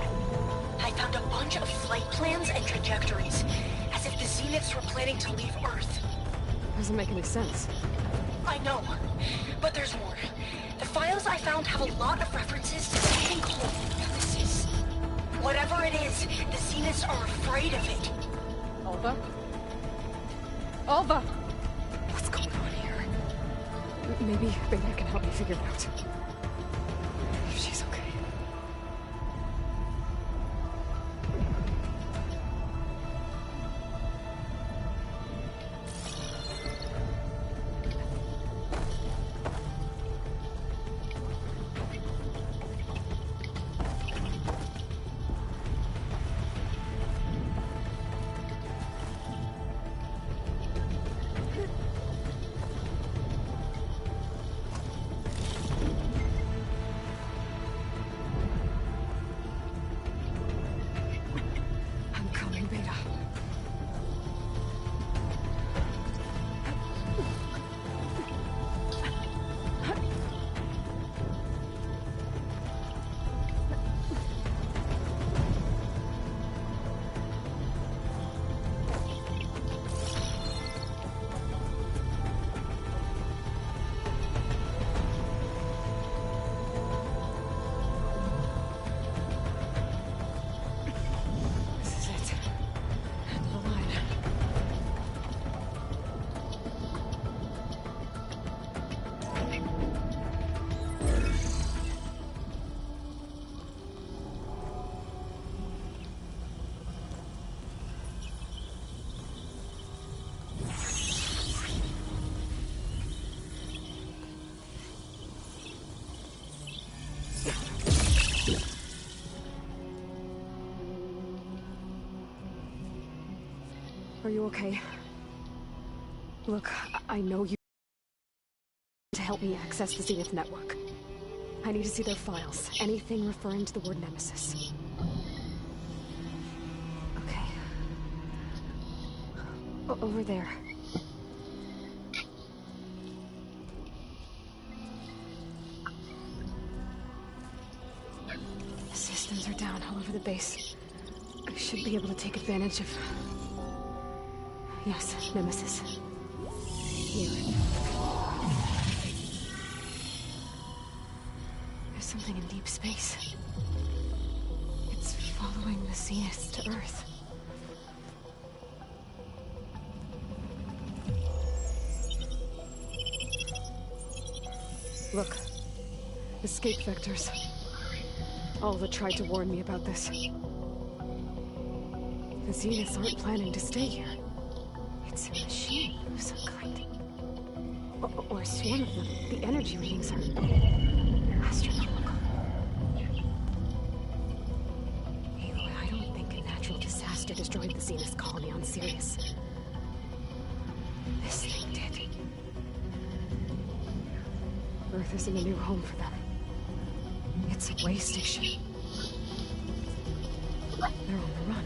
I found a bunch of flight plans and trajectories, as if the Zeniths were planning to leave Earth. Doesn't make any sense. I know, but there's more. The files I found have a lot of references to something called Nemesis. Whatever it is, the Zeniths are afraid of it. Alva? Alva! What's going on here? Maybe Beta can help me figure it out. If she's okay. Are you okay? Look, I know you to help me access the Zenith network. I need to see their files. Anything referring to the word Nemesis. Okay. Over there. The systems are down all over the base. I should be able to take advantage of... Yes, Nemesis. Here. There's something in deep space. It's following the Zeniths to Earth. Look. Escape vectors. Alva tried to warn me about this. The Zeniths aren't planning to stay here. It's a machine of some kind. Or a swarm of them. The energy readings are astronomical. Aloy, I don't think a natural disaster destroyed the Zenith colony on Sirius. This thing did. Earth isn't a new home for them. It's a way station. They're on the run.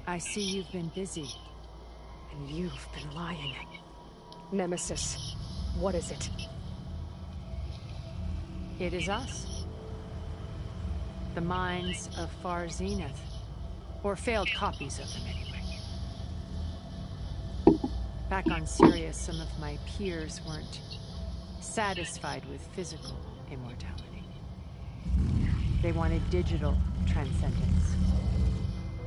I see you've been busy. And you've been lying. Nemesis, what is it? It is us. The minds of Far Zenith. Or failed copies of them, anyway. Back on Sirius, some of my peers weren't satisfied with physical immortality. They wanted digital transcendence.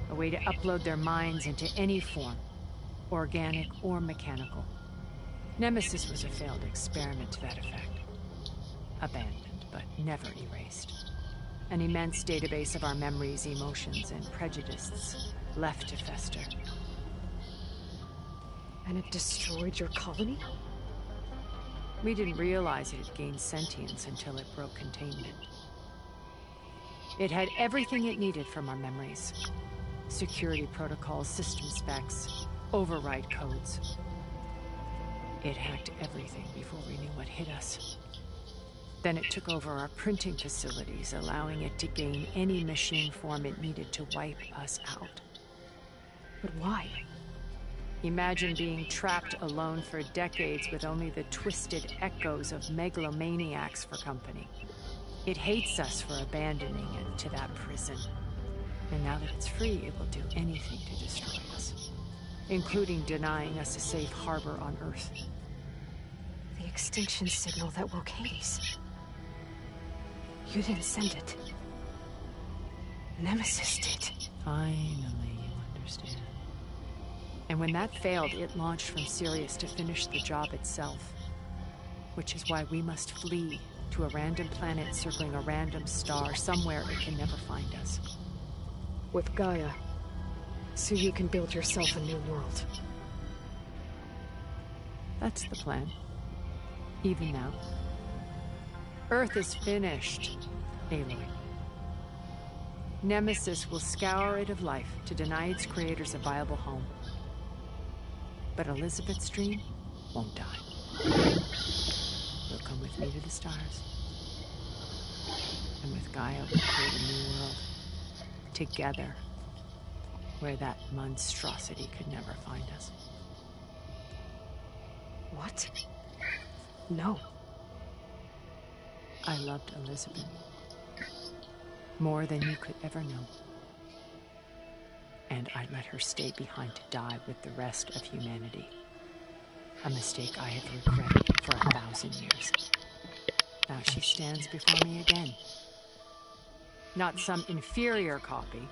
A way to upload their minds into any form, organic or mechanical. Nemesis was a failed experiment to that effect. Abandoned, but never erased. An immense database of our memories, emotions, and prejudices left to fester. And it destroyed your colony? We didn't realize it had gained sentience until it broke containment. It had everything it needed from our memories. Security protocols, system specs, override codes. It hacked everything before we knew what hit us. Then it took over our printing facilities, allowing it to gain any machine form it needed to wipe us out. But why? Imagine being trapped alone for decades with only the twisted echoes of megalomaniacs for company. It hates us for abandoning it to that prison. And now that it's free, it will do anything to destroy us, including denying us a safe harbor on Earth. The extinction signal that woke Hades. You didn't send it. Nemesis did. Finally, you understand. And when that failed, it launched from Sirius to finish the job itself. Which is why we must flee to a random planet circling a random star somewhere it can never find us. With Gaia, so you can build yourself a new world. That's the plan. Even now. Earth is finished, Aloy. Nemesis will scour it of life to deny its creators a viable home. But Elizabeth's dream won't die. You'll come with me to the stars. And with Gaia, we'll create a new world. Together. Where that monstrosity could never find us. What? No. I loved Elizabeth. More than you could ever know. And I let her stay behind to die with the rest of humanity. A mistake I have regretted for 1,000 years. Now she stands before me again. Not some inferior copy,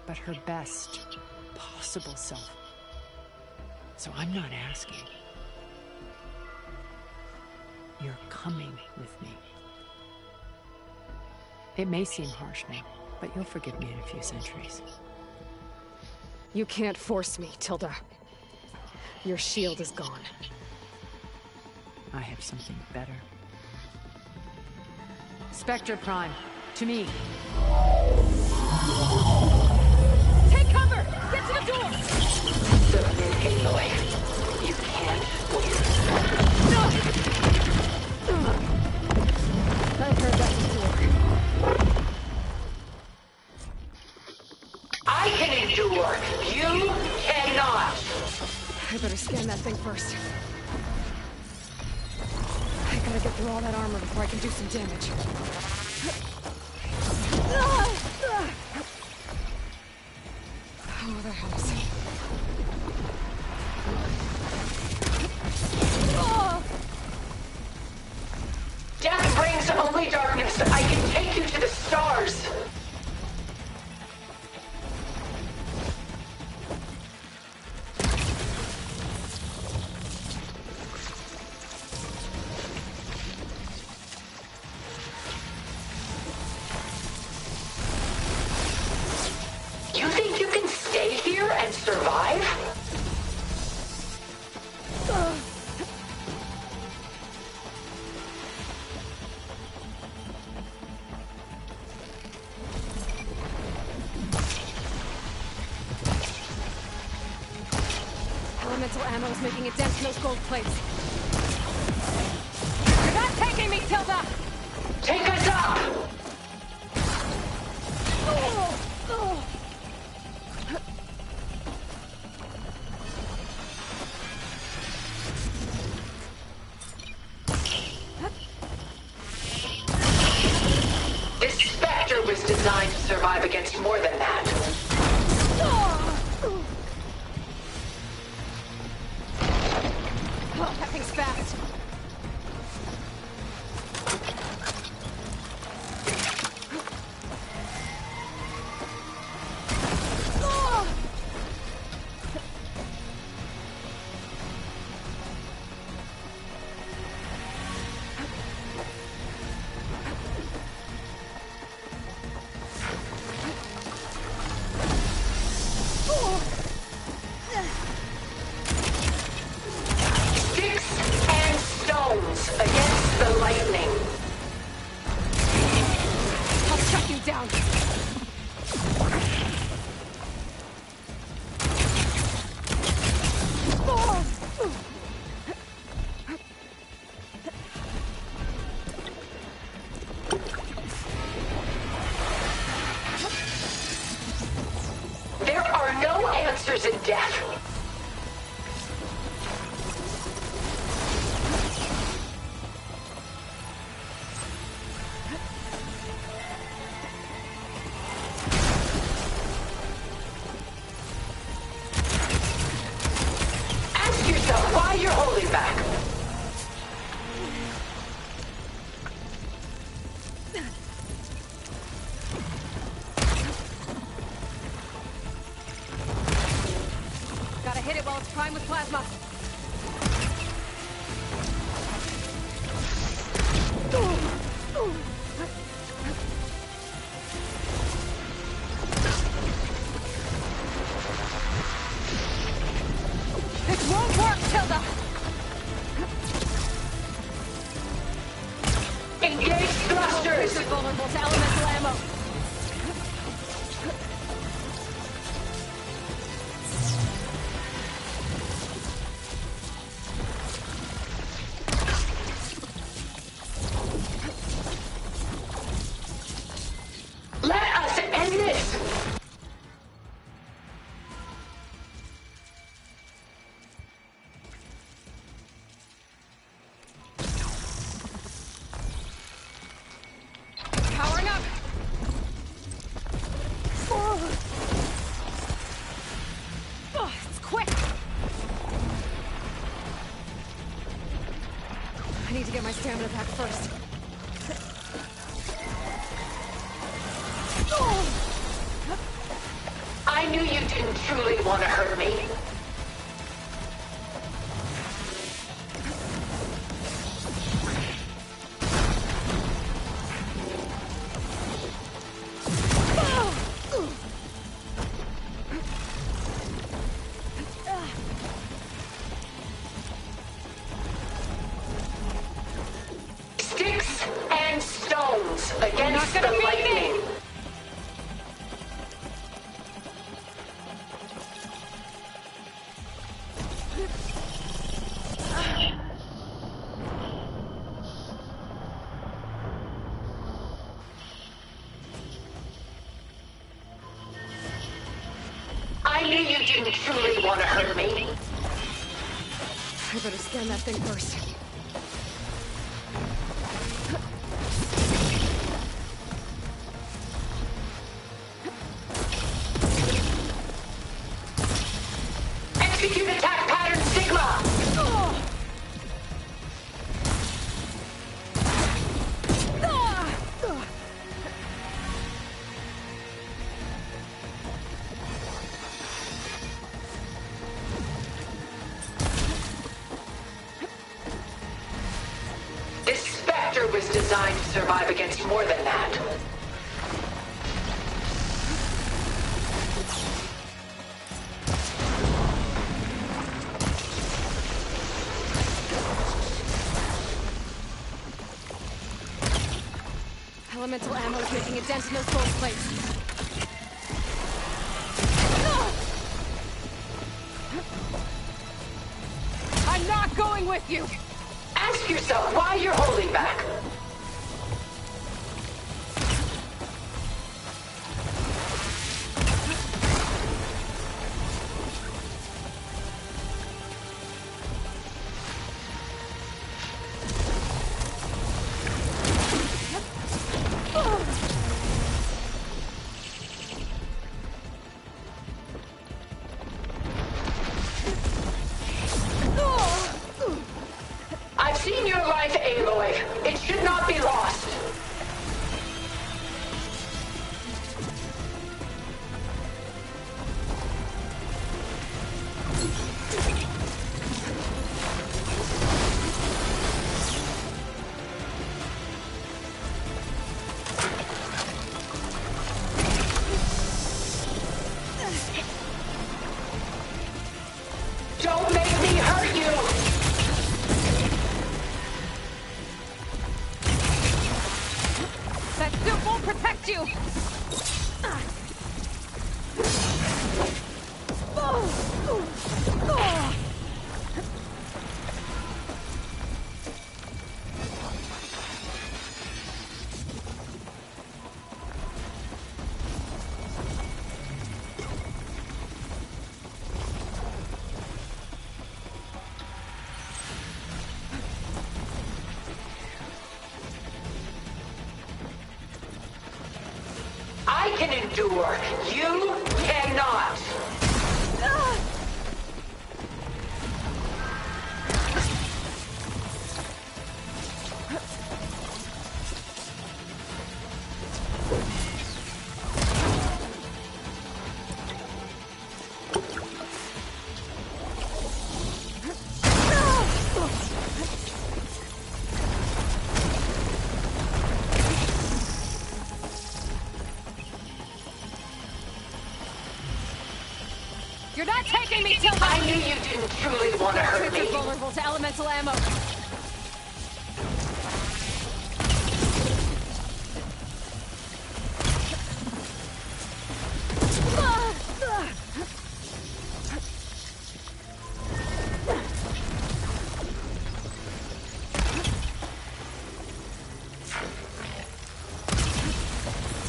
but her best possible self. So I'm not asking. You're coming with me. It may seem harsh now, but you'll forgive me in a few centuries. You can't force me, Tilda. Your shield is gone. I have something better. Spectre Prime, to me. Take cover! Get to the door! Aloy, you can't win. I've heard that before. I can endure. You cannot. I better scan that thing first. I gotta get through all that armor before I can do some damage. Oh, that helps. Death brings only darkness. I can take you to the stars. You think you can stay here and survive? Elemental ammo is making a dent in those gold plates. You're not taking me, Tilda! Take us up! designed to survive against more than that. Oh, that thing's fast. In death. Ask yourself why you're holding back. Hit it while it's primed with plasma. This won't work, Tilda! Engage thrusters! This is vulnerable to elemental ammo. I need to get my stamina back first. I knew you didn't truly want to hurt me. Sticks and stones against the lightning. I knew you didn't truly want to hurt me. I better scan that thing first. Execute attack pattern Sigma! This Spectre was designed to survive against more than that. Elemental ammo is making a dent in those gold plates. I'm not going with you! Ask yourself why you're holding back. trust you! I can endure. You cannot. You're not taking me, Tilda! I knew you didn't truly want to hurt me. You're vulnerable to elemental ammo.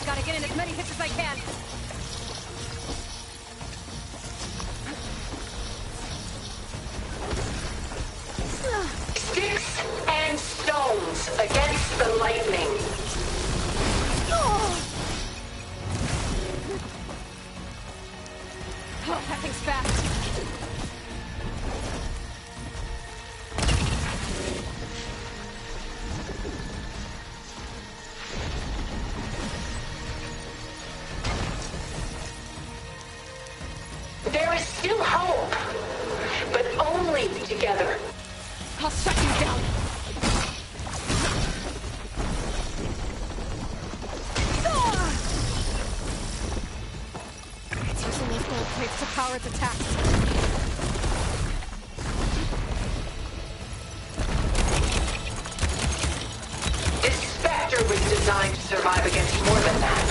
Gotta get in as many hits as I can. Sticks and stones against the lightning. Oh, that thing's fast. There is still hope, but only together. I'll shut you down. It's using those gold plates to power its attacks. This Spectre was designed to survive against more than that.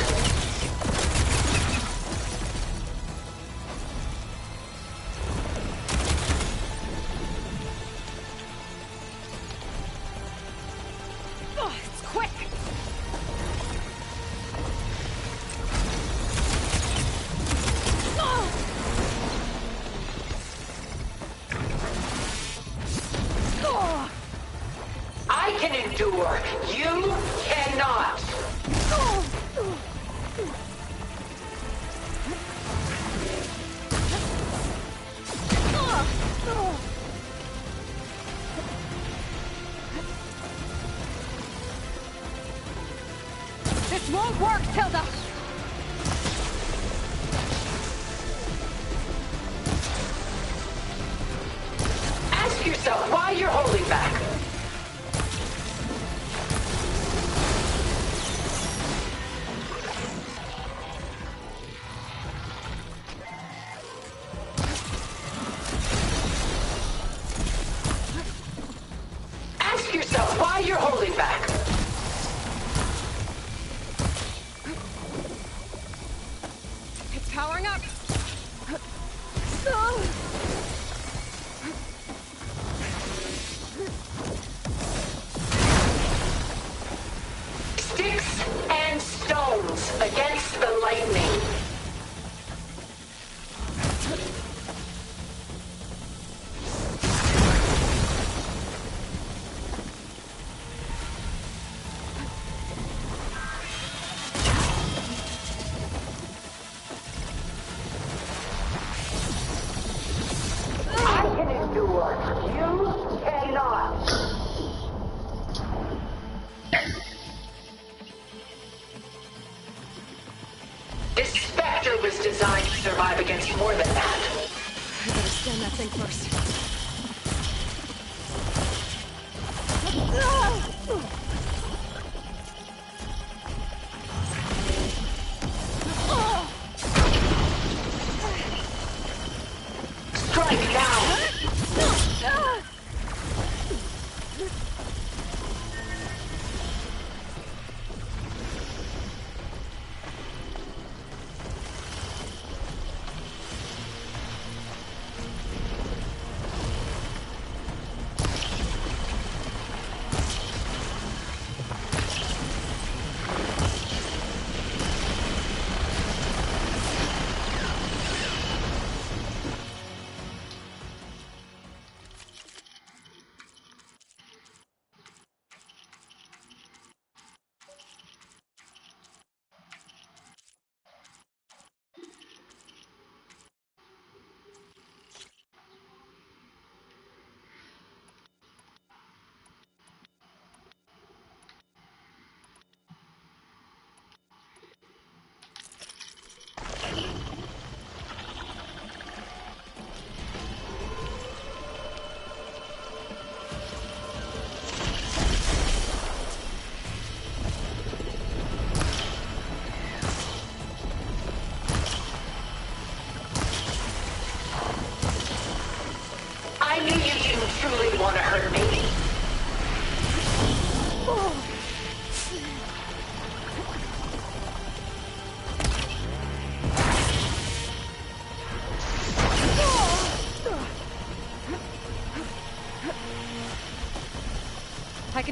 Oh, it's quick! I can endure. You cannot. This won't work, Tilda! Ask yourself why you're holding back. Ask yourself why you're holding back. It's powering up! Sticks and stones against the lightning. I can endure. You cannot. This Spectre was designed to survive against more than that. I better scan that thing first. Strike now!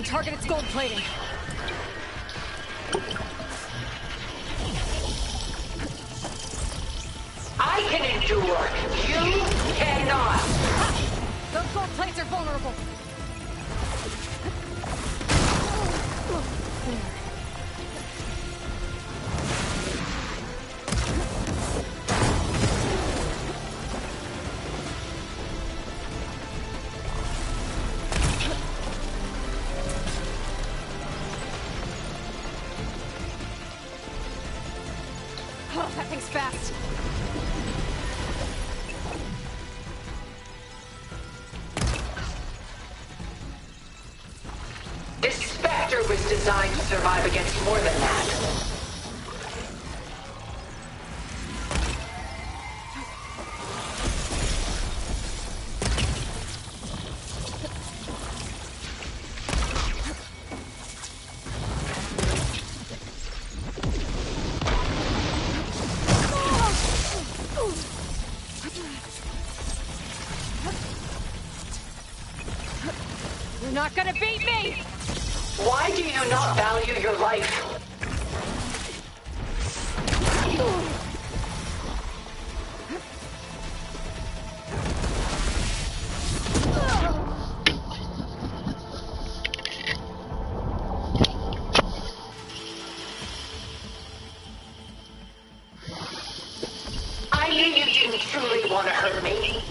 can target its gold plating. I can endure. You cannot. Those gold plates are vulnerable. Oh, that thing's fast. This Spectre was designed to survive against more than that. You're not gonna beat me! Why do you not value your life? I knew you didn't truly want to hurt me.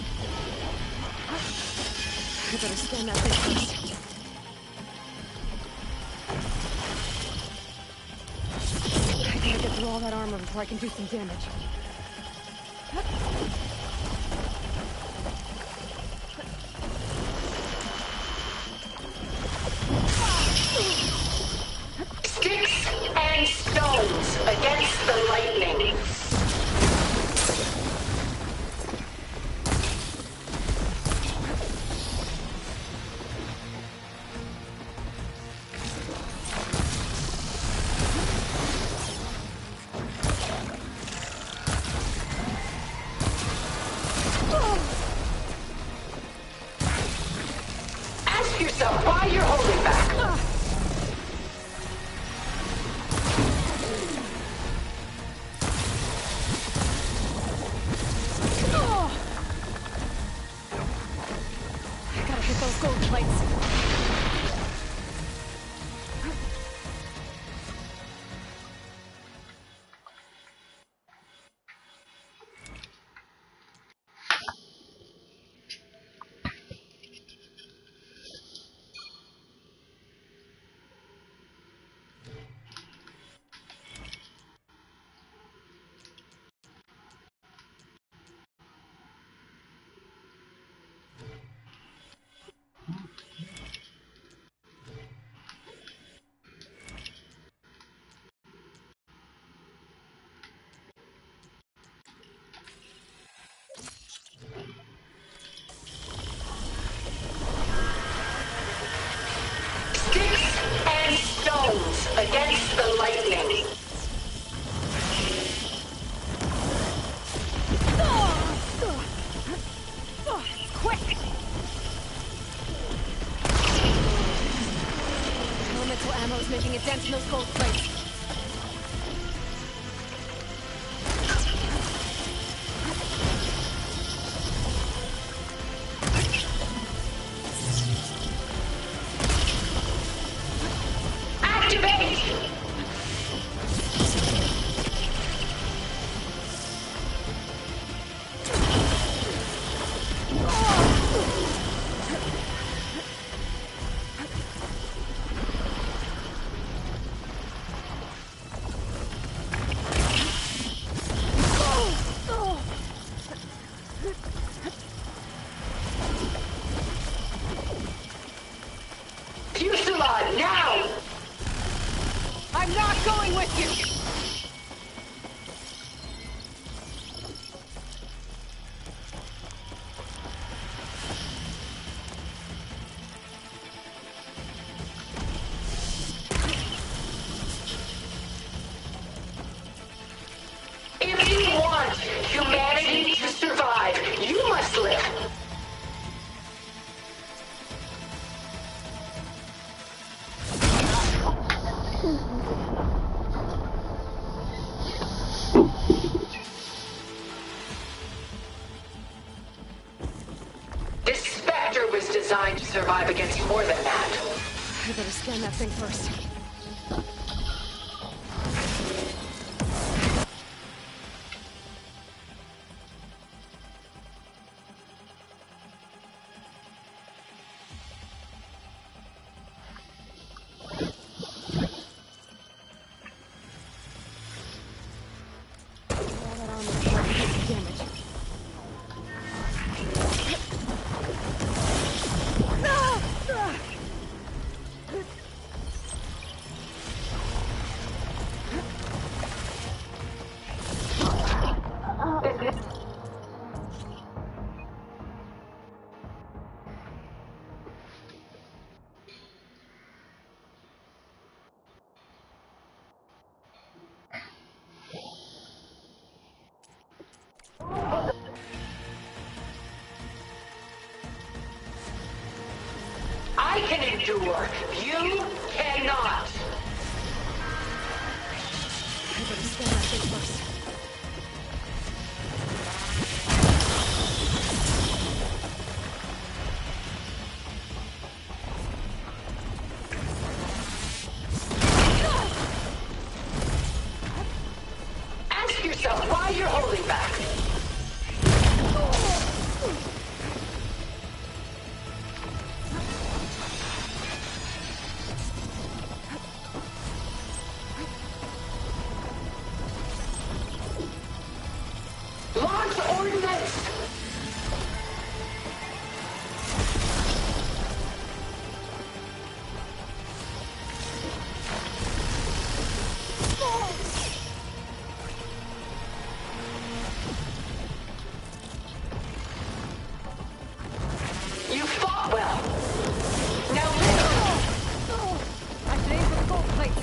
I better scan that thing first. I gotta get through all that armor before I can do some damage. Sticks and stones against the lightning. Ask yourself why you're holding back. I gotta hit those gold plates. Sticks and stones against the lightning. Quick! Elemental ammo's making a dent in those gold plates. Activate! Fuselage, now! I'm not going with you! If you want humanity to survive, you must live. survive against more than that. I better scan that thing first. I can endure. You cannot. I better scan that thing first. Ask yourself why you're holding back. Launch ordnance! You fought well. Now live. I should aim for the gold plate.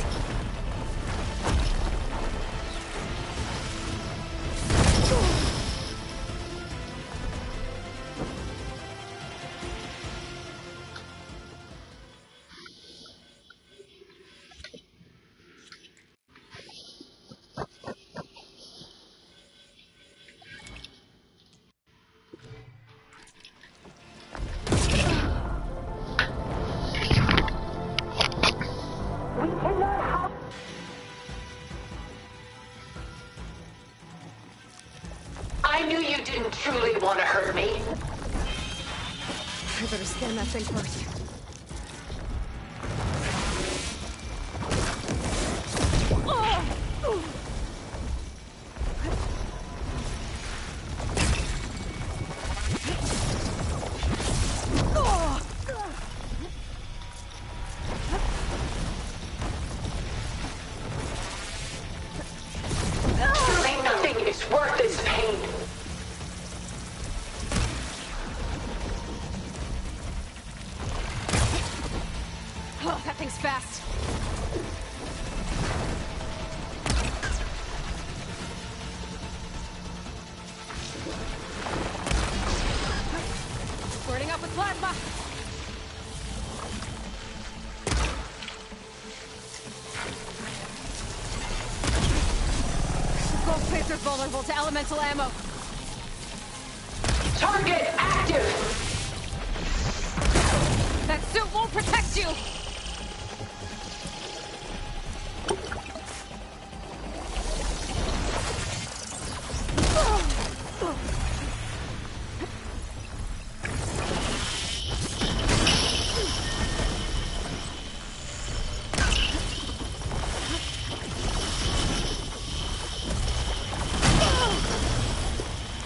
I knew you didn't truly want to hurt me. I better scan that thing first. Truly nothing is worth this pain. Oh, that thing's fast. Burning up with plasma. Gold plates are vulnerable to elemental ammo. Target active! That suit won't protect you!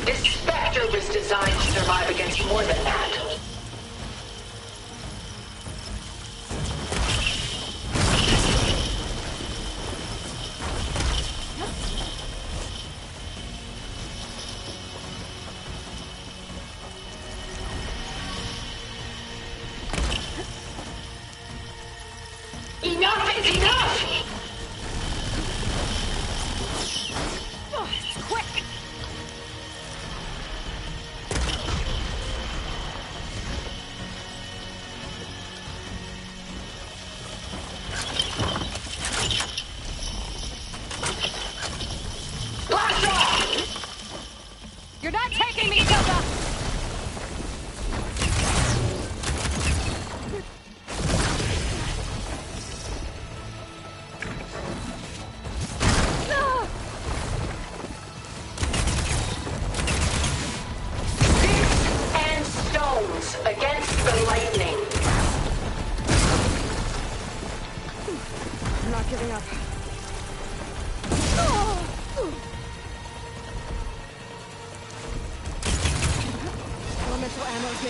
This Spectre was designed to survive against more than that. Enough is enough!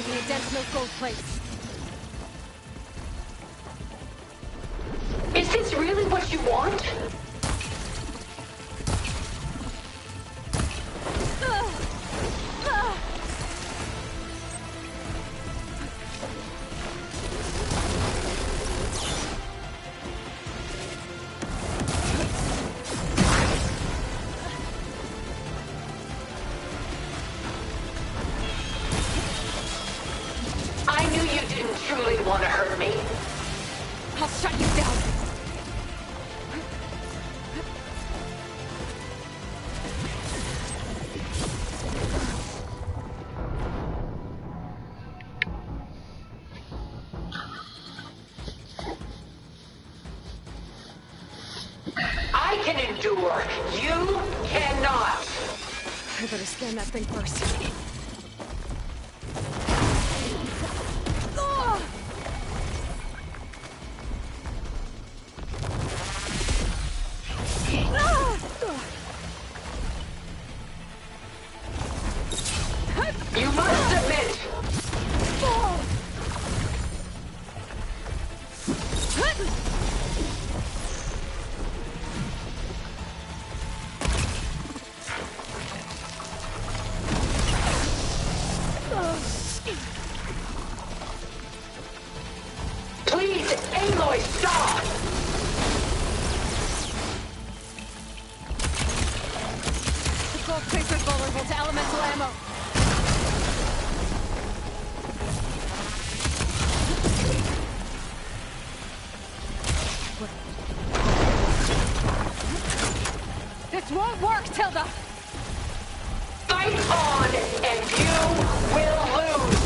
making a dent in those gold plates. Is this really what you want? I knew you didn't truly want to hurt me. I'll shut you down. I can endure. You cannot. I better scan that thing first. You must submit. Please, Aloy, stop! The gold plates are vulnerable to elemental ammo. This won't work, Tilda! Fight on, and you will lose!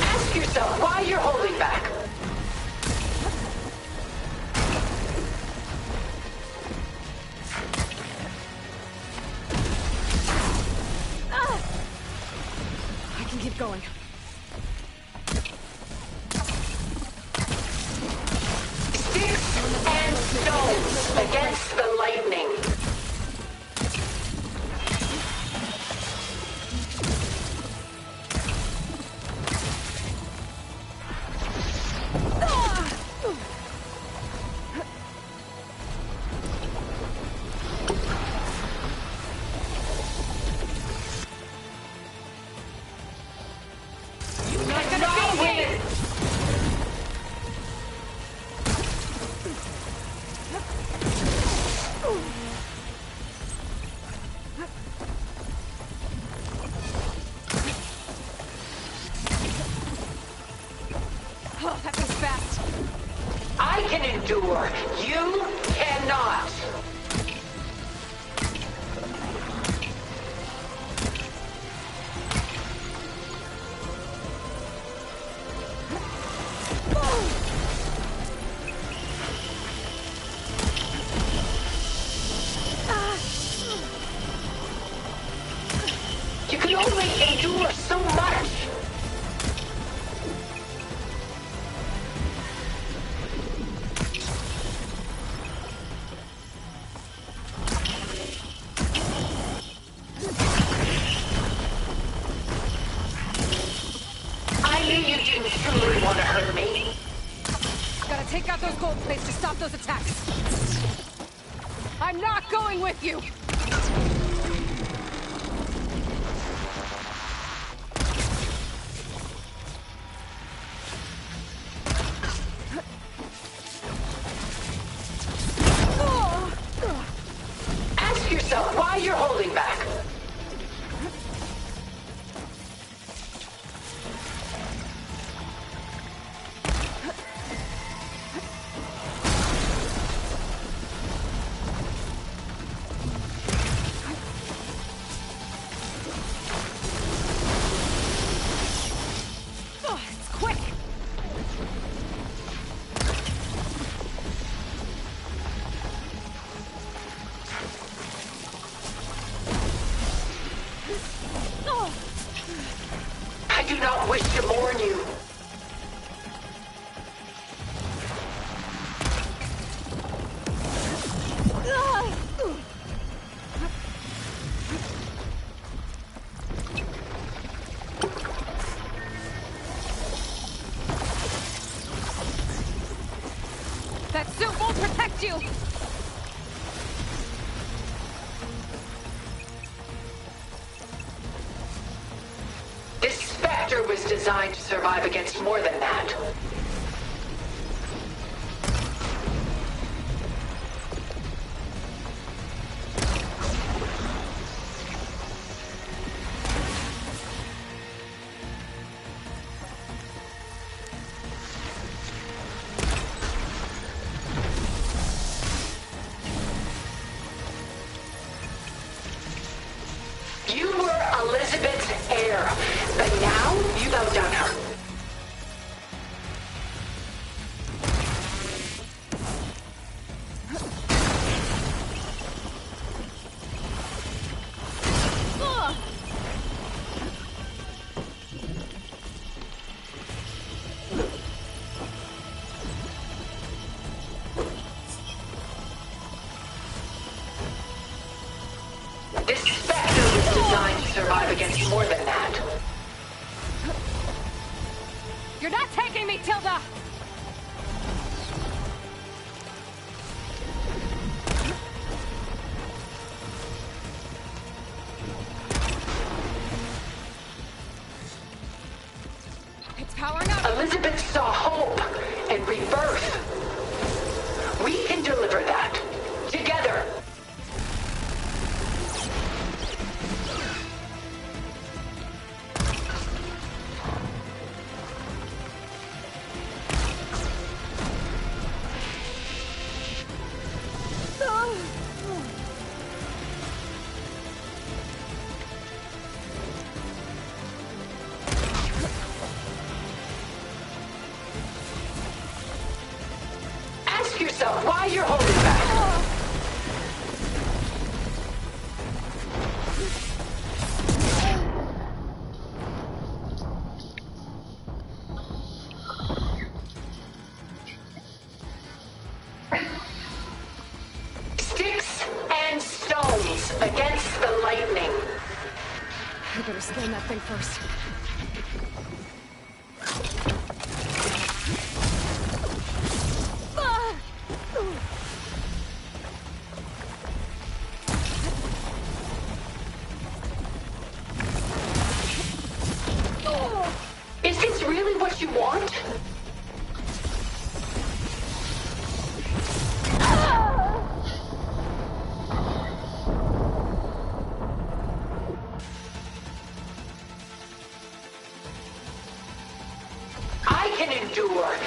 Ask yourself why you're holding back. I can keep going. Sticks and stones against the lightning. You cannot win! Oh, that was fast. I can endure. You cannot. You can only endure so much. I knew you didn't truly want to hurt me. Gotta take out those gold plates to stop those attacks. I'm not going with you! Ask yourself why you're holding back. I do not wish to mourn you. That suit won't protect you! This Spectre was designed to survive against more than that. You were Elizabeth's heir, but now you've outdone her. This Spectre was designed to survive against more than that. You're not taking me, Tilda! It's powering up! Elizabeth saw hope and rebirth. We can deliver that. Together. Ask yourself why you're holding back. Sticks and stones against the lightning. I better scan that thing first. Is this really what you want? I can endure.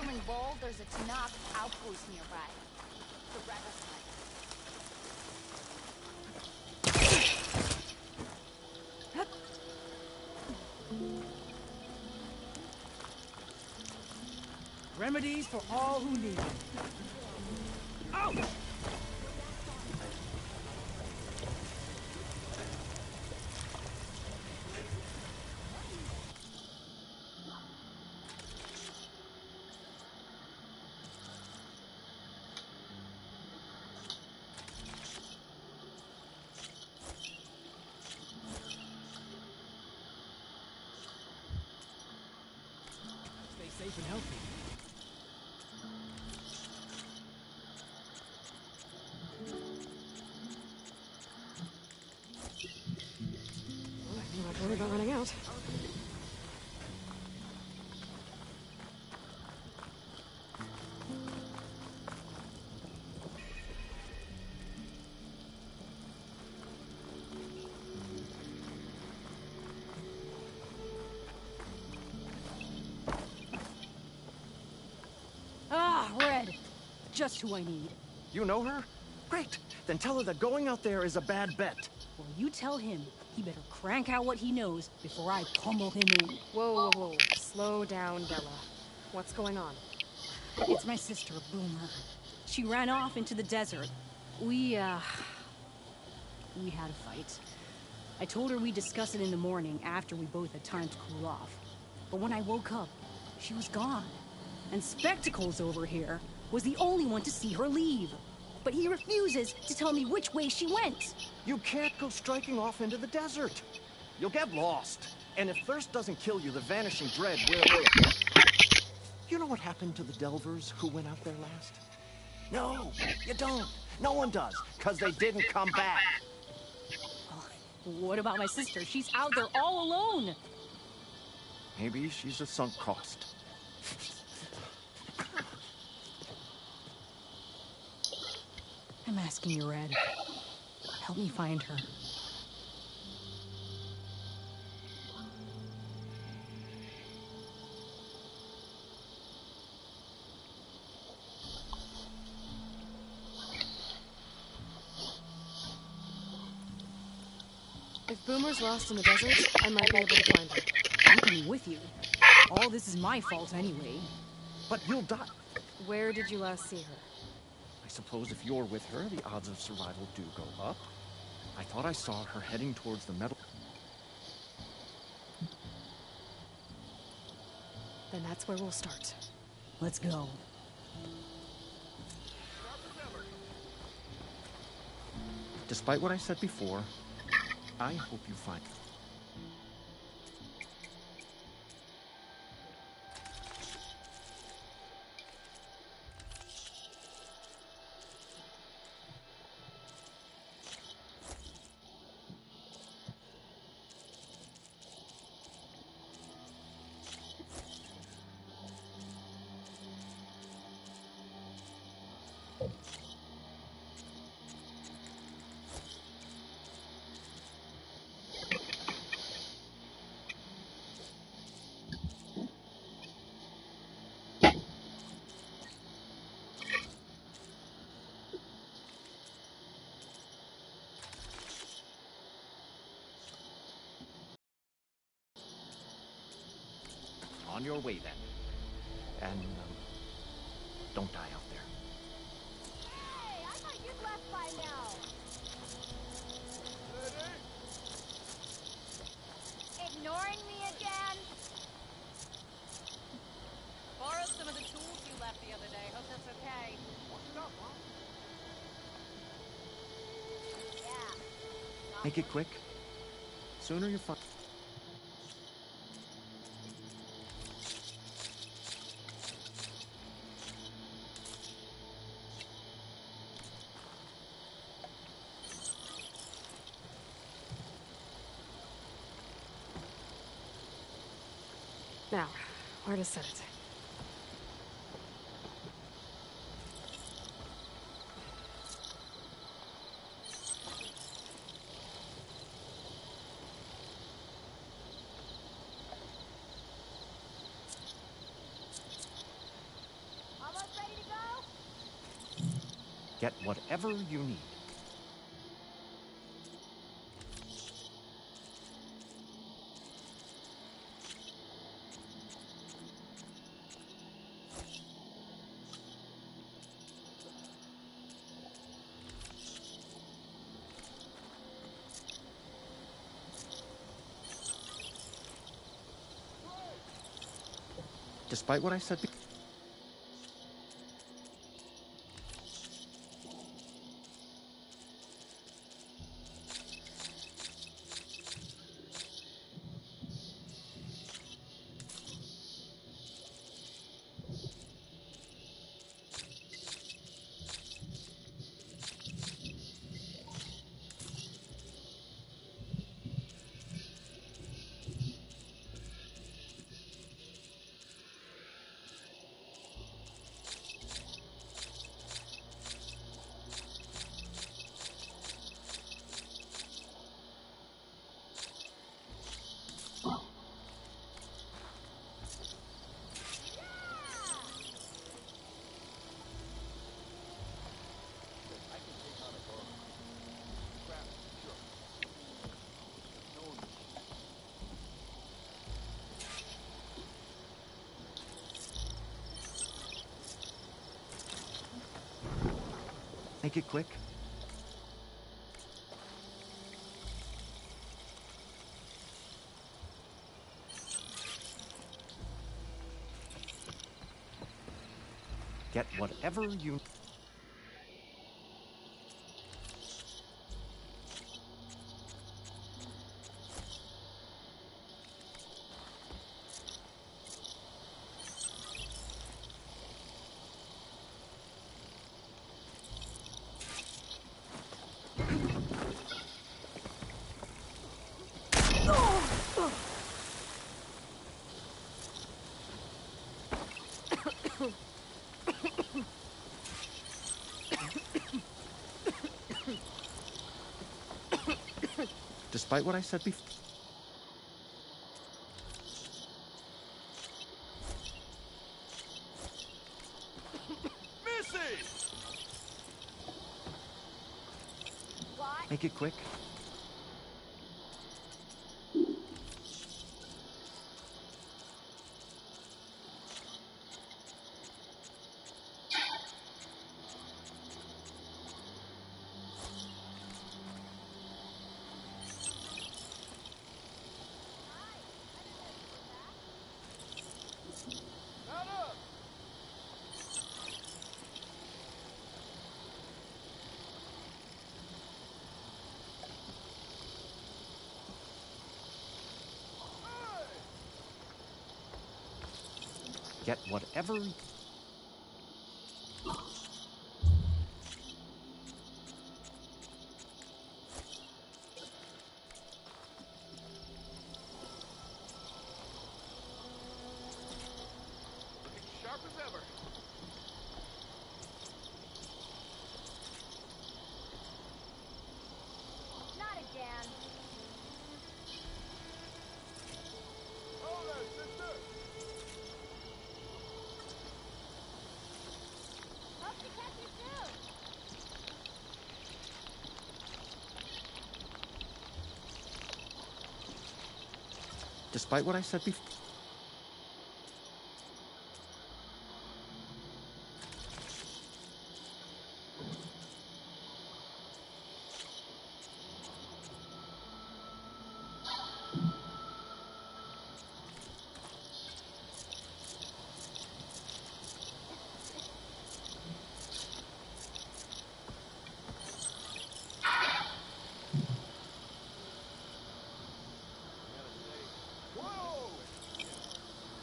feeling bold, there's a Tanakh outpost nearby. The rebel site. Remedies for all who need them. Oh! Stay safe and healthy. I'm not worried about running out. Ah, Red. Just who I need. You know her? Great. Then tell her that going out there is a bad bet. Well, you tell him he better crank out what he knows before I pummel him in. Whoa, whoa, whoa. Slow down, Bella. What's going on? It's my sister, Boomer. She ran off into the desert. We had a fight. I told her we'd discuss it in the morning after we both had time to cool off. But when I woke up, she was gone. And Spectacles over here was the only one to see her leave. But he refuses to tell me which way she went. You can't go striking off into the desert. You'll get lost. And if thirst doesn't kill you, the vanishing dread will. You know what happened to the Delvers who went out there last? No, you don't. No one does, because they didn't come back. What about my sister? She's out there all alone. Maybe she's a sunk cost. I'm asking you, Red. Help me find her. If Boomer's lost in the desert, I might be able to find her. I'm coming with you. All this is my fault anyway. But you'll die. Where did you last see her? I suppose if you're with her, the odds of survival do go up. I thought I saw her heading towards the metal. Then that's where we'll start. Let's go. Despite what I said before, I hope you find her. On your way, then. And, don't die out there. Hey, I thought you'd left by now. Ignoring me again? Borrowed some of the tools you left the other day. Hope that's okay. What's up, Mom? Yeah. Make it quick. Sooner you find. Now, where to set it? Get whatever you need. Despite what I said before. Make it quick. Get whatever you... Despite what I said before. Missy! What? Make it quick. Get whatever... Sharp as ever. Not again. Hold there, sister! Hope to catch you soon. Despite what I said before.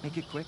Make it quick.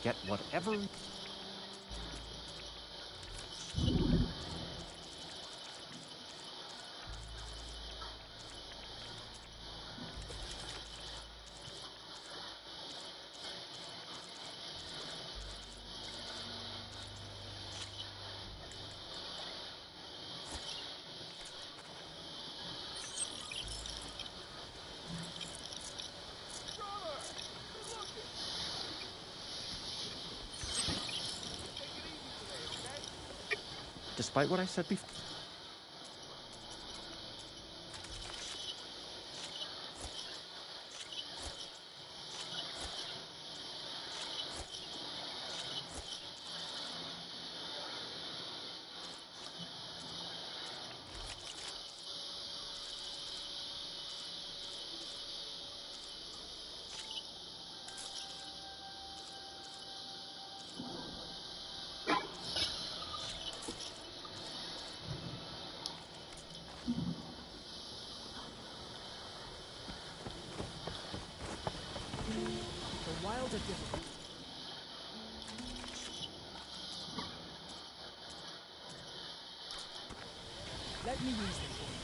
Get whatever... Despite what I said before. The wilds are difficult. Let me use them for you.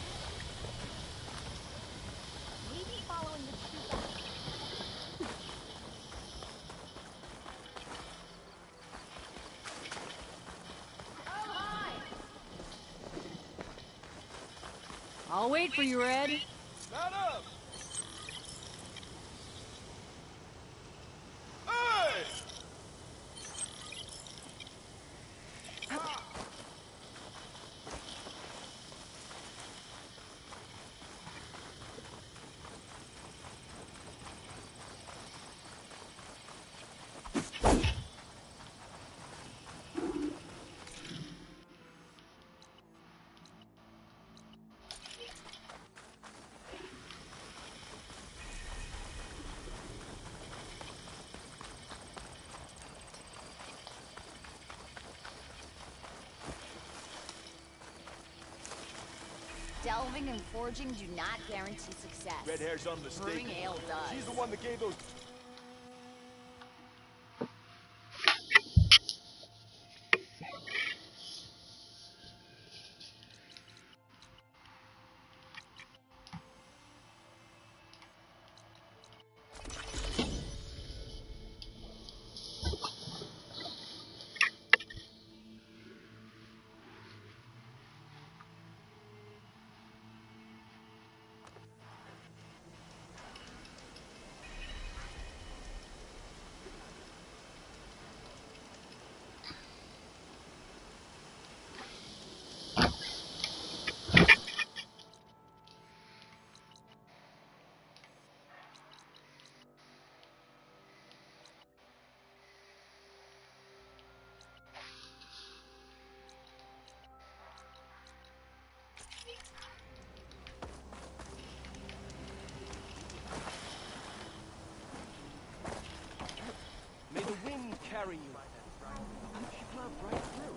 Maybe following the two guys. Oh, hi! I'll wait for you, Red. Not up! Hey! Delving and forging do not guarantee success. Red hair's unmistakable. Brewing ale does. She's the one that gave those... May the wind carry you. You plowed right through.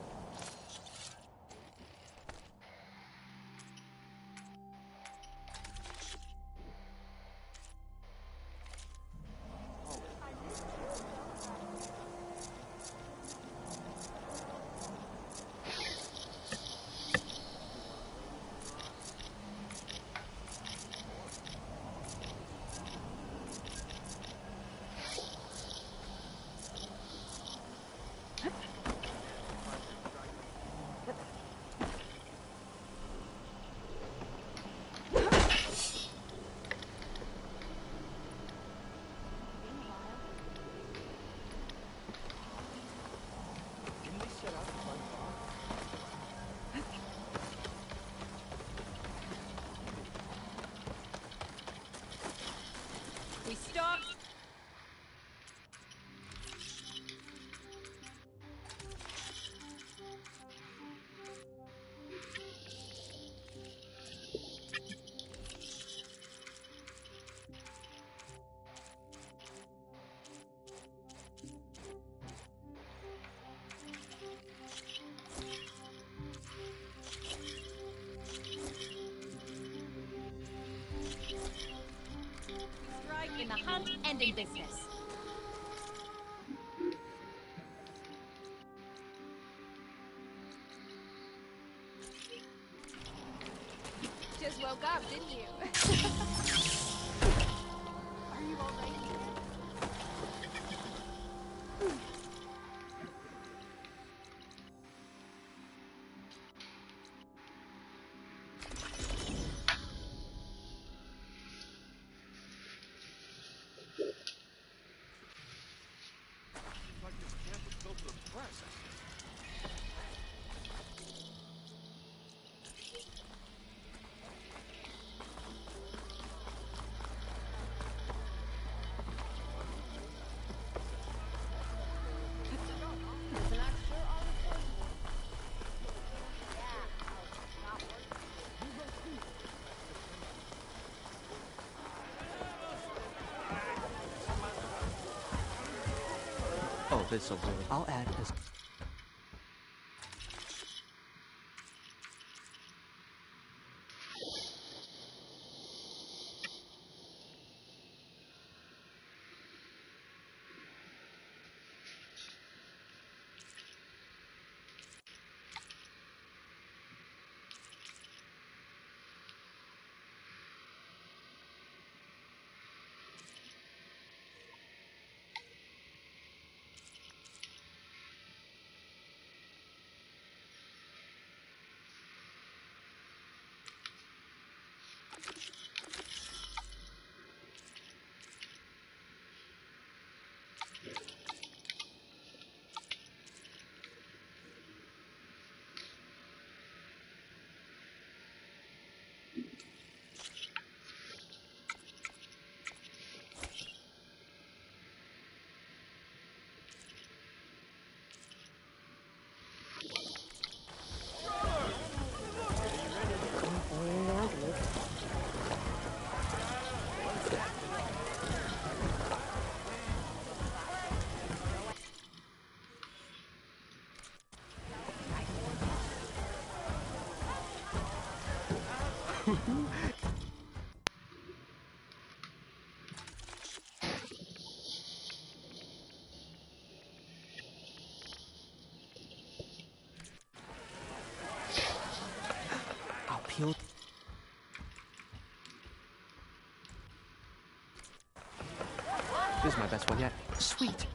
We stopped. Strike in the hunt and in business. didn't you? Are you all right? Like this camp was built to impress. Oh, this will do. I'll add this. I'll peel. This is my best one yet. Sweet.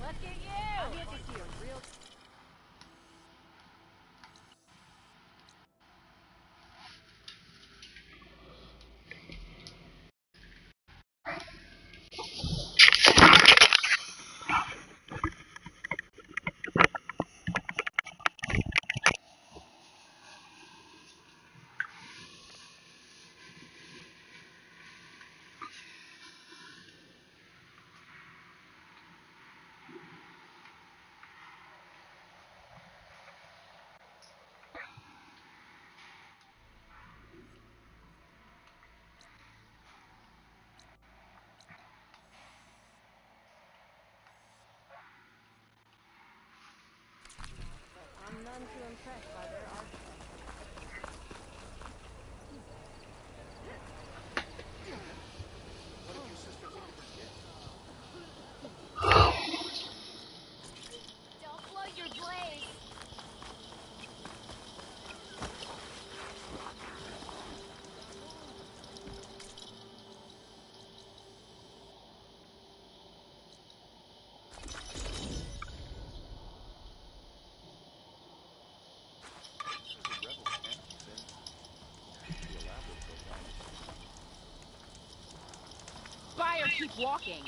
Let's get you! I'm here to see a real... I'm none too impressed by their architecture. keep walking.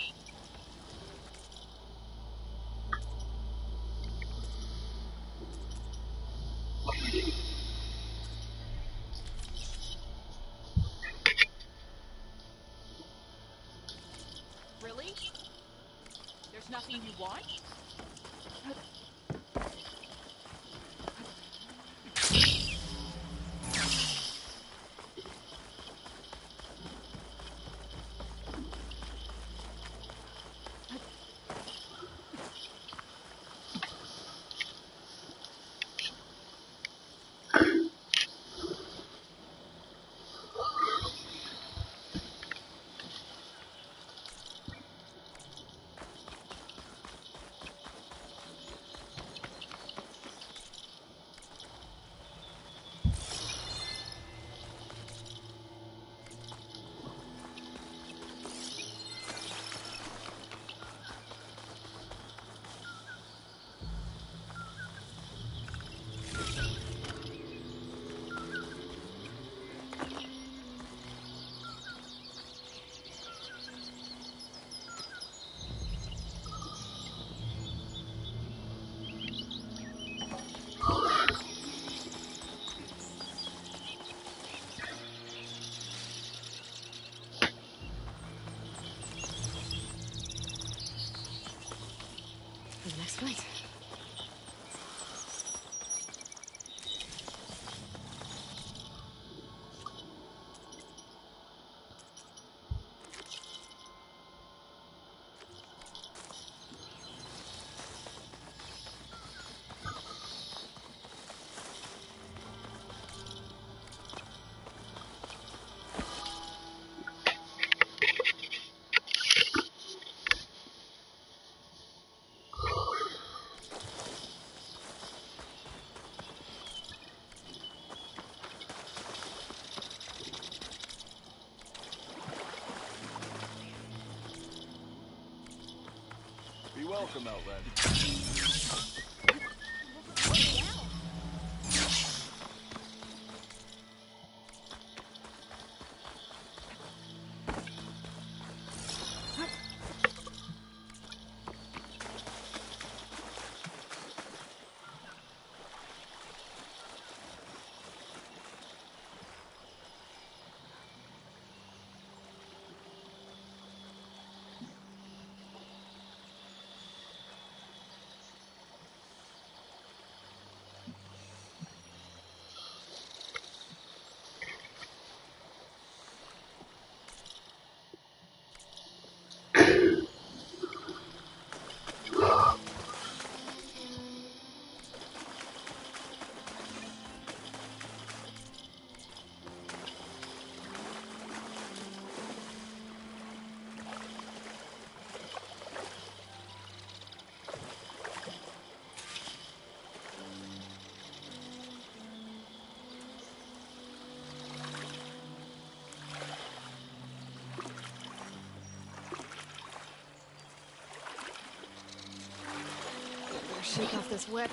Really? There's nothing you want? The next flight. Be welcome, Outlander. Better shake off this wet.